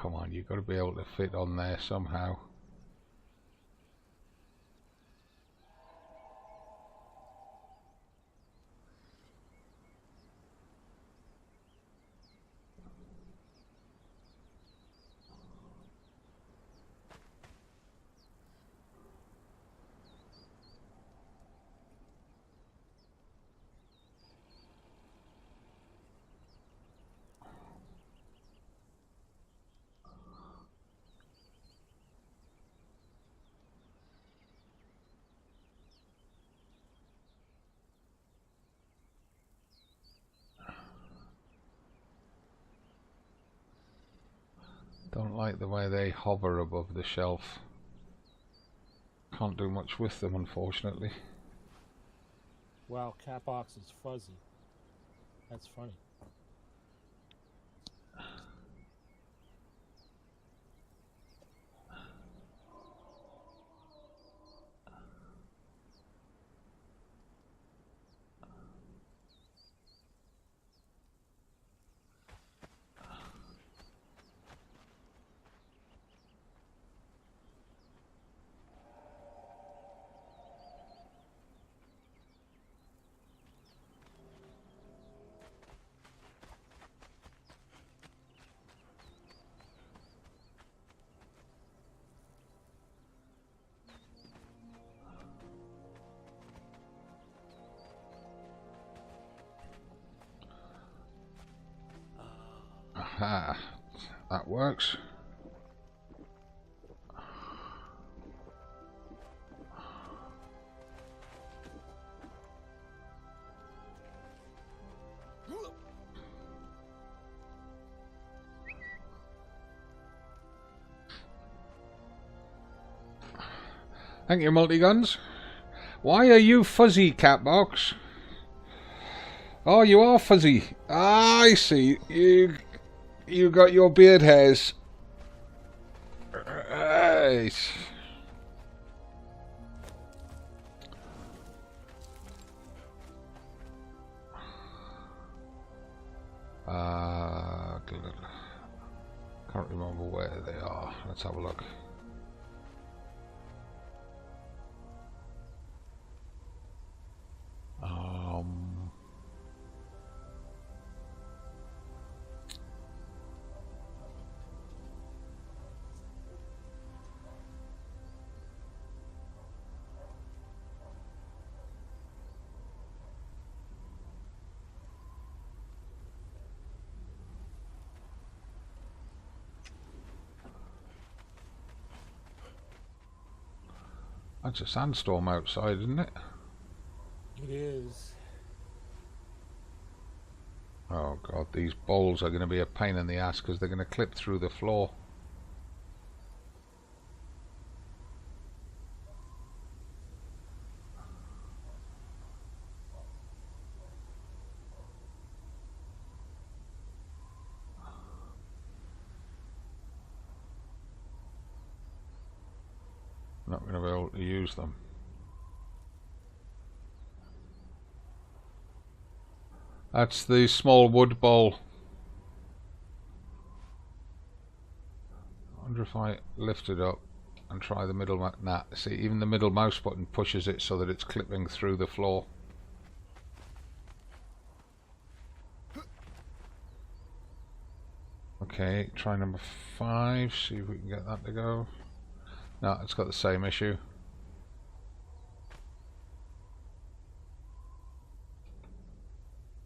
come on, you've got to be able to fit on there somehow. Don't like the way they hover above the shelf. Can't do much with them, unfortunately. Wow, Catbox is fuzzy. That's funny. Aha, that works. Thank you, Multi-Guns. Why are you fuzzy, Catbox? Oh, you are fuzzy. Ah, I see. You got your beard hairs. Right. Can't remember where they are. Let's have a look. That's a sandstorm outside, isn't it? It is. Oh god, these bowls are going to be a pain in the ass because they're going to clip through the floor. Not going to be able to use them. That's the small wood bowl. I wonder if I lift it up and try the middle mouse. Nah, see, even the middle mouse button pushes it so that it's clipping through the floor. Okay, try number 5, see if we can get that to go. No, it's got the same issue.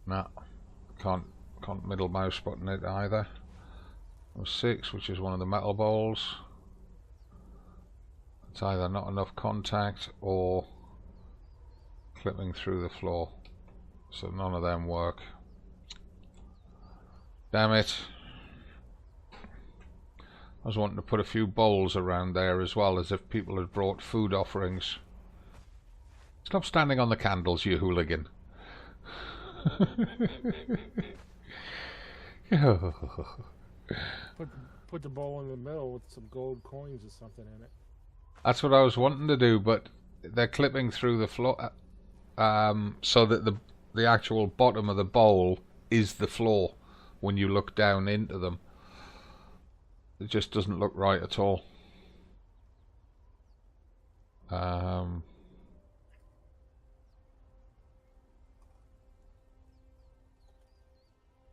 No, can't middle mouse button it either. Number 6, which is one of the metal bowls. It's either not enough contact or clipping through the floor. So none of them work. Damn it. I was wanting to put a few bowls around there as well, as if people had brought food offerings. Stop standing on the candles, you hooligan. Put the bowl in the middle with some gold coins or something in it. That's what I was wanting to do, but they're clipping through the floor, so that the actual bottom of the bowl is the floor when you look down into them. It just doesn't look right at all.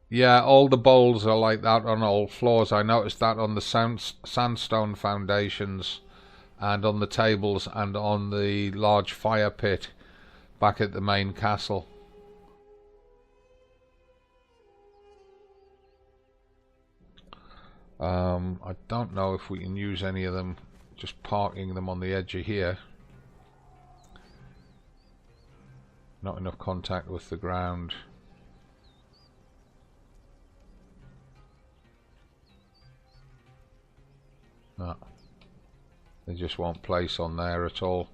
Yeah, all the bowls are like that on all floors. I noticed that on the sandstone foundations and on the tables and on the large fire pit back at the main castle. I don't know if we can use any of them, just parking them on the edge of here. Not enough contact with the ground. No, they just won't place on there at all.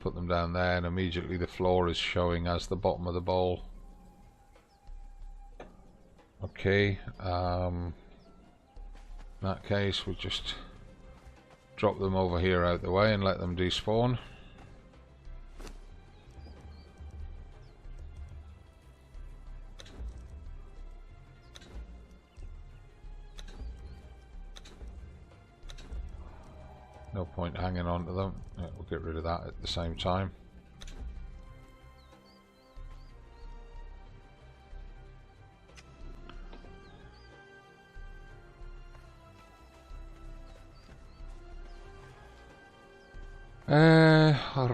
Put them down there and immediately the floor is showing as the bottom of the bowl. Okay, in that case we'll just drop them over here out the way and let them despawn. No point hanging on to them. We'll get rid of that at the same time.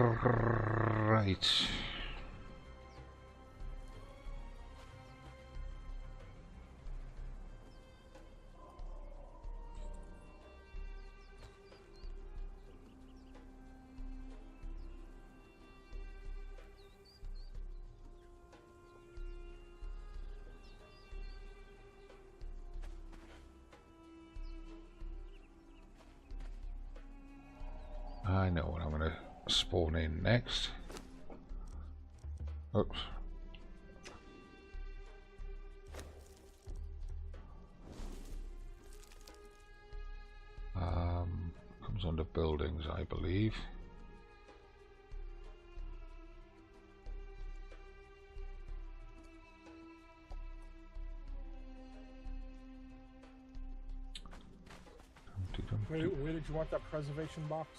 Right. I know what I'm going to spawn in next. Oops. Comes under buildings, I believe. Where did you want that preservation box?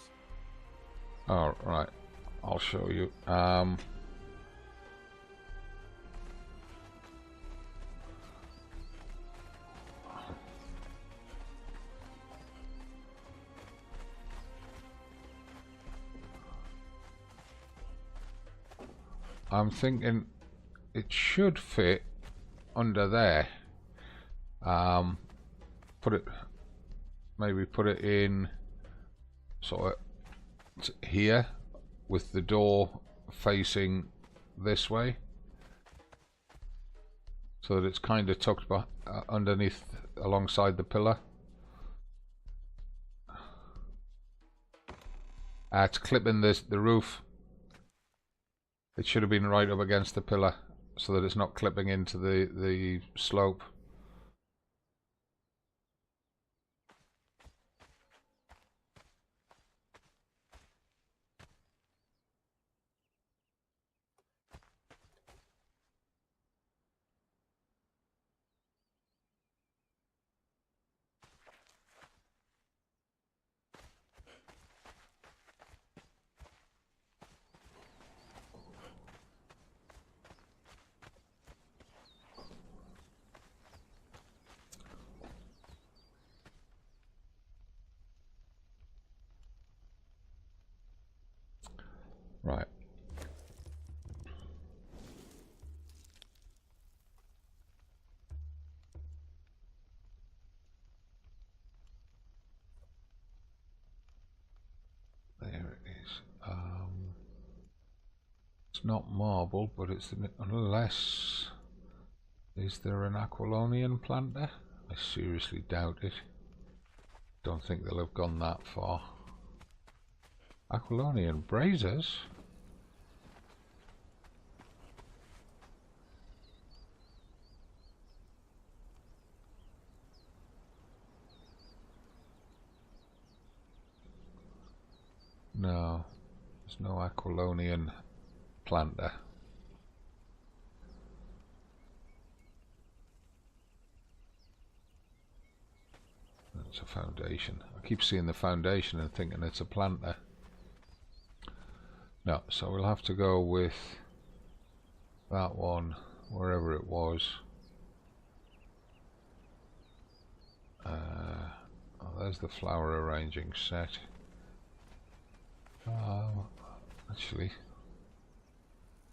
Oh, right. I'll show you. I'm thinking it should fit under there. Maybe put it in sort of here with the door facing this way, so that it's kind of tucked underneath alongside the pillar. It's clipping the roof. It should have been right up against the pillar so that it's not clipping into the slope. Right. There it is. It's not marble, but it's unless, is there an Aquilonian planter? I seriously doubt it. Don't think they'll have gone that far. Aquilonian braziers? No, there's no Aquilonian planter. It's a foundation. I keep seeing the foundation and thinking it's a plant there. No, so we'll have to go with that one, wherever it was. Oh, there's the flower arranging set. Actually,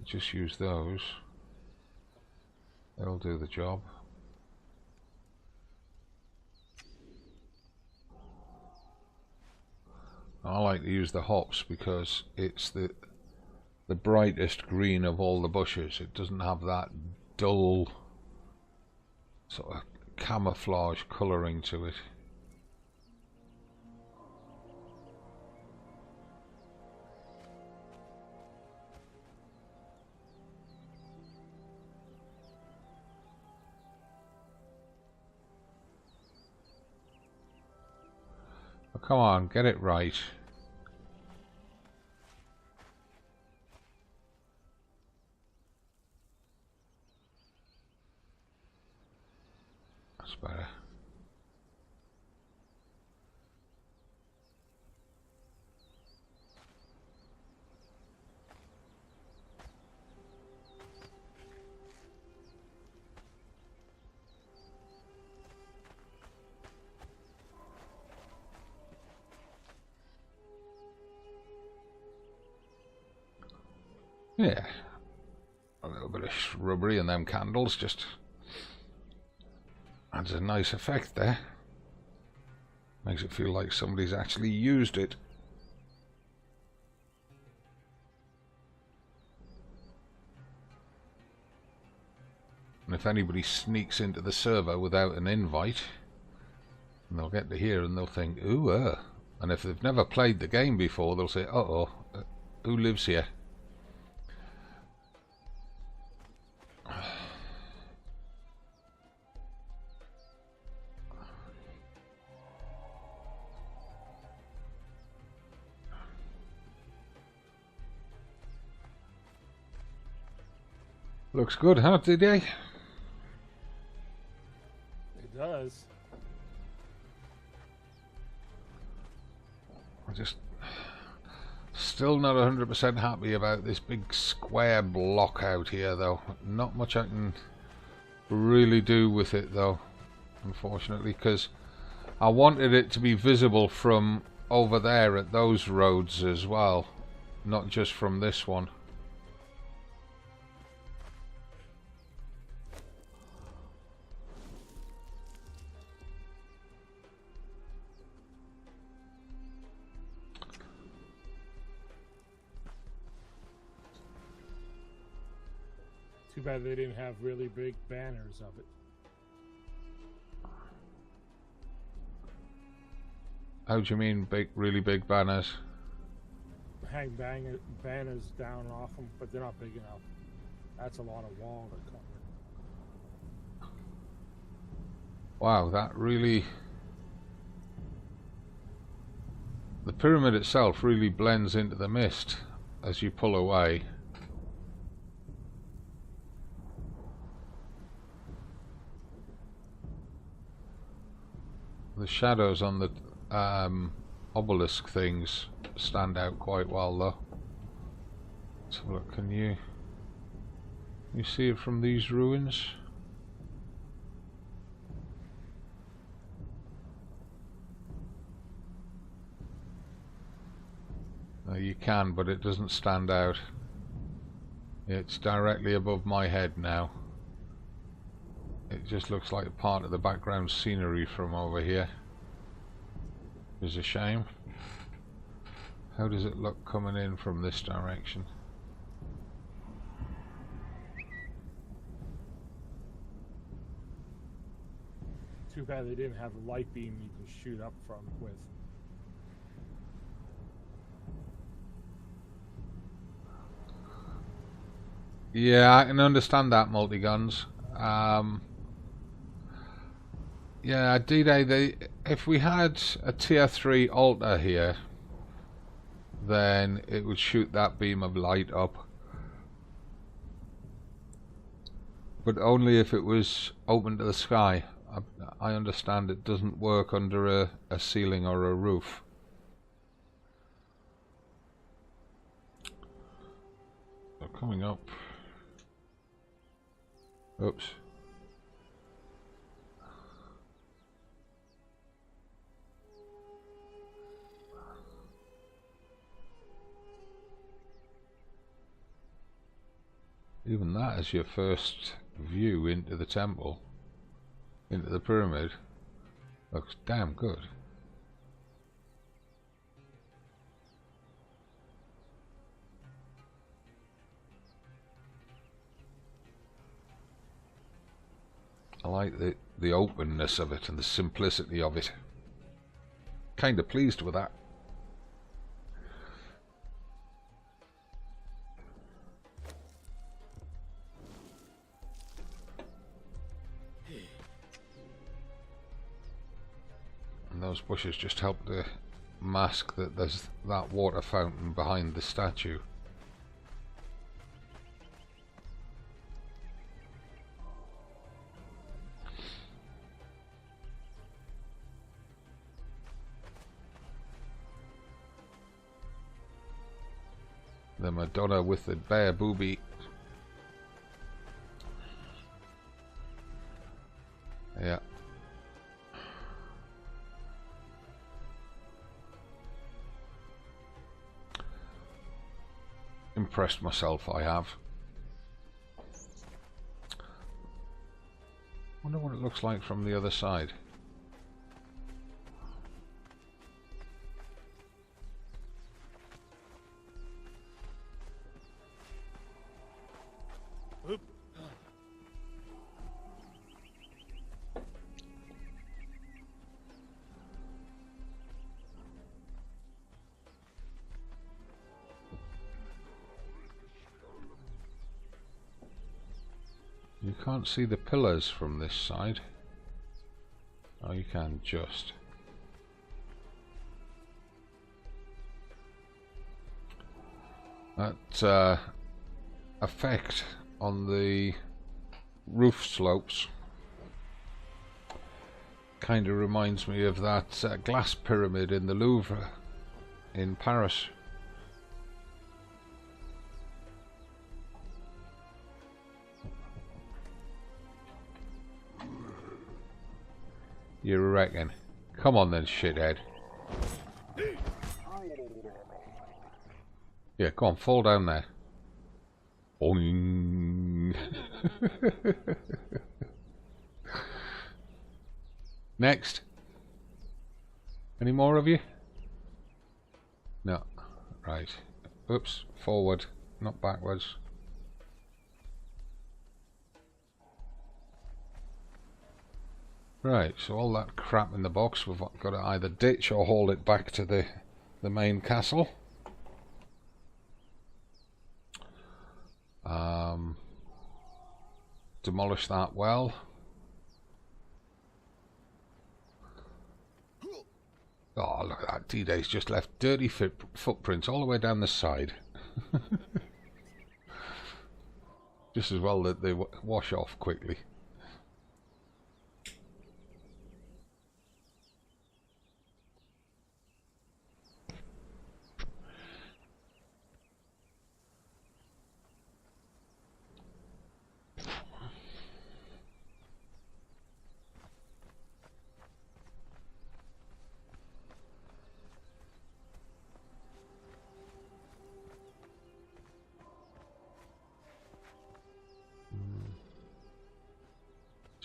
just use those. They'll do the job. I like to use the hops because it's the brightest green of all the bushes. It doesn't have that dull sort of camouflage colouring to it. Oh, come on, get it right. That's better. Yeah, a little bit of shrubbery and them candles just adds a nice effect there. Makes it feel like somebody's actually used it. And if anybody sneaks into the server without an invite, and they'll get to here and they'll think, ooh, and if they've never played the game before, they'll say, uh-oh, who lives here? Looks good, huh, Didier? It does. I'm just still not 100% happy about this big square block out here, though. Not much I can really do with it, though, unfortunately, because I wanted it to be visible from over there at those roads as well, not just from this one. Too bad they didn't have really big banners of it. How do you mean big, really big banners? Hang banners down off them, but they're not big enough. That's a lot of wall to cover. Wow, that really... The pyramid itself really blends into the mist as you pull away. The shadows on the obelisk things stand out quite well, though. Let's have a look. Can you see it from these ruins? No, you can, but it doesn't stand out. It's directly above my head now. It just looks like a part of the background scenery from over here. It's a shame. How does it look coming in from this direction? Too bad they didn't have a light beam you can shoot up from with. Yeah, I can understand that, multi-guns. Yeah, D-Day, if we had a tier 3 altar here, then it would shoot that beam of light up. But only if it was open to the sky. I understand it doesn't work under a ceiling or a roof. So coming up. Oops. Even that as your first view into the temple, into the pyramid, looks damn good. I like the openness of it and the simplicity of it. Kind of pleased with that. And those bushes just help to mask that there's that water fountain behind the statue. The Madonna with the bare boobie. Yeah. Impressed myself, I have. Wonder what it looks like from the other side. You can't see the pillars from this side. Oh, you can just. That effect on the roof slopes kind of reminds me of that glass pyramid in the Louvre in Paris. You reckon? Come on then, shithead. Yeah, go on, fall down there. Boing. Next. Any more of you? No. Right. Oops. Forward, not backwards. Right, so all that crap in the box we've got to either ditch or haul it back to the main castle. Demolish that well. Oh, look at that. D-Day's just left dirty footprints all the way down the side. Just as well that they wash off quickly.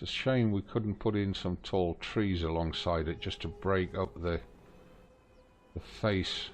It's a shame we couldn't put in some tall trees alongside it just to break up the face.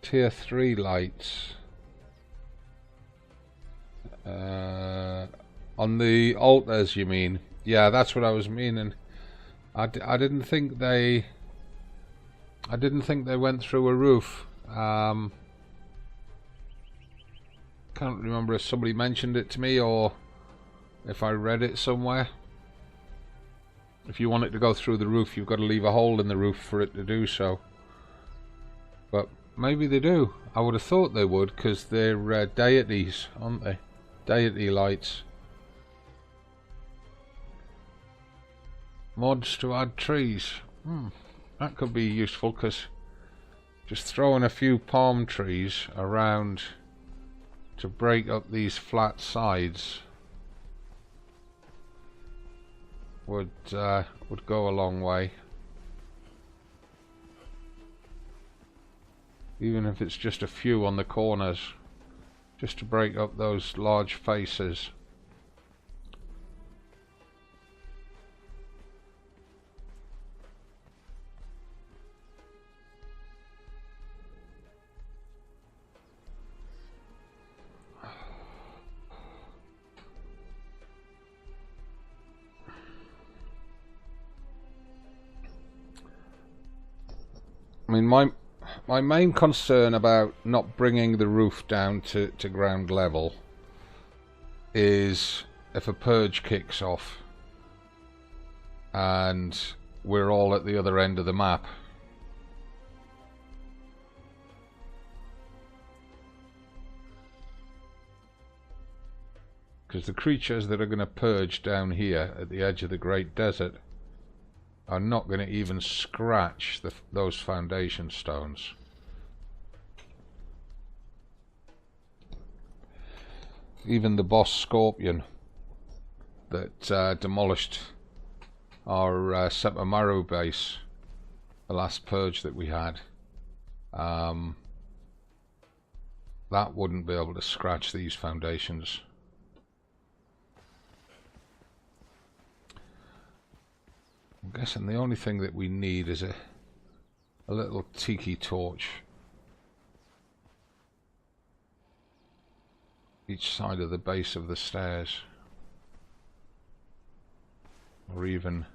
Tier 3 lights. On the altars, you mean? Yeah, that's what I was meaning. I didn't think they went through a roof. Can't remember if somebody mentioned it to me or if I read it somewhere. If you want it to go through the roof, you've got to leave a hole in the roof for it to do so. But maybe they do. I would have thought they would, because they're deities, aren't they? Deity lights. Mods to add trees. That could be useful, because just throwing a few palm trees around to break up these flat sides would go a long way. Even if it's just a few on the corners, just to break up those large faces. I mean, my main concern about not bringing the roof down to ground level is if a purge kicks off and we're all at the other end of the map. Because the creatures that are going to purge down here at the edge of the Great Desert are not going to even scratch those foundation stones. Even the boss scorpion that demolished our Sepamaru base, the last purge that we had, that wouldn't be able to scratch these foundations. I'm guessing the only thing that we need is a little tiki torch each side of the base of the stairs, or even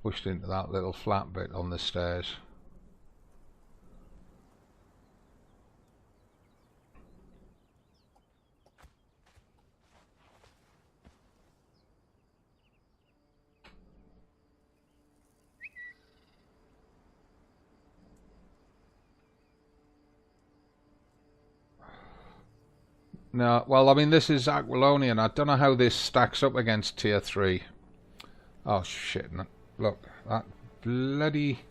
pushed into that little flat bit on the stairs. No, well, I mean, this is Aquilonian. I don't know how this stacks up against tier 3. Oh, shit. Look, that bloody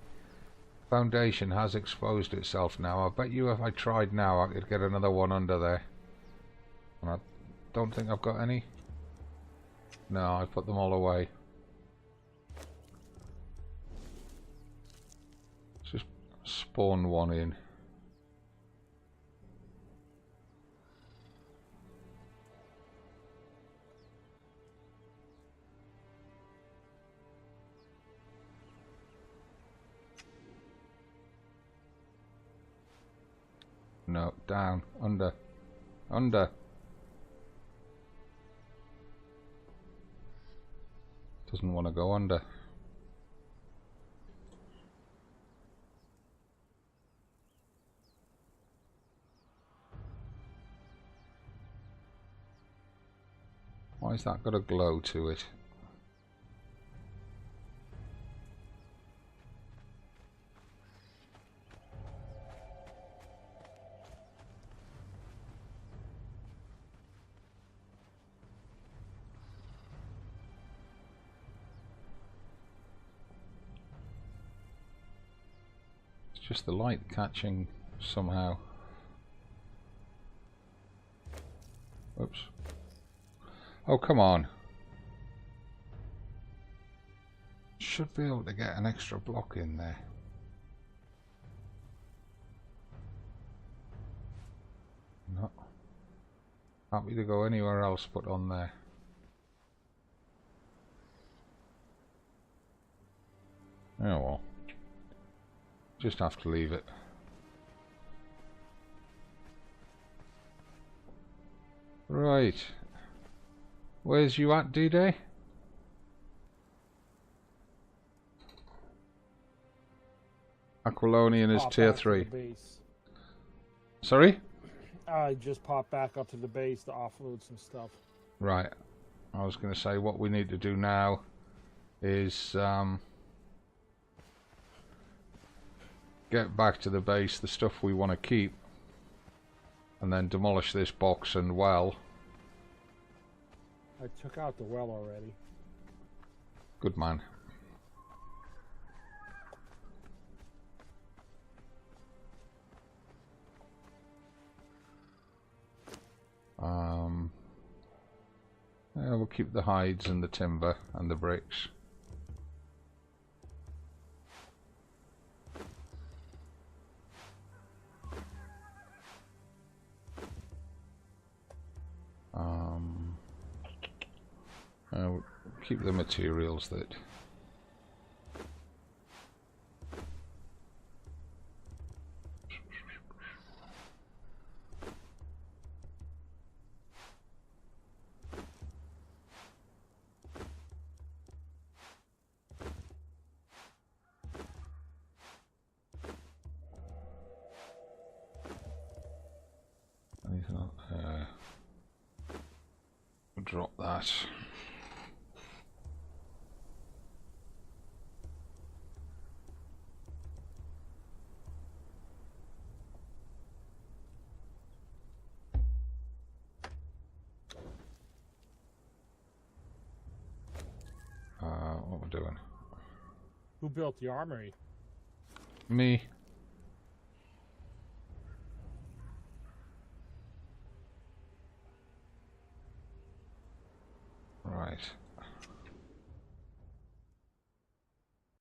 foundation has exposed itself now. I bet you if I tried now, I could get another one under there. And I don't think I've got any. No, I put them all away. Let's just spawn one in. No, down, under. Doesn't want to go under. Why's that got a glow to it? Just the light catching somehow. Oops. Oh, come on. Should be able to get an extra block in there. No. Happy to go anywhere else but on there. Oh well. Just have to leave it. Right. Where's you at, D-Day? Aquilonian is Pop tier back to 3. the base. Sorry? I just popped back up to the base to offload some stuff. Right. I was going to say what we need to do now is get back to the base, the stuff we want to keep, and then demolish this box and well. I took out the well already. Good man. Yeah, we'll keep the hides and the timber and the bricks. We'll keep the materials that anything else? We'll drop that. What we're doing? Who built the armory? Me. Right.